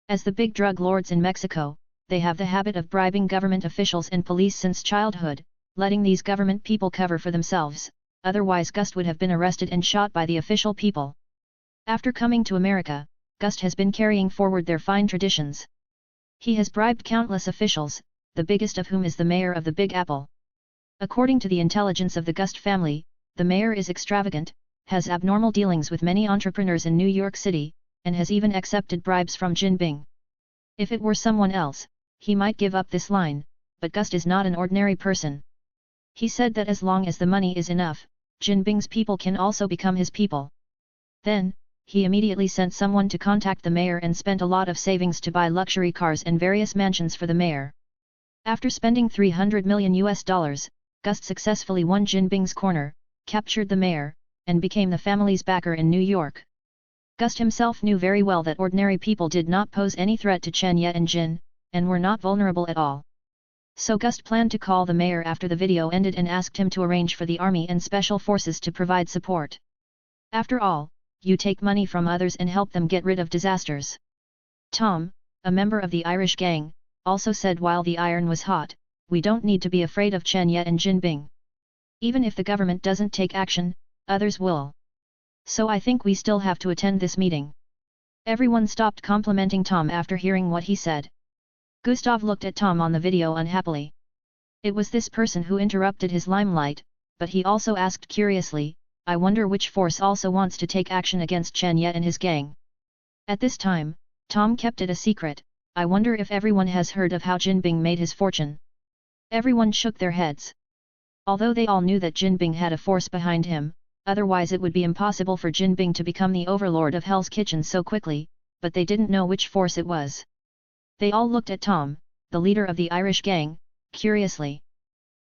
As the big drug lords in Mexico, they have the habit of bribing government officials and police since childhood, letting these government people cover for themselves, otherwise Gust would have been arrested and shot by the official people. After coming to America, Gust has been carrying forward their fine traditions. He has bribed countless officials, the biggest of whom is the mayor of the Big Apple. According to the intelligence of the Gust family, the mayor is extravagant, has abnormal dealings with many entrepreneurs in New York City, and has even accepted bribes from Jinping. If it were someone else, he might give up this line, but Gust is not an ordinary person. He said that as long as the money is enough, Jinping's people can also become his people. Then, he immediately sent someone to contact the mayor and spent a lot of savings to buy luxury cars and various mansions for the mayor. After spending $300 million, Gust successfully won Jinping's corner, captured the mayor, and became the family's backer in New York. Gust himself knew very well that ordinary people did not pose any threat to Chen Ye and Jin, and were not vulnerable at all. So Gust planned to call the mayor after the video ended and asked him to arrange for the army and special forces to provide support. After all, you take money from others and help them get rid of disasters. Tom, a member of the Irish gang, also said while the iron was hot, "We don't need to be afraid of Chen Ye and Jinping. Even if the government doesn't take action, others will. So I think we still have to attend this meeting." Everyone stopped complimenting Tom after hearing what he said. Gustav looked at Tom on the video unhappily. It was this person who interrupted his limelight, but he also asked curiously, I wonder which force also wants to take action against Chen Ye and his gang. At this time, Tom kept it a secret, I wonder if everyone has heard of how Jinbing made his fortune. Everyone shook their heads. Although they all knew that Jinbing had a force behind him, otherwise it would be impossible for Jinbing to become the overlord of Hell's Kitchen so quickly, but they didn't know which force it was. They all looked at Tom, the leader of the Irish gang, curiously.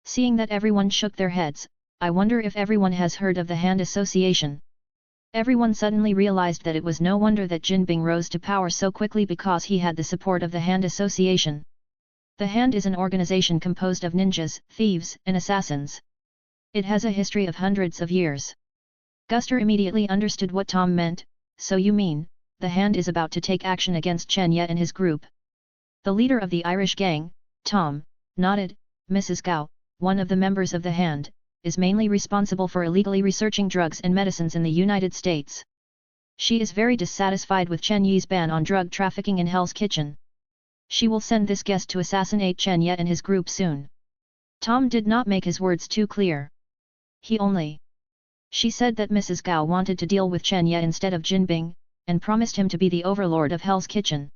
Seeing that everyone shook their heads, I wonder if everyone has heard of the Hand Association. Everyone suddenly realized that it was no wonder that Jinbing rose to power so quickly because he had the support of the Hand Association. The Hand is an organization composed of ninjas, thieves, and assassins. It has a history of hundreds of years. Guster immediately understood what Tom meant, so you mean, the Hand is about to take action against Chen Ye and his group. The leader of the Irish gang, Tom, nodded. Mrs. Gao, one of the members of the Hand, is mainly responsible for illegally researching drugs and medicines in the United States. She is very dissatisfied with Chen Yi's ban on drug trafficking in Hell's Kitchen. She will send this guest to assassinate Chen Ye and his group soon. Tom did not make his words too clear. She said that Mrs. Gao wanted to deal with Chen Ye instead of Jinbing, and promised him to be the overlord of Hell's Kitchen.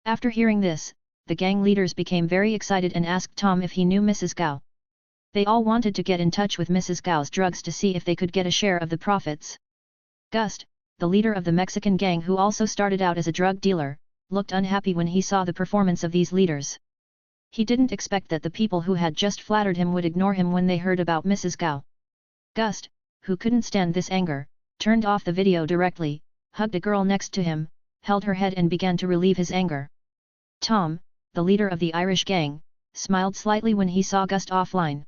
After hearing this, the gang leaders became very excited and asked Tom if he knew Mrs. Gao. They all wanted to get in touch with Mrs. Gao's drugs to see if they could get a share of the profits. Gust, the leader of the Mexican gang who also started out as a drug dealer, looked unhappy when he saw the performance of these leaders. He didn't expect that the people who had just flattered him would ignore him when they heard about Mrs. Gao. Gust, who couldn't stand this anger, turned off the video directly, hugged a girl next to him, held her head and began to relieve his anger. Tom, the leader of the Irish gang, smiled slightly when he saw Gust offline.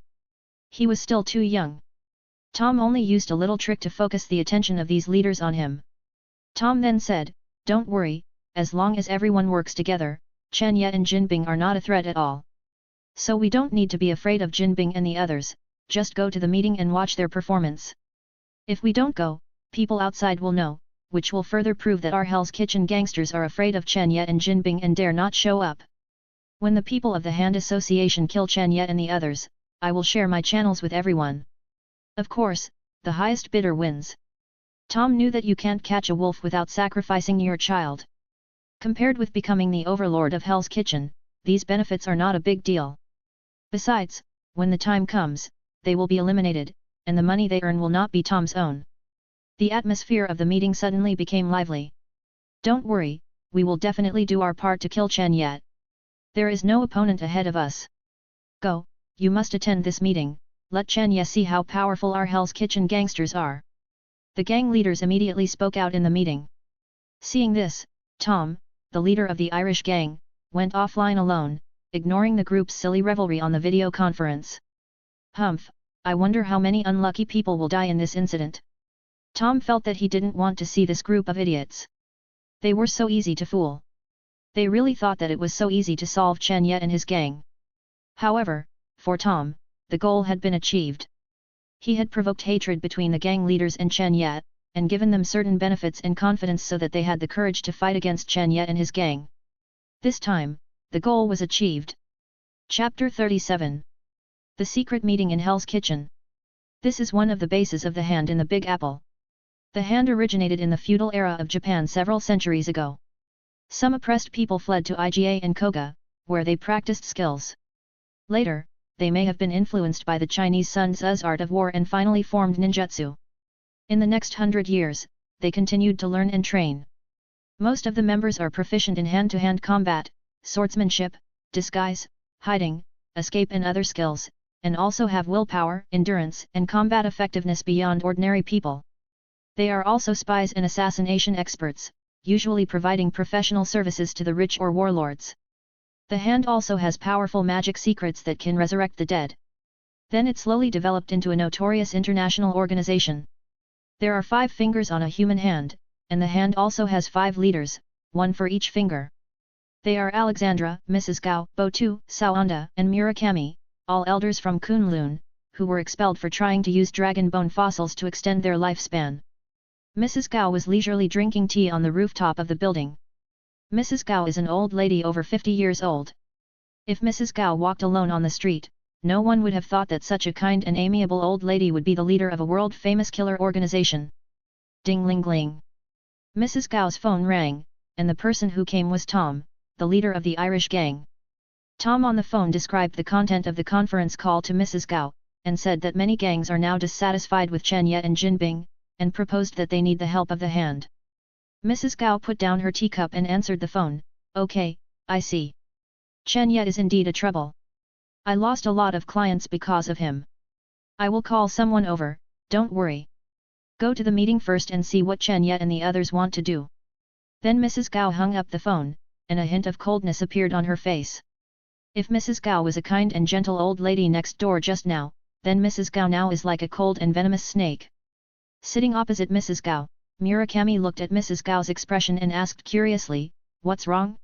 He was still too young. Tom only used a little trick to focus the attention of these leaders on him. Tom then said, don't worry, as long as everyone works together, Chen Ye and Jinbing are not a threat at all. So we don't need to be afraid of Jinbing and the others, just go to the meeting and watch their performance. If we don't go, people outside will know, which will further prove that our Hell's Kitchen gangsters are afraid of Chen Ye and Jinbing and dare not show up. When the people of the Hand Association kill Chen Ye and the others, I will share my channels with everyone. Of course, the highest bidder wins. Tom knew that you can't catch a wolf without sacrificing your child. Compared with becoming the overlord of Hell's Kitchen, these benefits are not a big deal. Besides, when the time comes, they will be eliminated, and the money they earn will not be Tom's own. The atmosphere of the meeting suddenly became lively. Don't worry, we will definitely do our part to kill Chen Ye. There is no opponent ahead of us. Go, you must attend this meeting, let Chen Ye see how powerful our Hell's Kitchen gangsters are. The gang leaders immediately spoke out in the meeting. Seeing this, Tom, the leader of the Irish gang, went offline alone, ignoring the group's silly revelry on the video conference. Humph, I wonder how many unlucky people will die in this incident. Tom felt that he didn't want to see this group of idiots. They were so easy to fool. They really thought that it was so easy to solve Chen Ye and his gang. However, for Tom, the goal had been achieved. He had provoked hatred between the gang leaders and Chen Ye, and given them certain benefits and confidence so that they had the courage to fight against Chen Ye and his gang. This time, the goal was achieved. Chapter 37. The Secret Meeting in Hell's Kitchen. This is one of the bases of the Hand in the Big Apple. The Hand originated in the feudal era of Japan several centuries ago. Some oppressed people fled to Iga and Koga, where they practiced skills. Later, they may have been influenced by the Chinese Sun Tzu's art of war and finally formed ninjutsu. In the next 100 years, they continued to learn and train. Most of the members are proficient in hand-to-hand combat, swordsmanship, disguise, hiding, escape and other skills, and also have willpower, endurance, and combat effectiveness beyond ordinary people. They are also spies and assassination experts, usually providing professional services to the rich or warlords. The Hand also has powerful magic secrets that can resurrect the dead. Then it slowly developed into a notorious international organization. There are 5 fingers on a human hand, and the Hand also has 5 leaders, 1 for each finger. They are Alexandra, Mrs. Gao, Botu, Saonda, and Murakami, all elders from Kunlun, who were expelled for trying to use dragon bone fossils to extend their lifespan. Mrs. Gao was leisurely drinking tea on the rooftop of the building. Mrs. Gao is an old lady over 50 years old. If Mrs. Gao walked alone on the street, no one would have thought that such a kind and amiable old lady would be the leader of a world-famous killer organization. Ding-ling-ling. Mrs. Gow's phone rang, and the person who came was Tom, the leader of the Irish gang. Tom on the phone described the content of the conference call to Mrs. Gow, and said that many gangs are now dissatisfied with Chen Ye and Jinbing, and proposed that they need the help of the hand. Mrs. Gao put down her teacup and answered the phone. Okay, I see. Chen Ye is indeed a trouble. I lost a lot of clients because of him. I will call someone over, don't worry. Go to the meeting first and see what Chen Ye and the others want to do. Then Mrs. Gao hung up the phone, and a hint of coldness appeared on her face. If Mrs. Gao was a kind and gentle old lady next door just now, then Mrs. Gao now is like a cold and venomous snake. Sitting opposite Mrs. Gao, Murakami looked at Mrs. Gao's expression and asked curiously, "What's wrong?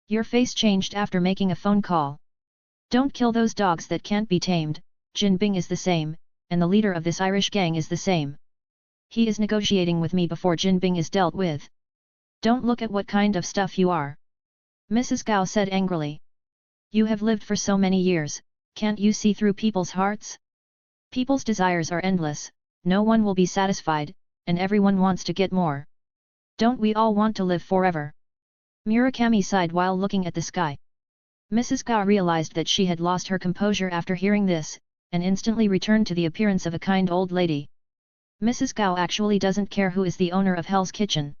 Your face changed after making a phone call. Don't kill those dogs that can't be tamed, Jinbing is the same, and the leader of this Irish gang is the same. He is negotiating with me before Jinbing is dealt with. Don't look at what kind of stuff you are." Mrs. Gao said angrily. "You have lived for so many years, can't you see through people's hearts? People's desires are endless, no one will be satisfied, and everyone wants to get more. Don't we all want to live forever?" Murakami sighed while looking at the sky. Mrs. Gao realized that she had lost her composure after hearing this, and instantly returned to the appearance of a kind old lady. Mrs. Gao actually doesn't care who is the owner of Hell's Kitchen.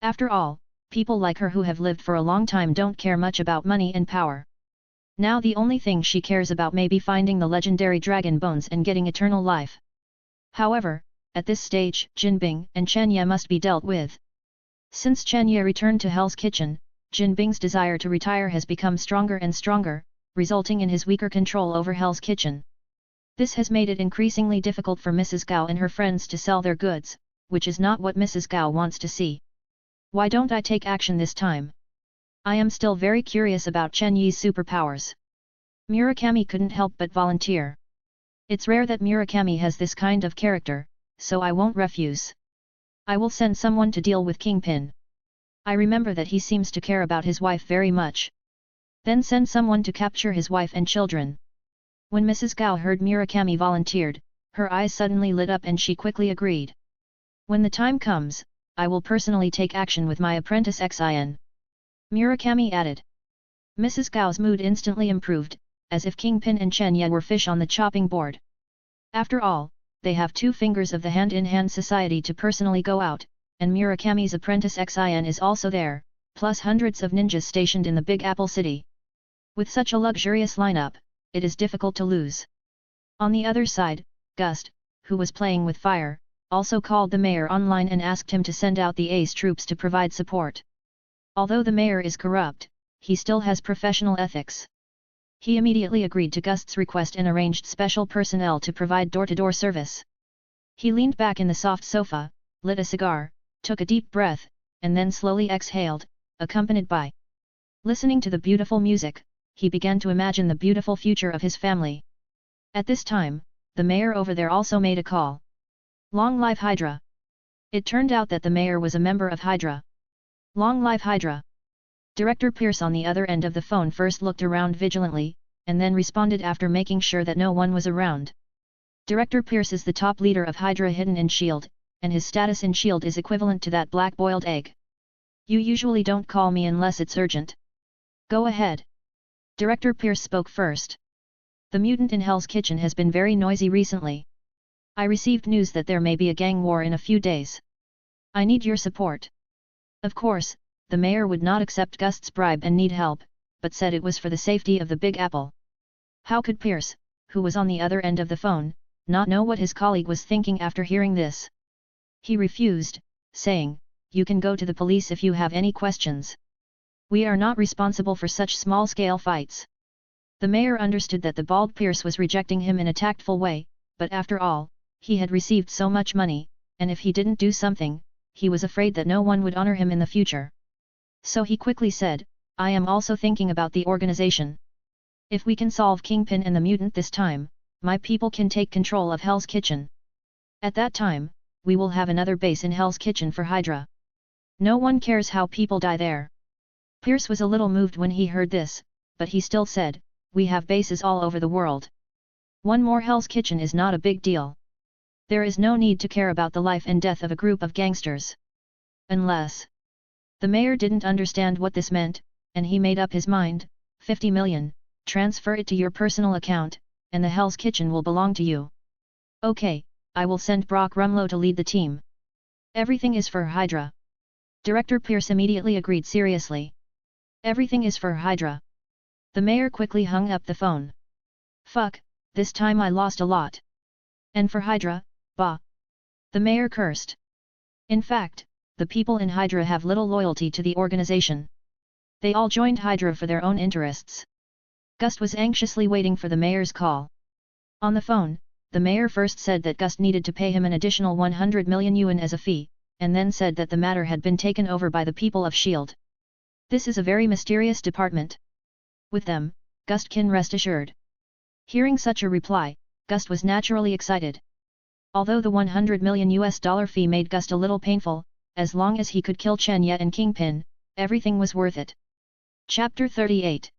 After all, people like her who have lived for a long time don't care much about money and power. Now the only thing she cares about may be finding the legendary dragon bones and getting eternal life. However, at this stage, Jinbing and Chen Ye must be dealt with. Since Chen Ye returned to Hell's Kitchen, Jinbing's desire to retire has become stronger and stronger, resulting in his weaker control over Hell's Kitchen. This has made it increasingly difficult for Mrs. Gao and her friends to sell their goods, which is not what Mrs. Gao wants to see. Why don't I take action this time? I am still very curious about Chen Yi's superpowers. Murakami couldn't help but volunteer. It's rare that Murakami has this kind of character, so I won't refuse. I will send someone to deal with Kingpin. I remember that he seems to care about his wife very much. Then send someone to capture his wife and children. When Mrs. Gao heard Murakami volunteered, her eyes suddenly lit up and she quickly agreed. When the time comes, I will personally take action with my apprentice Xin. Murakami added. Mrs. Gao's mood instantly improved, as if Kingpin and Chen Ye were fish on the chopping board. After all, they have two fingers of the hand-in-hand society to personally go out, and Murakami's apprentice Xin is also there, plus hundreds of ninjas stationed in the Big Apple City. With such a luxurious lineup, it is difficult to lose. On the other side, Gust, who was playing with fire, also called the mayor online and asked him to send out the ace troops to provide support. Although the mayor is corrupt, he still has professional ethics. He immediately agreed to Gust's request and arranged special personnel to provide door-to-door service. He leaned back in the soft sofa, lit a cigar, took a deep breath, and then slowly exhaled, accompanied by listening to the beautiful music. He began to imagine the beautiful future of his family. At this time, the mayor over there also made a call. Long live Hydra! It turned out that the mayor was a member of Hydra. Long live Hydra! Director Pierce on the other end of the phone first looked around vigilantly, and then responded after making sure that no one was around. Director Pierce is the top leader of Hydra hidden in S.H.I.E.L.D., and his status in S.H.I.E.L.D. is equivalent to that black-boiled egg. You usually don't call me unless it's urgent. Go ahead. Director Pierce spoke first. The mutant in Hell's Kitchen has been very noisy recently. I received news that there may be a gang war in a few days. I need your support. Of course, the mayor would not accept Gust's bribe and need help, but said it was for the safety of the Big Apple. How could Pierce, who was on the other end of the phone, not know what his colleague was thinking after hearing this? He refused, saying, "You can go to the police if you have any questions. We are not responsible for such small-scale fights." The mayor understood that the bald Pierce was rejecting him in a tactful way, but after all, he had received so much money, and if he didn't do something, he was afraid that no one would honor him in the future. So he quickly said, "I am also thinking about the organization. If we can solve Kingpin and the mutant this time, my people can take control of Hell's Kitchen. At that time, we will have another base in Hell's Kitchen for Hydra. No one cares how people die there." Pierce was a little moved when he heard this, but he still said, "We have bases all over the world. One more Hell's Kitchen is not a big deal. There is no need to care about the life and death of a group of gangsters. Unless... The mayor didn't understand what this meant, and he made up his mind, 50 million, transfer it to your personal account, and the Hell's Kitchen will belong to you. Okay, I will send Brock Rumlow to lead the team. Everything is for Hydra. Director Pierce immediately agreed seriously. Everything is for Hydra. The mayor quickly hung up the phone. Fuck, this time I lost a lot. And for Hydra, bah. The mayor cursed. In fact, the people in Hydra have little loyalty to the organization. They all joined Hydra for their own interests. Gust was anxiously waiting for the mayor's call. On the phone, the mayor first said that Gust needed to pay him an additional 100 million yuan as a fee, and then said that the matter had been taken over by the people of S.H.I.E.L.D. This is a very mysterious department. With them, Gust can rest assured. Hearing such a reply, Gust was naturally excited. Although the $100 million fee made Gust a little painful, as long as he could kill Chen Ye and Kingpin, everything was worth it. Chapter 38.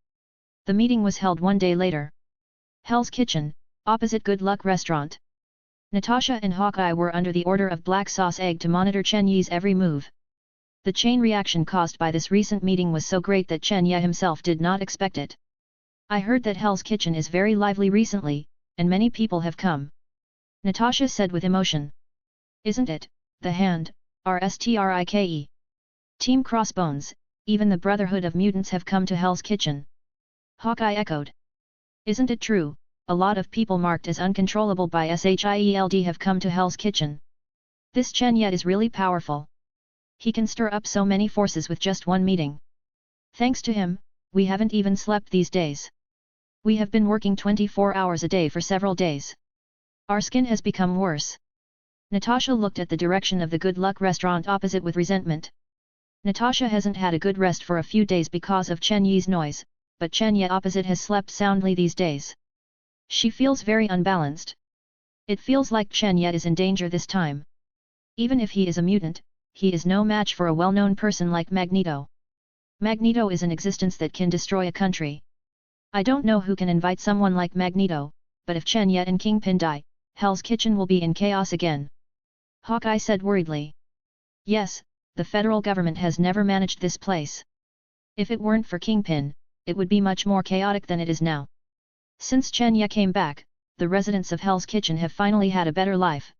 The meeting was held one day later. Hell's Kitchen, opposite Good Luck Restaurant. Natasha and Hawkeye were under the order of Black Sauce Egg to monitor Chen Yi's every move. The chain reaction caused by this recent meeting was so great that Chen Ye himself did not expect it. I heard that Hell's Kitchen is very lively recently, and many people have come. Natasha said with emotion. Isn't it, the Hand, RSTRIKE? Team Crossbones, even the Brotherhood of Mutants have come to Hell's Kitchen. Hawkeye echoed. Isn't it true, a lot of people marked as uncontrollable by SHIELD have come to Hell's Kitchen. This Chen Ye is really powerful. He can stir up so many forces with just one meeting. Thanks to him, we haven't even slept these days. We have been working 24 hours a day for several days. Our skin has become worse. Natasha looked at the direction of the Good Luck restaurant opposite with resentment. Natasha hasn't had a good rest for a few days because of Chen Yi's noise, but Chen Ye opposite has slept soundly these days. She feels very unbalanced. It feels like Chen Ye is in danger this time. Even if he is a mutant, he is no match for a well-known person like Magneto. Magneto is an existence that can destroy a country. I don't know who can invite someone like Magneto, but if Chen Ye and Kingpin die, Hell's Kitchen will be in chaos again. Hawkeye said worriedly. Yes, the federal government has never managed this place. If it weren't for Kingpin, it would be much more chaotic than it is now. Since Chen Ye came back, the residents of Hell's Kitchen have finally had a better life.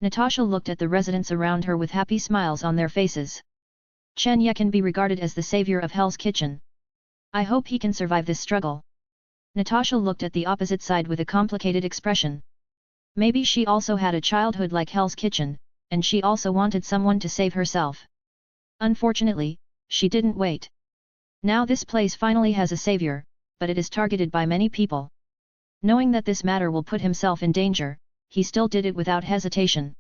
Natasha looked at the residents around her with happy smiles on their faces. Chen Ye can be regarded as the savior of Hell's Kitchen. I hope he can survive this struggle. Natasha looked at the opposite side with a complicated expression. Maybe she also had a childhood like Hell's Kitchen, and she also wanted someone to save herself. Unfortunately, she didn't wait. Now this place finally has a savior, but it is targeted by many people. Knowing that this matter will put himself in danger, he still did it without hesitation.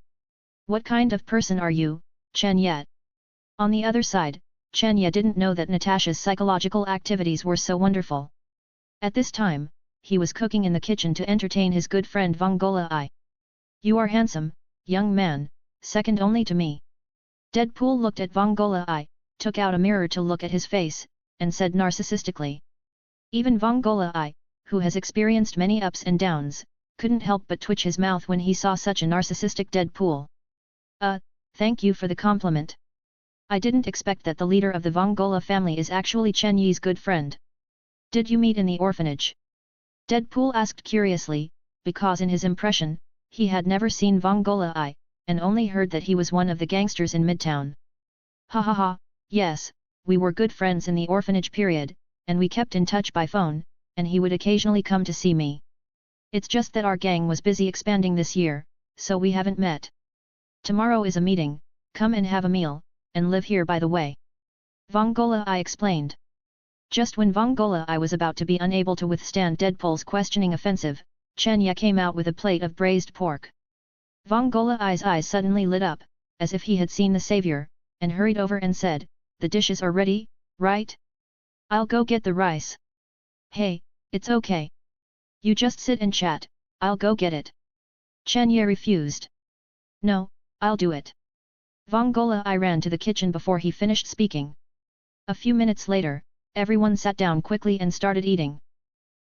What kind of person are you, Chen Ye? On the other side, Chen Ye didn't know that Natasha's psychological activities were so wonderful. At this time, he was cooking in the kitchen to entertain his good friend Vongola I. You are handsome, young man, second only to me. Deadpool looked at Vongola I, took out a mirror to look at his face, and said narcissistically. Even Vongola I, who has experienced many ups and downs, couldn't help but twitch his mouth when he saw such a narcissistic Deadpool. Thank you for the compliment. I didn't expect that the leader of the Vongola family is actually Chen Yi's good friend. Did you meet in the orphanage? Deadpool asked curiously, because in his impression, he had never seen Vongola I, and only heard that he was one of the gangsters in Midtown. Ha ha ha, yes, we were good friends in the orphanage period, and we kept in touch by phone, and he would occasionally come to see me. It's just that our gang was busy expanding this year, so we haven't met. Tomorrow is a meeting, come and have a meal, and live here by the way. Vongola I explained. Just when Vongola I was about to be unable to withstand Deadpool's questioning offensive, Chen Ye came out with a plate of braised pork. Vongola I's eyes suddenly lit up, as if he had seen the savior, and hurried over and said, "The dishes are ready, right? I'll go get the rice." "Hey, it's okay. You just sit and chat, I'll go get it." Chen Ye refused. "No, I'll do it." Vongola I ran to the kitchen before he finished speaking. A few minutes later, everyone sat down quickly and started eating.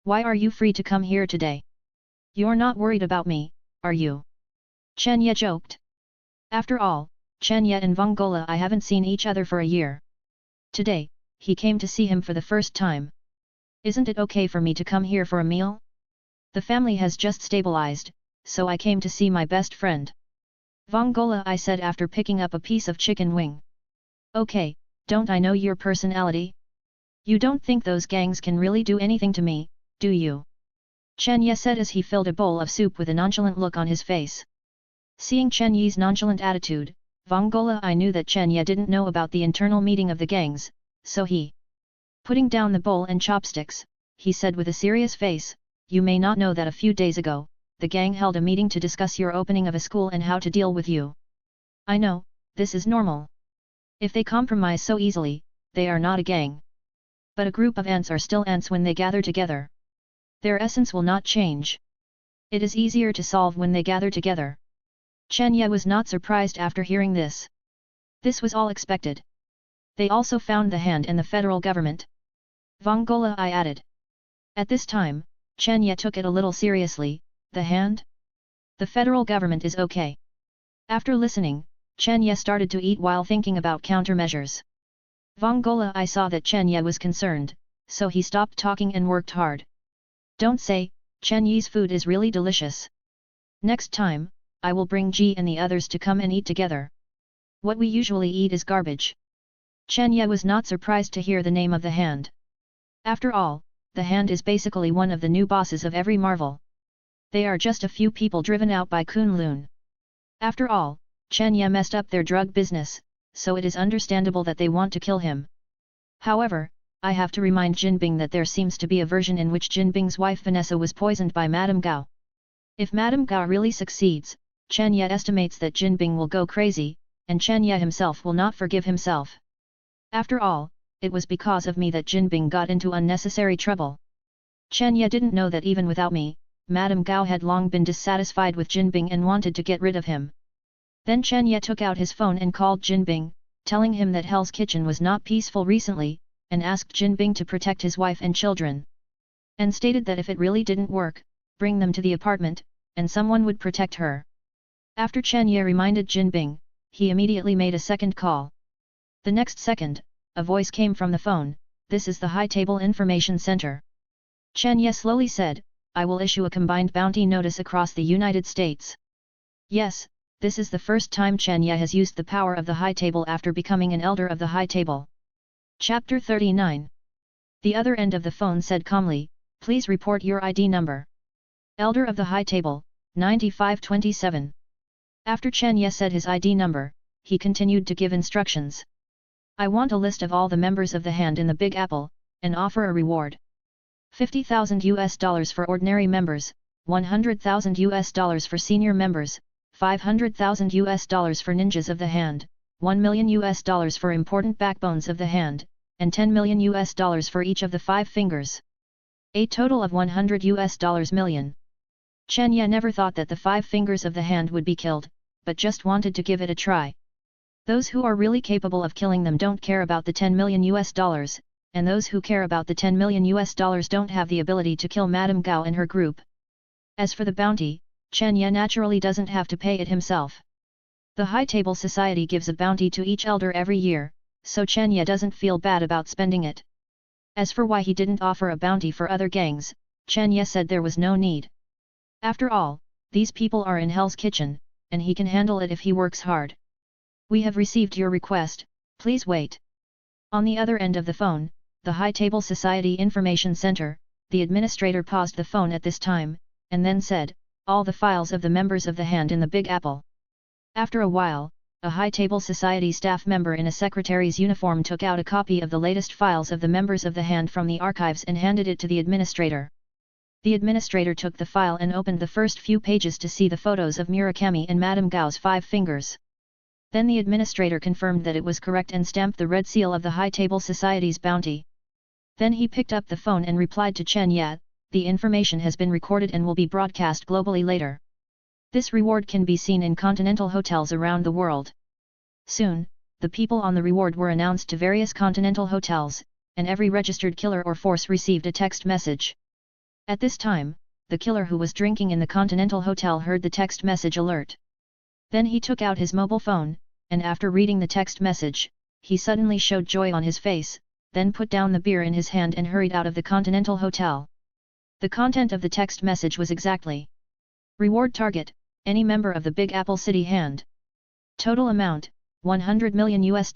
"Why are you free to come here today? You're not worried about me, are you? Chen Ye joked. After all, Chen Ye and Vongola I haven't seen each other for a year. Today, he came to see him for the first time. Isn't it okay for me to come here for a meal? The family has just stabilized, so I came to see my best friend. Vongola I said after picking up a piece of chicken wing. Okay, don't I know your personality? You don't think those gangs can really do anything to me, do you? Chen Ye said as he filled a bowl of soup with a nonchalant look on his face. Seeing Chen Ye's nonchalant attitude, Vongola I knew that Chen Ye didn't know about the internal meeting of the gangs, so he, putting down the bowl and chopsticks, he said with a serious face, you may not know that a few days ago, the gang held a meeting to discuss your opening of a school and how to deal with you. I know, this is normal. If they compromise so easily, they are not a gang. But a group of ants are still ants when they gather together. Their essence will not change. It is easier to solve when they gather together. Chen Ye was not surprised after hearing this. This was all expected. They also found the hand and the federal government. Vongola I added. At this time, Chen Ye took it a little seriously, the hand? The federal government is okay. After listening, Chen Ye started to eat while thinking about countermeasures. Vongola I saw that Chen Ye was concerned, so he stopped talking and worked hard. Don't say, Chen Ye's food is really delicious. Next time, I will bring Ji and the others to come and eat together. What we usually eat is garbage. Chen Ye was not surprised to hear the name of the hand. After all, the hand is basically one of the new bosses of every Marvel. They are just a few people driven out by Kunlun. After all, Chen Ye messed up their drug business, so it is understandable that they want to kill him. However, I have to remind Jinbing that there seems to be a version in which Jinbing's wife Vanessa was poisoned by Madame Gao. If Madame Gao really succeeds, Chen Ye estimates that Jinbing will go crazy, and Chen Ye himself will not forgive himself. After all, it was because of me that Jinbing got into unnecessary trouble. Chen Ye didn't know that even without me, Madame Gao had long been dissatisfied with Jinbing and wanted to get rid of him. Then Chen Ye took out his phone and called Jinbing, telling him that Hell's Kitchen was not peaceful recently, and asked Jinbing to protect his wife and children. And stated that if it really didn't work, bring them to the apartment, and someone would protect her. After Chen Ye reminded Jinbing, he immediately made a second call. The next second, a voice came from the phone, this is the High Table Information Center. Chen Ye slowly said, I will issue a combined bounty notice across the United States. Yes, this is the first time Chen Ye has used the power of the High Table after becoming an elder of the High Table. Chapter 39. The other end of the phone said calmly, please report your ID number. Elder of the High Table, 9527. After Chen Ye said his ID number, he continued to give instructions. I want a list of all the members of the Hand in the Big Apple, and offer a reward. $50,000 for ordinary members, $100,000 for senior members, $500,000 for ninjas of the Hand, $1 million for important backbones of the Hand, and $10 million for each of the 5 fingers. A total of $100 million. Chen Ye never thought that the 5 fingers of the Hand would be killed, but just wanted to give it a try. Those who are really capable of killing them don't care about the $10 million, and those who care about the $10 million don't have the ability to kill Madame Gao and her group. As for the bounty, Chen Ye naturally doesn't have to pay it himself. The High Table Society gives a bounty to each elder every year, so Chen Ye doesn't feel bad about spending it. As for why he didn't offer a bounty for other gangs, Chen Ye said there was no need. After all, these people are in Hell's Kitchen, and he can handle it if he works hard. We have received your request, please wait. On the other end of the phone, the High Table Society Information Center, the administrator paused the phone at this time, and then said, all the files of the members of the Hand in the Big Apple. After a while, a High Table Society staff member in a secretary's uniform took out a copy of the latest files of the members of the Hand from the archives and handed it to the administrator. The administrator took the file and opened the first few pages to see the photos of Murakami and Madame Gao's 5 fingers. Then the administrator confirmed that it was correct and stamped the red seal of the High Table Society's bounty. Then he picked up the phone and replied to Chen Ye, the information has been recorded and will be broadcast globally later. This reward can be seen in continental hotels around the world. Soon, the people on the reward were announced to various continental hotels, and every registered killer or force received a text message. At this time, the killer who was drinking in the Continental Hotel heard the text message alert. Then he took out his mobile phone, and after reading the text message, he suddenly showed joy on his face, then put down the beer in his hand and hurried out of the Continental Hotel. The content of the text message was exactly: Reward target, any member of the Big Apple City hand. Total amount, $100 million US.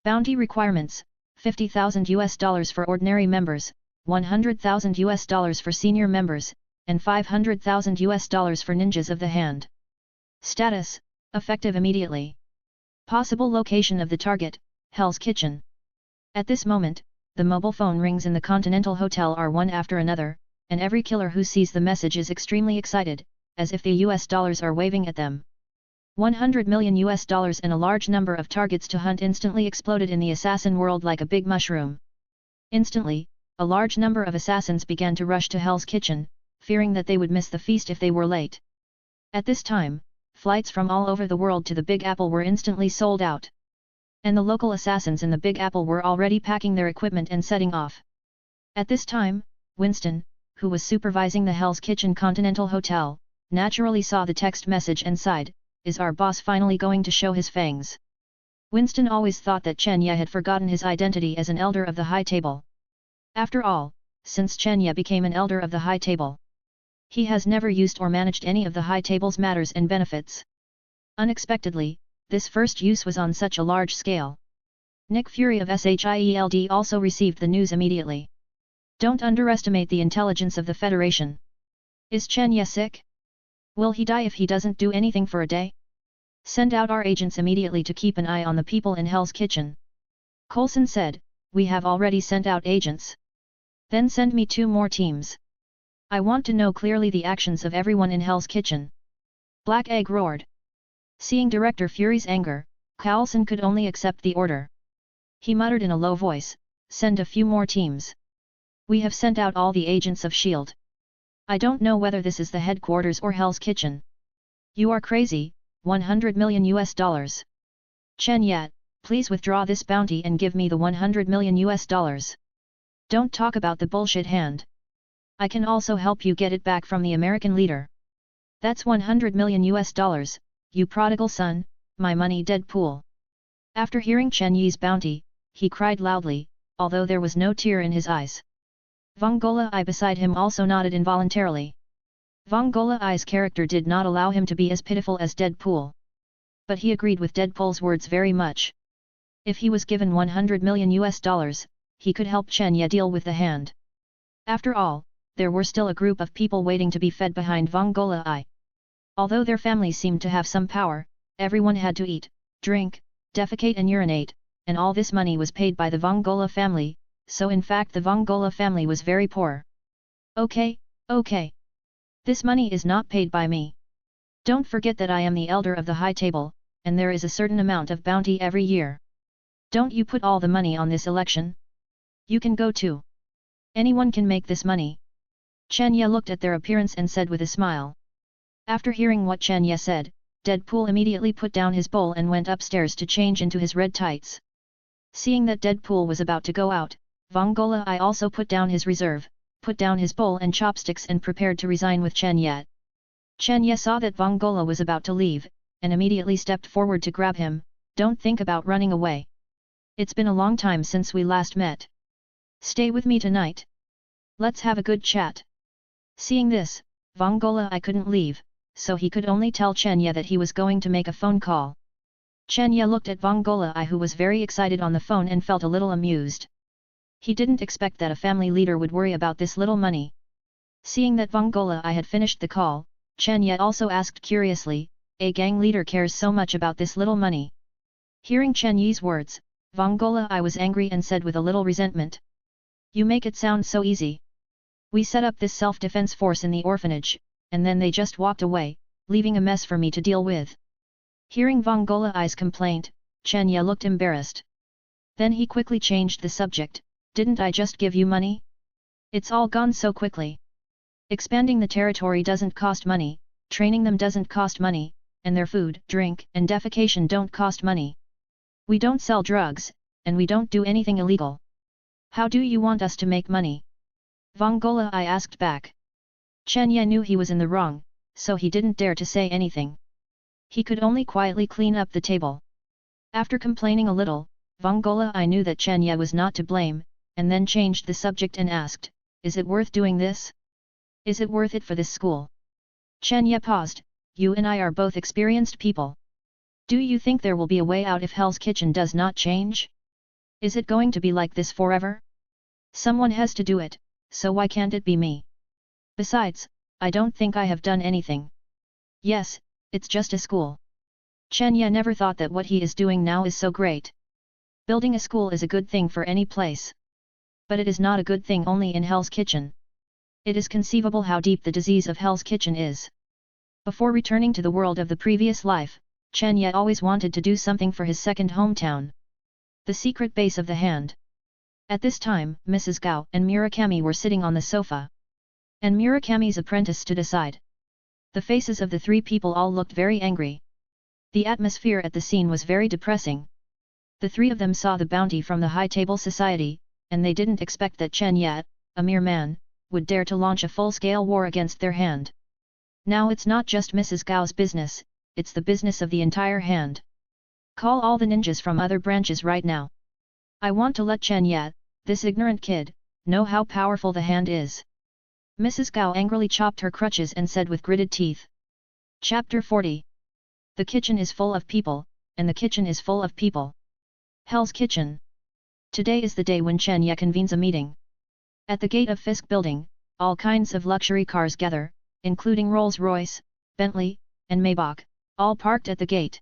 Bounty requirements, $50,000 US for ordinary members, $100,000 US for senior members, and $500,000 US for ninjas of the hand. Status, effective immediately. Possible location of the target, Hell's Kitchen. At this moment, the mobile phone rings in the Continental Hotel are one after another, and every killer who sees the message is extremely excited, as if the US dollars are waving at them. $100 million US and a large number of targets to hunt instantly exploded in the assassin world like a big mushroom. Instantly, a large number of assassins began to rush to Hell's Kitchen, fearing that they would miss the feast if they were late. At this time, flights from all over the world to the Big Apple were instantly sold out. And the local assassins in the Big Apple were already packing their equipment and setting off. At this time, Winston, who was supervising the Hell's Kitchen Continental Hotel, naturally saw the text message and sighed, "Is our boss finally going to show his fangs?" Winston always thought that Chen Ye had forgotten his identity as an elder of the High Table. After all, since Chen Ye became an elder of the High Table, he has never used or managed any of the High Table's matters and benefits. Unexpectedly, this first use was on such a large scale. Nick Fury of SHIELD also received the news immediately. Don't underestimate the intelligence of the Federation. Is Chen Ye sick? Will he die if he doesn't do anything for a day? Send out our agents immediately to keep an eye on the people in Hell's Kitchen. Coulson said, "We have already sent out agents." Then send me 2 more teams. I want to know clearly the actions of everyone in Hell's Kitchen. Black Egg roared. Seeing Director Fury's anger, Coulson could only accept the order. He muttered in a low voice, "Send a few more teams. We have sent out all the agents of S.H.I.E.L.D. I don't know whether this is the headquarters or Hell's Kitchen." "You are crazy, $100 million US. Chen Ye, please withdraw this bounty and give me the $100 million US. Don't talk about the bullshit hand. I can also help you get it back from the American leader. That's $100 million US, you prodigal son, my money Deadpool." After hearing Chen Yi's bounty, he cried loudly, although there was no tear in his eyes. Vongola I beside him also nodded involuntarily. Vongola I's character did not allow him to be as pitiful as Deadpool. But he agreed with Deadpool's words very much. If he was given $100 million US, he could help Chen Ye deal with the hand. After all, there were still a group of people waiting to be fed behind Vongola I. Although their families seemed to have some power, everyone had to eat, drink, defecate and urinate, and all this money was paid by the Vongola family, so in fact the Vongola family was very poor. Okay. This money is not paid by me. Don't forget that I am the elder of the High Table, and there is a certain amount of bounty every year. Don't you put all the money on this election? You can go too. Anyone can make this money. Chen Ye looked at their appearance and said with a smile. After hearing what Chen Ye said, Deadpool immediately put down his bowl and went upstairs to change into his red tights. Seeing that Deadpool was about to go out, Vongola I also put down his reserve, put down his bowl and chopsticks and prepared to resign with Chen Ye. Chen Ye saw that Vongola was about to leave, and immediately stepped forward to grab him. "Don't think about running away. It's been a long time since we last met. Stay with me tonight. Let's have a good chat." Seeing this, Vongola I couldn't leave, so he could only tell Chen Ye that he was going to make a phone call. Chen Ye looked at Vongola I who was very excited on the phone and felt a little amused. He didn't expect that a family leader would worry about this little money. Seeing that Vongola I had finished the call, Chen Ye also asked curiously, "A gang leader cares so much about this little money?" Hearing Chen Yi's words, Vongola I was angry and said with a little resentment, "You make it sound so easy. We set up this self-defense force in the orphanage, and then they just walked away, leaving a mess for me to deal with." Hearing Vongola I's complaint, Chen Ye looked embarrassed. Then he quickly changed the subject. "Didn't I just give you money? It's all gone so quickly. Expanding the territory doesn't cost money, training them doesn't cost money, and their food, drink, and defecation don't cost money. We don't sell drugs, and we don't do anything illegal. How do you want us to make money?" Vongola I asked back. Chen Ye knew he was in the wrong, so he didn't dare to say anything. He could only quietly clean up the table. After complaining a little, Vongola I knew that Chen Ye was not to blame, and then changed the subject and asked, "Is it worth doing this? Is it worth it for this school?" Chen Ye paused, "You and I are both experienced people. Do you think there will be a way out if Hell's Kitchen does not change? Is it going to be like this forever? Someone has to do it, so why can't it be me? Besides, I don't think I have done anything. Yes, it's just a school." Chen Ye never thought that what he is doing now is so great. Building a school is a good thing for any place. But it is not a good thing only in Hell's Kitchen. It is conceivable how deep the disease of Hell's Kitchen is. Before returning to the world of the previous life, Chen Ye always wanted to do something for his second hometown. The secret base of the hand. At this time, Mrs. Gao and Murakami were sitting on the sofa. And Murakami's apprentice stood aside. The faces of the three people all looked very angry. The atmosphere at the scene was very depressing. The three of them saw the bounty from the high table society, and they didn't expect that Chen Ye, a mere man, would dare to launch a full-scale war against their hand. Now it's not just Mrs. Gao's business, it's the business of the entire hand. Call all the ninjas from other branches right now. I want to let Chen Ye, this ignorant kid, know how powerful the hand is. Mrs. Gao angrily chopped her crutches and said with gritted teeth. Chapter 40. The kitchen is full of people, and the kitchen is full of people. Hell's Kitchen. Today is the day when Chen Ye convenes a meeting. At the gate of Fisk Building, all kinds of luxury cars gather, including Rolls-Royce, Bentley, and Maybach, all parked at the gate.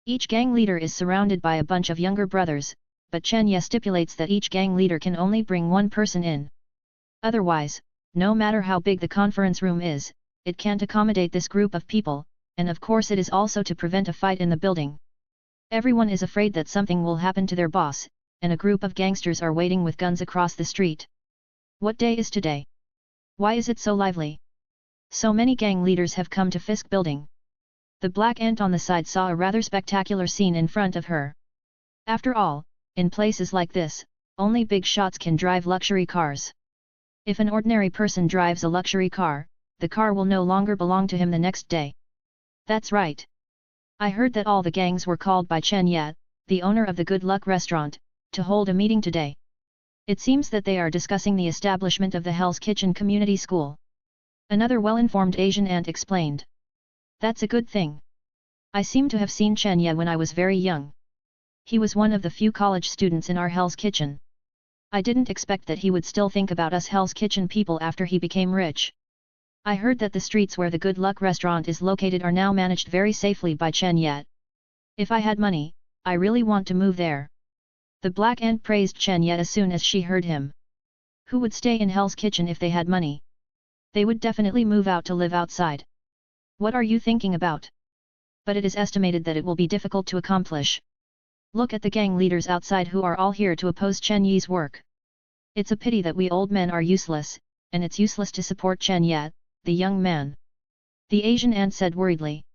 Each gang leader is surrounded by a bunch of younger brothers, but Chen Ye stipulates that each gang leader can only bring one person in. Otherwise, no matter how big the conference room is, it can't accommodate this group of people, and of course it is also to prevent a fight in the building. Everyone is afraid that something will happen to their boss, and a group of gangsters are waiting with guns across the street. What day is today? Why is it so lively? So many gang leaders have come to Fisk Building. The black ant on the side saw a rather spectacular scene in front of her. After all, in places like this, only big shots can drive luxury cars. If an ordinary person drives a luxury car, the car will no longer belong to him the next day. That's right. I heard that all the gangs were called by Chen Ye, the owner of the Good Luck restaurant, to hold a meeting today. It seems that they are discussing the establishment of the Hell's Kitchen Community School. Another well-informed Asian ant explained. That's a good thing. I seem to have seen Chen Ye when I was very young. He was one of the few college students in our Hell's Kitchen. I didn't expect that he would still think about us Hell's Kitchen people after he became rich. I heard that the streets where the Good Luck restaurant is located are now managed very safely by Chen Ye. If I had money, I really want to move there. The black ant praised Chen Ye as soon as she heard him. Who would stay in Hell's Kitchen if they had money? They would definitely move out to live outside. What are you thinking about? But it is estimated that it will be difficult to accomplish. Look at the gang leaders outside who are all here to oppose Chen Ye's work. It's a pity that we old men are useless, and it's useless to support Chen Ye, the young man. The Asian ant said worriedly.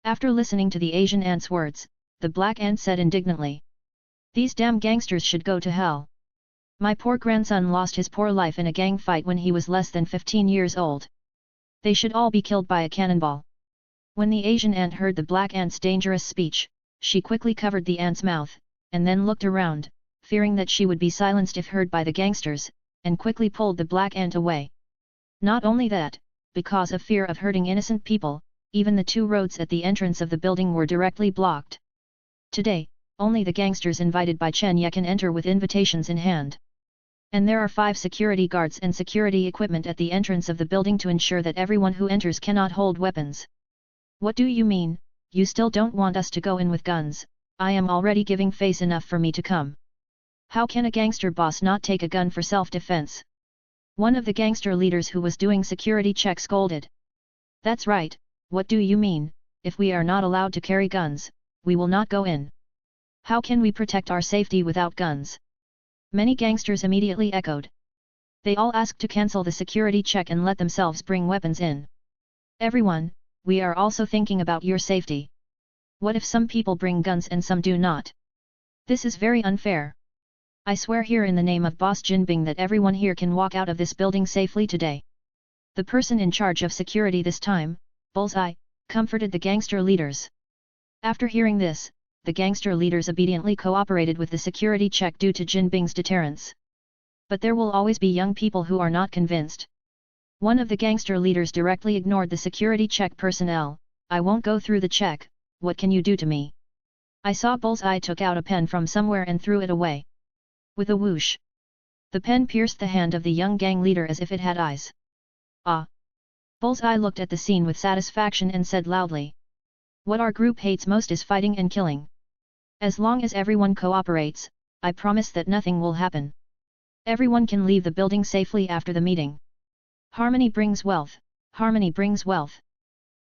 After listening to the Asian ant's words, the black ant said indignantly. These damn gangsters should go to hell. My poor grandson lost his poor life in a gang fight when he was less than 15 years old. They should all be killed by a cannonball. When the Asian ant heard the black ant's dangerous speech, she quickly covered the ant's mouth, and then looked around, fearing that she would be silenced if heard by the gangsters, and quickly pulled the black ant away. Not only that, because of fear of hurting innocent people, even the two roads at the entrance of the building were directly blocked. Today, only the gangsters invited by Chen Ye can enter with invitations in hand. And there are 5 security guards and security equipment at the entrance of the building to ensure that everyone who enters cannot hold weapons. What do you mean? You still don't want us to go in with guns? I am already giving face enough for me to come. How can a gangster boss not take a gun for self-defense? One of the gangster leaders who was doing security check scolded. That's right, what do you mean? If we are not allowed to carry guns, we will not go in. How can we protect our safety without guns? Many gangsters immediately echoed. They all asked to cancel the security check and let themselves bring weapons in. Everyone, we are also thinking about your safety. What if some people bring guns and some do not? This is very unfair. I swear here in the name of Boss Jinbing that everyone here can walk out of this building safely today. The person in charge of security this time, Bullseye, comforted the gangster leaders. After hearing this, the gangster leaders obediently cooperated with the security check due to Jin Bing's deterrence. But there will always be young people who are not convinced. One of the gangster leaders directly ignored the security check personnel. "I won't go through the check, what can you do to me?" I saw Bullseye took out a pen from somewhere and threw it away. With a whoosh, the pen pierced the hand of the young gang leader as if it had eyes. Ah! Bullseye looked at the scene with satisfaction and said loudly, "What our group hates most is fighting and killing. As long as everyone cooperates, I promise that nothing will happen. Everyone can leave the building safely after the meeting. Harmony brings wealth, harmony brings wealth."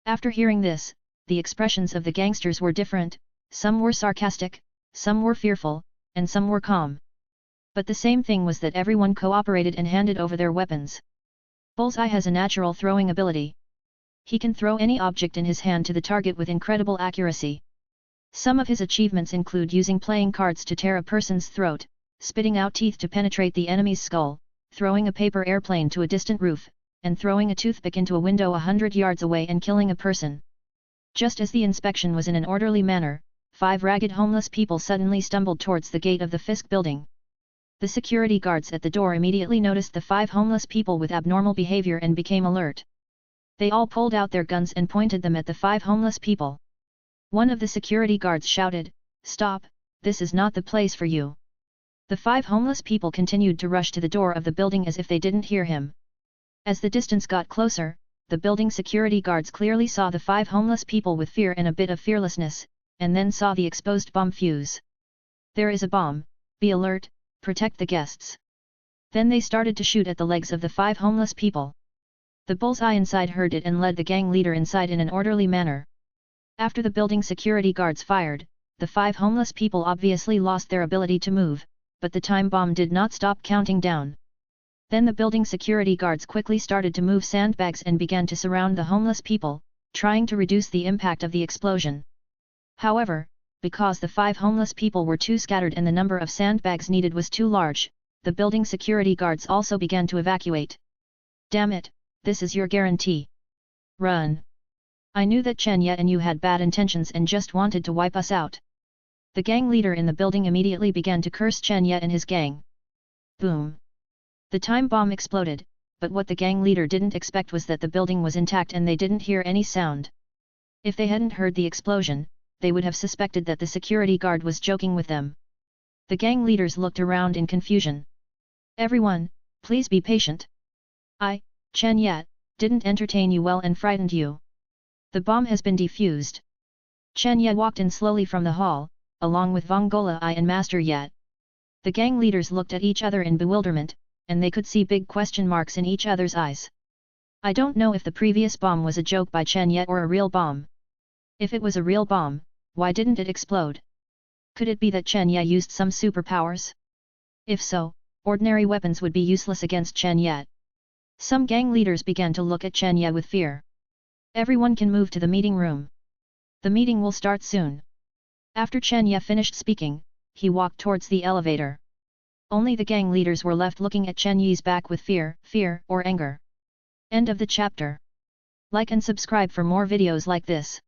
After hearing this, the expressions of the gangsters were different, some were sarcastic, some were fearful, and some were calm. But the same thing was that everyone cooperated and handed over their weapons. Bullseye has a natural throwing ability. He can throw any object in his hand to the target with incredible accuracy. Some of his achievements include using playing cards to tear a person's throat, spitting out teeth to penetrate the enemy's skull, throwing a paper airplane to a distant roof, and throwing a toothpick into a window 100 yards away and killing a person. Just as the inspection was in an orderly manner, 5 ragged homeless people suddenly stumbled towards the gate of the Fisk building. The security guards at the door immediately noticed the 5 homeless people with abnormal behavior and became alert. They all pulled out their guns and pointed them at the 5 homeless people. One of the security guards shouted, "Stop, this is not the place for you." The 5 homeless people continued to rush to the door of the building as if they didn't hear him. As the distance got closer, the building security guards clearly saw the 5 homeless people with fear and a bit of fearlessness, and then saw the exposed bomb fuse. "There is a bomb, be alert, protect the guests." Then they started to shoot at the legs of the 5 homeless people. The Bullseye inside heard it and led the gang leader inside in an orderly manner. After the building security guards fired, the 5 homeless people obviously lost their ability to move, but the time bomb did not stop counting down. Then the building security guards quickly started to move sandbags and began to surround the homeless people, trying to reduce the impact of the explosion. However, because the 5 homeless people were too scattered and the number of sandbags needed was too large, the building security guards also began to evacuate. "Damn it, this is your guarantee. Run. I knew that Chen Ye and you had bad intentions and just wanted to wipe us out." The gang leader in the building immediately began to curse Chen Ye and his gang. Boom! The time bomb exploded, but what the gang leader didn't expect was that the building was intact and they didn't hear any sound. If they hadn't heard the explosion, they would have suspected that the security guard was joking with them. The gang leaders looked around in confusion. "Everyone, please be patient. I, Chen Ye, didn't entertain you well and frightened you. The bomb has been defused." Chen Ye walked in slowly from the hall, along with Vongola I and Master Ye. The gang leaders looked at each other in bewilderment, and they could see big question marks in each other's eyes. I don't know if the previous bomb was a joke by Chen Ye or a real bomb. If it was a real bomb, why didn't it explode? Could it be that Chen Ye used some superpowers? If so, ordinary weapons would be useless against Chen Ye. Some gang leaders began to look at Chen Ye with fear. "Everyone can move to the meeting room. The meeting will start soon." After Chen Ye finished speaking, he walked towards the elevator. Only the gang leaders were left looking at Chen Ye's back with fear or anger. End of the chapter. Like and subscribe for more videos like this.